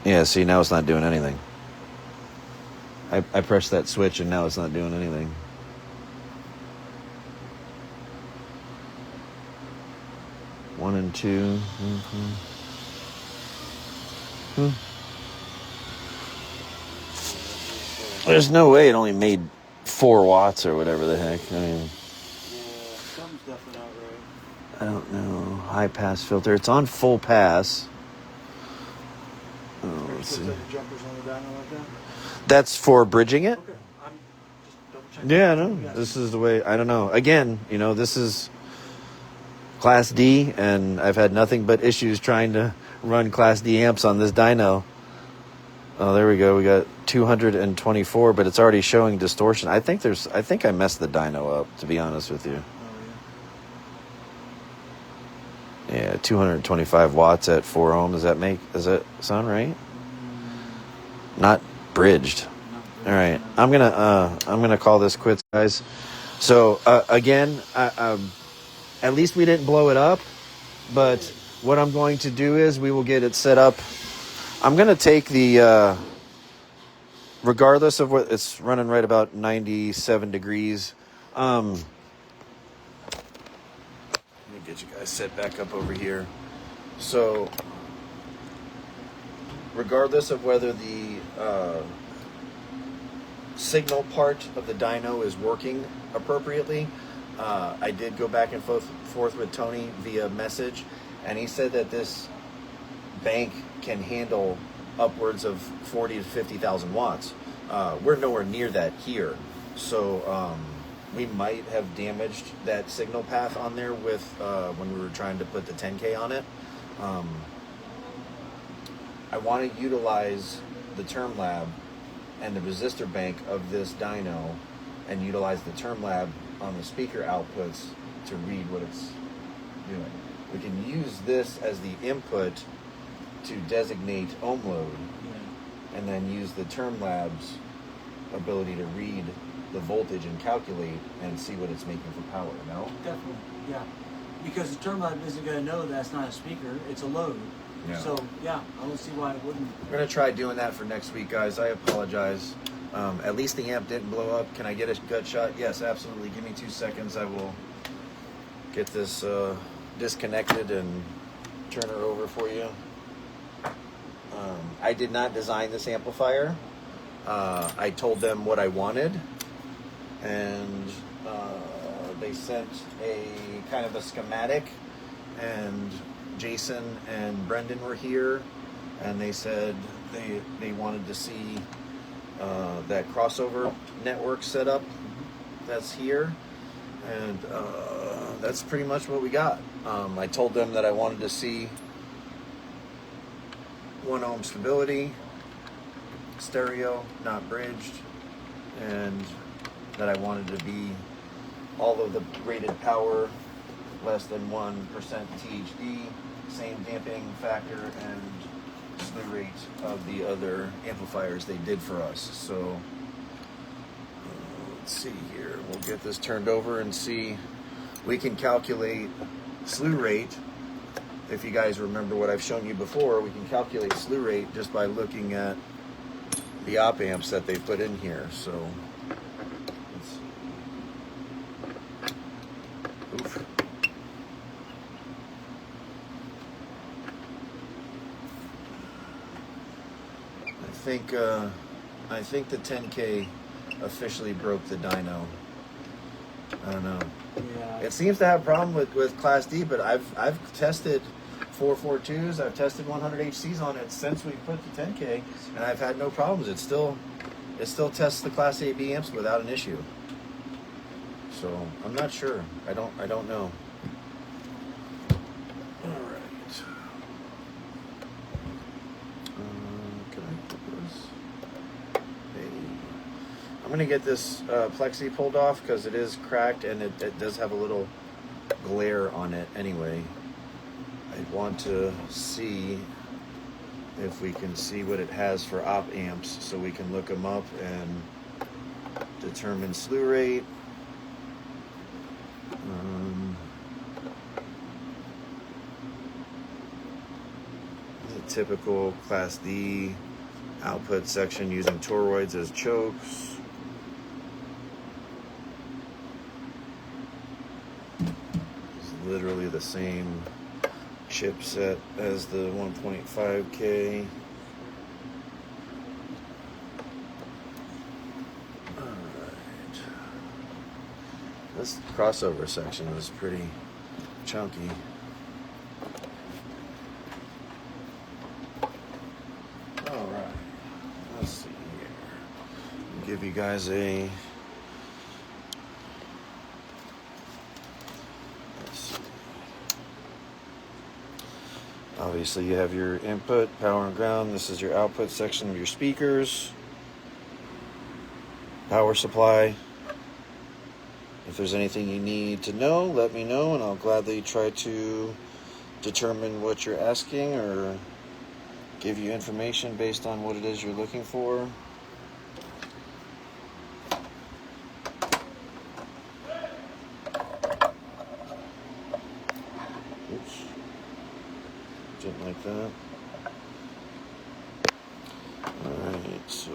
Yeah, see, now it's not doing anything. I pressed that switch and now it's not doing anything. One and two. There's no way it only made 4 watts or whatever the heck. I mean, Yeah, something's definitely not right. I don't know. High pass filter. It's on full pass. Oh, let's see. Jumpers on the dyno like that? That's for bridging it? Okay. I'm just double checking. Yeah, no. This is the way. I don't know. Again, this is Class D, and I've had nothing but issues trying to run Class D amps on this dyno. Oh, there we go. We got 224, but it's already showing distortion. I think I messed the dyno up, to be honest with you. Oh, Yeah, 225 watts at 4 ohms. Does that sound right? Not bridged. All right, I'm gonna call this quits, guys. So again, at least we didn't blow it up. But what I'm going to do is we will get it set up. I'm gonna take the regardless of what it's running right about 97 degrees. Let me get you guys set back up over here. So regardless of whether the signal part of the dyno is working appropriately, I did go back and forth with Tony via message, and he said that this bank can handle upwards of 40 to 50,000 watts. We're nowhere near that here, so we might have damaged that signal path on there with when we were trying to put the 10K on it. I want to utilize the term lab and the resistor bank of this dyno and utilize the term lab on the speaker outputs to read what it's doing. We can use this as the input to designate ohm load, and then use the term lab's ability to read the voltage and calculate and see what it's making for power, no? Definitely, yeah. Because the term lab isn't going to know that's not a speaker, it's a load. Yeah. So, yeah, I don't see why it wouldn't. We're going to try doing that for next week, guys. I apologize. At least the amp didn't blow up. Can I get a gut shot? Yes, absolutely. Give me 2 seconds. I will get this disconnected and turn her over for you. I did not design this amplifier. I told them what I wanted, and they sent a kind of a schematic, and Jason and Brendan were here, and they said they wanted to see that crossover network set up that's here, and that's pretty much what we got. I told them that I wanted to see 1 ohm stability, stereo, not bridged, and that I wanted to be all of the rated power less than 1% THD, same damping factor and slew rate of the other amplifiers they did for us. So let's see here. We'll get this turned over and see. We can calculate slew rate. If you guys remember what I've shown you before, we can calculate slew rate just by looking at the op amps that they put in here. So, let's see. Oof. I think the 10K officially broke the dyno. I don't know. Yeah. It seems to have a problem with Class D, but I've tested 442s, I've tested 100 HCs on it since we put the 10K, and I've had no problems. It still tests the Class A B amps without an issue. So I'm not sure. I don't know. All right. Can I put this? Hey. I'm gonna get this plexi pulled off because it is cracked and it does have a little glare on it anyway. I want to see if we can see what it has for op amps so we can look them up and determine slew rate. The typical Class D output section using toroids as chokes. It's literally the same chipset as the 1.5K. Alright. This crossover section is pretty chunky. Alright. Let's see here. I'll give you guys a obviously, you have your input, power and ground. This is your output section of your speakers. Power supply. If there's anything you need to know, let me know, and I'll gladly try to determine what you're asking or give you information based on what it is you're looking for. Like that. Alright, so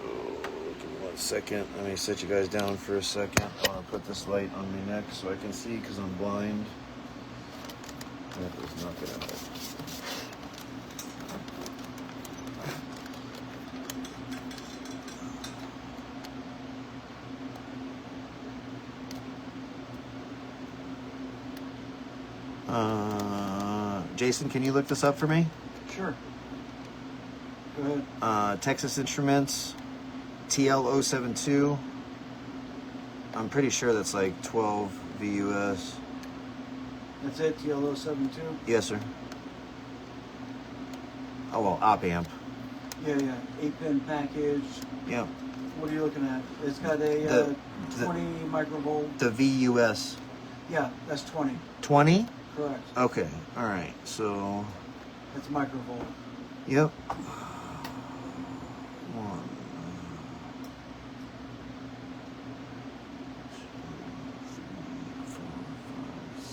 give me 1 second. Let me set you guys down for a second. I want to put this light on my neck so I can see because I'm couldn't. That is not going to help. Jason, can you look this up for me? Sure. Go ahead. Texas Instruments, TL072. I'm pretty sure that's like 12 VUS. That's it, TL072? Yes, sir. Oh, well, op amp. Yeah, 8-pin package. Yeah. What are you looking at? It's got a 20 microvolt. The VUS. Yeah, that's 20. 20? Correct. Okay, all right. So. That's microvolt. Yep. 1, 2, 3, 4, 5, 6,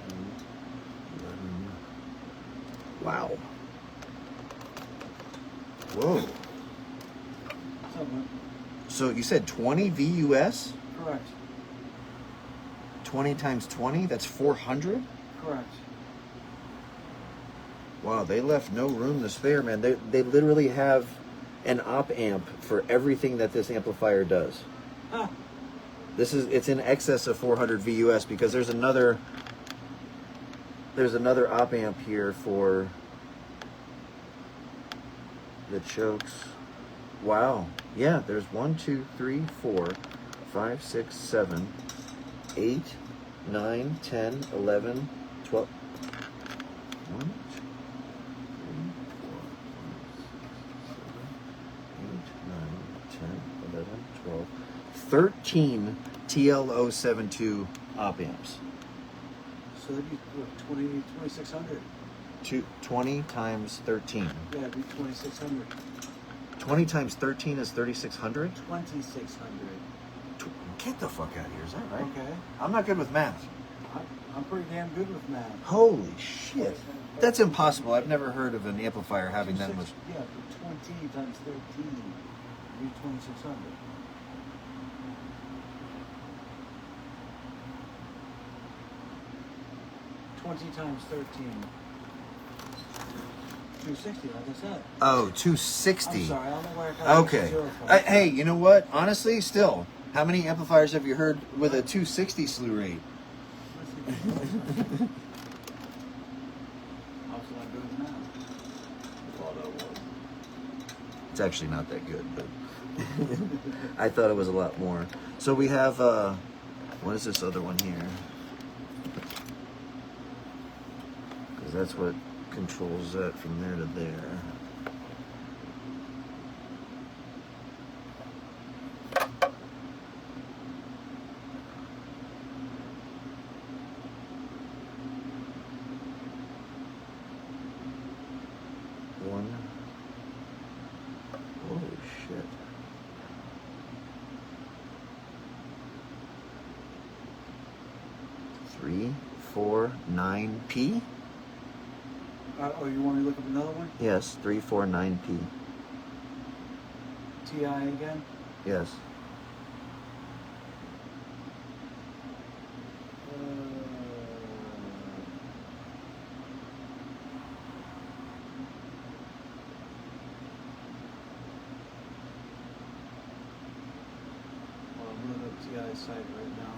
7, 8, 9, 10, 11. Wow. Whoa. What's up, man? So you said 20 VUS? Correct. 20 times 20? That's 400? Correct. Wow, they left no room to spare, man. They literally have an op amp for everything that this amplifier does. Huh. It's in excess of 400 VUS because there's another op amp here for the chokes. Wow. Yeah, there's 1, 2, 3, 4, 5, 6, 7, 8, 9, 10, 11, 12. 1, 2, 3, 4, 5, 6, 7, 8, 9, 10, 11, 12. 13 TL072 op amps. So that'd be what, 2600. 20 times 13. Yeah, it'd be 2,600. 20 times 13 is 3,600? 2,600. Get the fuck out of here, is that right? Okay. I'm not good with math. I'm pretty damn good with math. Holy shit. That's impossible. I've never heard of an amplifier having that much. Yeah, but 20 times 13 would be 2,600. Times 13. 260, like I said. Oh, 260. I'm sorry, I don't know where I got Okay. zero from. Hey, you know what? Honestly, still, how many amplifiers have you heard with a 260 slew rate? Also not good with math. It's actually not that good, but I thought it was a lot more. So we have, what is this other one here? Because that's what controls that from there to there. One. Holy shit. Three, 4, 9P? Oh, you want me to look up another one? Yes, 349P. TI again? Yes. Well, I'm looking up TI site right now.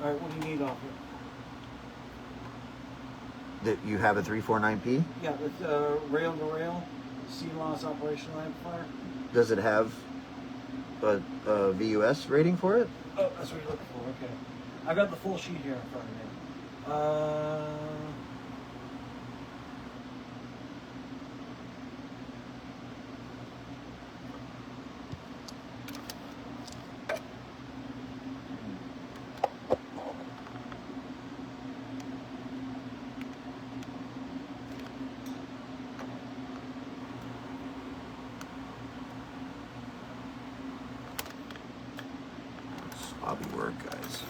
All right, what do you need off it? That you have a 349P? Yeah, it's rail to rail, CMOS operational amplifier. Does it have a VUS rating for it? Oh, that's what you're looking for. Okay, I got the full sheet here in front of me. Hobby work, guys.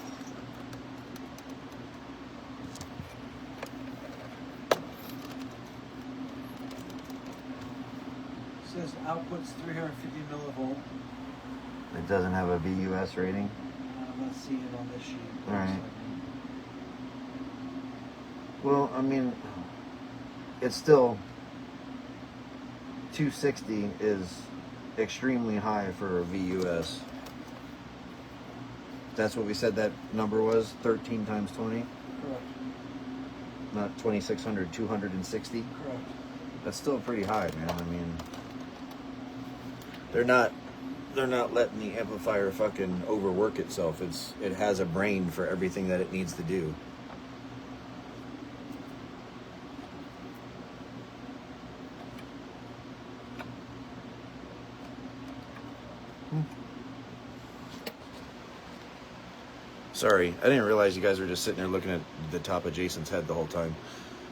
It says output's 350 millivolt. It doesn't have a VUS rating? I'm not seeing it on this sheet. All right. Well, I mean, it's still 260 is extremely high for a VUS. That's what we said that number was, 13 times 20, Correct. not 2,600, 260. Correct. That's still pretty high, man. I mean, they're not letting the amplifier fucking overwork itself. It has a brain for everything that it needs to do. Sorry, I didn't realize you guys were just sitting there looking at the top of Jason's head the whole time.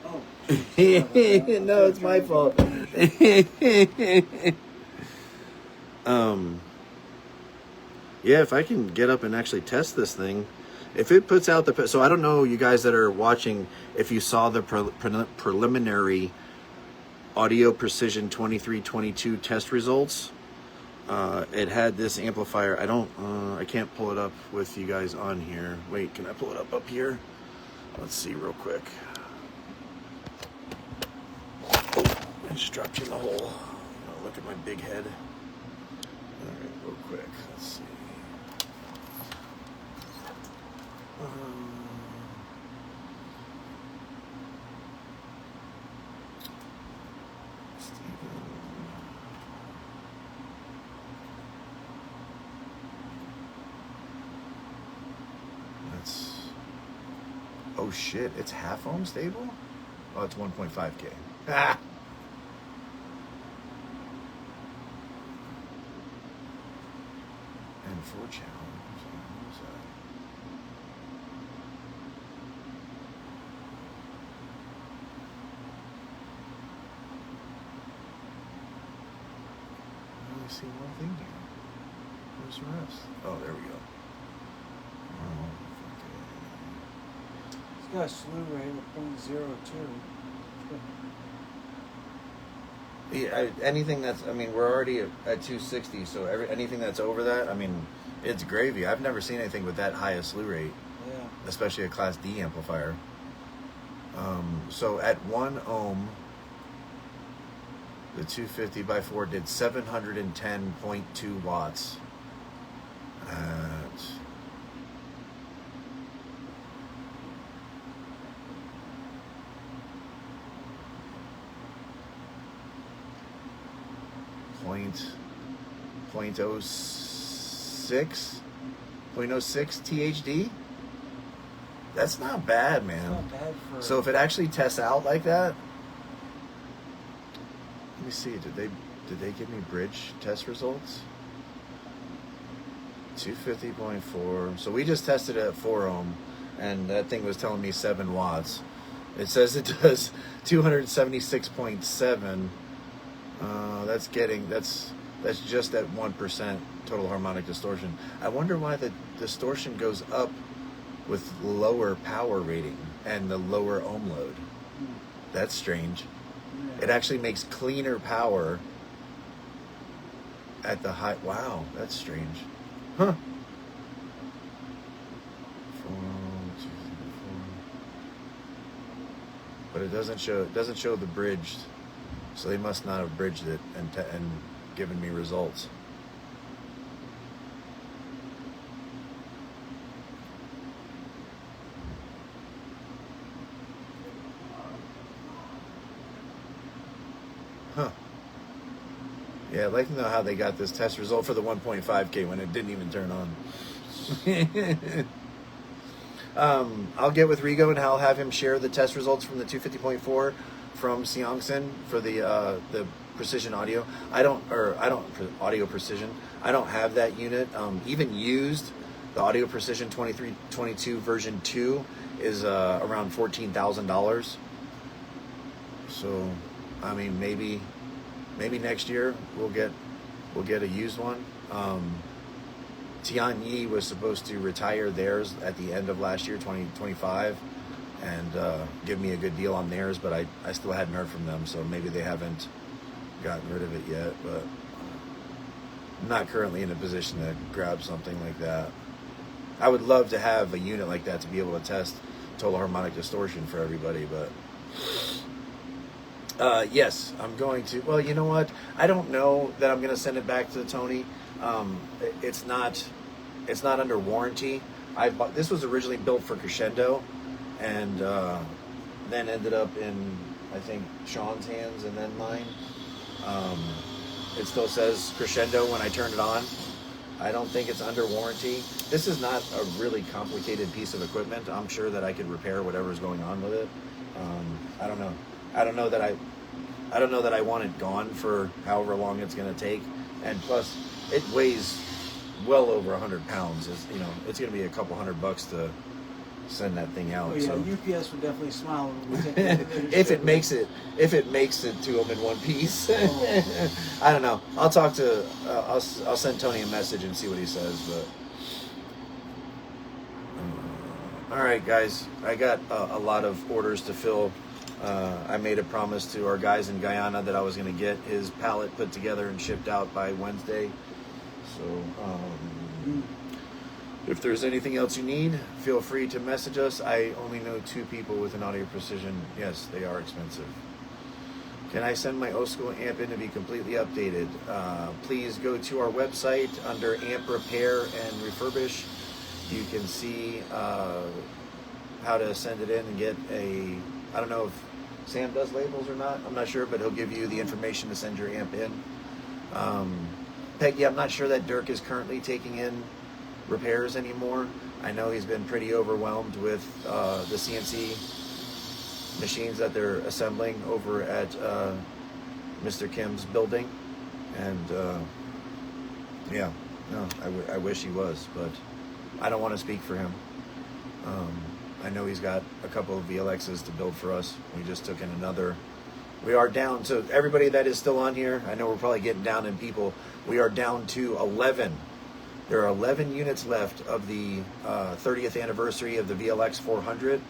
Oh. No, it's my fault. Yeah, if I can get up and actually test this thing, if it puts out the... So I don't know, you guys that are watching, if you saw the preliminary Audio Precision 2322 test results. It had this amplifier. I can't pull it up with you guys on here. Wait, can I pull it up here? Let's see real quick. I just dropped you in the hole. Oh, look at my big head. All right, real quick. Let's see. Oh shit, it's half ohm stable? Oh, it's 1.5K. Ah! And 4 channel. What's that? see one thing here. Where's the rest? Oh, there we go. Oh, It's got a slew rate of .02. yeah, anything that's, I mean, we're already at 260, so anything that's over that, I mean, it's gravy. I've never seen anything with that high a slew rate, Yeah. especially a Class D amplifier. So at 1 ohm, the 250 by 4 did 710.2 watts. At point oh six THD. That's not bad, It's man. not bad for. So if it actually tests out like that, let me see. Did they give me bridge test results? 250.4. So we just tested it at 4 ohm, and that thing was telling me 7 watts. It says it does 276.7. That's just at 1% total harmonic distortion. I wonder why the distortion goes up with lower power rating and the lower ohm load. That's strange. Yeah. It actually makes cleaner power at the high. Wow, that's strange. Huh. 4, 2, 3, 4. But it doesn't show the bridged, so they must not have bridged it and given me results. Huh. Yeah, I'd like to know how they got this test result for the 1.5K when it didn't even turn on. I'll get with Rigo and I'll have him share the test results from the 250.4 from Seongson for the precision audio. Audio precision. I don't have that unit. Even used, the Audio Precision 2322 version 2 is around $14,000. So, I mean, maybe next year we'll get a used one. Tian Yi was supposed to retire theirs at the end of last year, 2025, and give me a good deal on theirs, but I still hadn't heard from them, so maybe they haven't gotten rid of it yet, but I'm not currently in a position to grab something like that. I would love to have a unit like that to be able to test total harmonic distortion for everybody, but yes, I'm going to. Well, you know what? I don't know that I'm going to send it back to Tony. It's not under warranty. This was originally built for Crescendo, and then ended up in, I think, Sean's hands and then mine. It still says Crescendo when I turn it on. I don't think it's under warranty. This is not a really complicated piece of equipment. I'm sure that I could repair whatever's going on with it. I don't know. I don't know that I want it gone for however long it's going to take. And plus, it weighs well over 100 pounds. It's going to be a couple $100 to send that thing out. Oh, yeah, so UPS would definitely smile when we take it. if it makes it to them in one piece. I don't know. I'll talk to. I'll send Tony a message and see what he says. But all right, guys, I got a lot of orders to fill. I made a promise to our guys in Guyana that I was going to get his pallet put together and shipped out by Wednesday. So if there's anything else you need, feel free to message us. I only know 2 people with an Audio Precision. Yes, they are expensive. Can I send my O-School amp in to be completely updated? Please go to our website under amp repair and refurbish. You can see how to send it in and get a, I don't know if Sam does labels or not. I'm not sure, but he'll give you the information to send your amp in. Peggy, I'm not sure that Dirk is currently taking in repairs anymore. I know he's been pretty overwhelmed with the CNC machines that they're assembling over at Mr. Kim's building, and yeah, no, I wish he was, but I don't want to speak for him. I know he's got a couple of VLXs to build for us. We just took in another We are down to everybody that is still on here. I know we're probably getting down in people. We are down to 11. There are 11 units left of the 30th anniversary of the VLX 400.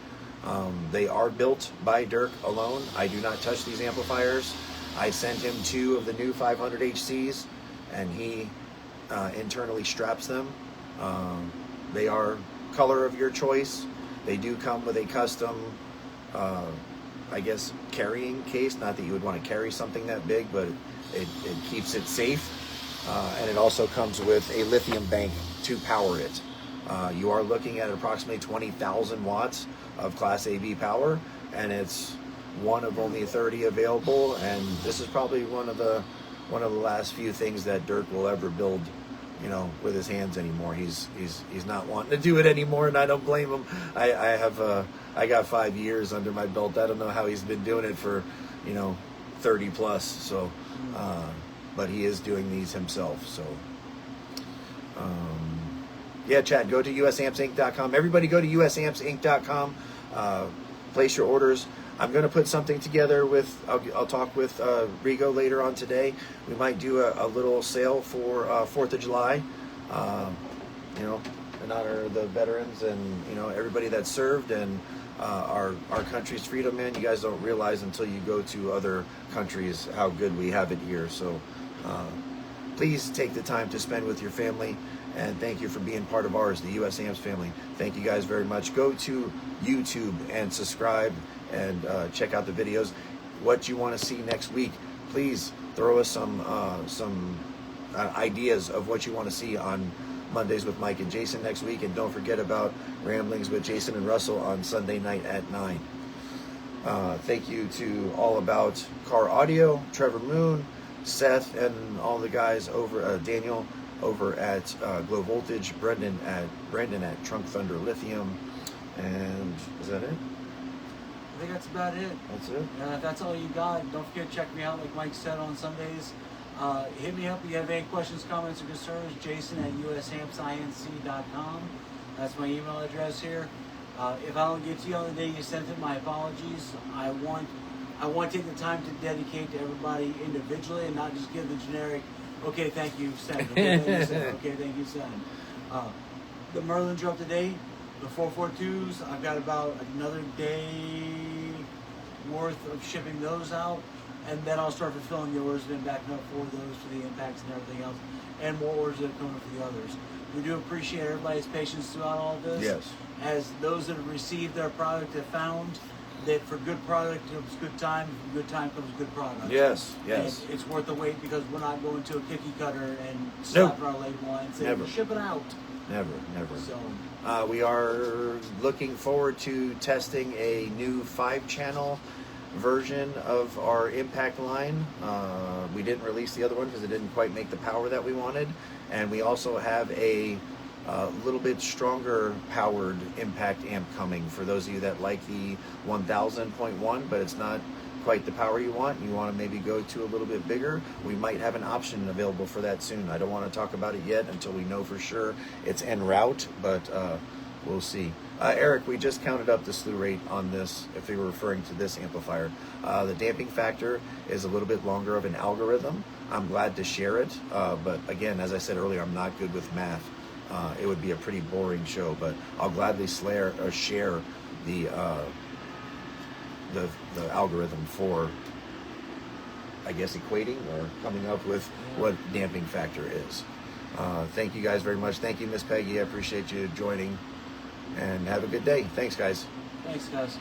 They are built by Dirk alone. I do not touch these amplifiers. I sent him 2 of the new 500 HCs, and he internally straps them. They are color of your choice. They do come with a custom, I guess, carrying case. Not that you would want to carry something that big, but it keeps it safe. And it also comes with a lithium bank to power it. You are looking at approximately 20,000 watts of Class AB power, and it's one of only 30 available. And this is probably one of the last few things that Dirk will ever build, you know, with his hands anymore. He's not wanting to do it anymore, and I don't blame him. I got 5 years under my belt. I don't know how he's been doing it for, 30 plus. So, but he is doing these himself. So, yeah, Chad, go to usampsinc.com. Everybody go to usampsinc.com. Place your orders. I'm going to put something together with, I'll talk with Rigo later on today. We might do a little sale for 4th of July, in honor of the veterans and, everybody that served and our country's freedom, man. You guys don't realize until you go to other countries how good we have it here. So please take the time to spend with your family. And thank you for being part of ours, the US Amps family. Thank you guys very much. Go to YouTube and subscribe and check out the videos. What you want to see next week, please throw us some ideas of what you want to see on Mondays with Mike and Jason next week. And don't forget about Ramblings with Jason and Russell on Sunday night at 9. Thank you to All About Car Audio, Trevor Moon, Seth, and all the guys over, Daniel over at Glow Voltage, Brendan at Trunk Thunder Lithium, and is that it? I think that's about it. That's it? If that's all you got, don't forget to check me out, like Mike said, on Sundays. Hit me up if you have any questions, comments, or concerns. Jason at usampsinc.com. That's my email address here. If I don't get to you on the day you sent it, my apologies. I want to take the time to dedicate to everybody individually and not just give the generic, okay, thank you, send. Okay, thank you, send. Okay, thank you, send. The Merlins are up to date. The 442s, I've got about another day worth of shipping those out, and then I'll start fulfilling the orders and backing up for those, for the impacts and everything else, and more orders that are coming for the others. We do appreciate everybody's patience throughout all of this. Yes. As those that have received their product have found that for good product comes good time, for good time comes good product. Yes, yes. And it's worth the wait because we're not going to a cookie cutter and slap our label on and say, Never. ship it out. Never. So, we are looking forward to testing a new 5-channel version of our Impact line. We didn't release the other one because it didn't quite make the power that we wanted. And we also have a little bit stronger powered Impact amp coming for those of you that like the 1000.1, but it's not quite the power you want. You want to maybe go to a little bit bigger. We might have an option available for that soon. I don't want to talk about it yet until we know for sure it's en route, but we'll see. Eric, we just counted up the slew rate on this, if we were referring to this amplifier. The damping factor is a little bit longer of an algorithm. I'm glad to share it, but again, as I said earlier, I'm not good with math. It would be a pretty boring show, but I'll gladly share the algorithm for, I guess, equating or coming up with what damping factor is. Thank you guys very much. Thank you, Miss Peggy. I appreciate you joining, and have a good day. Thanks, guys. thanks, guys.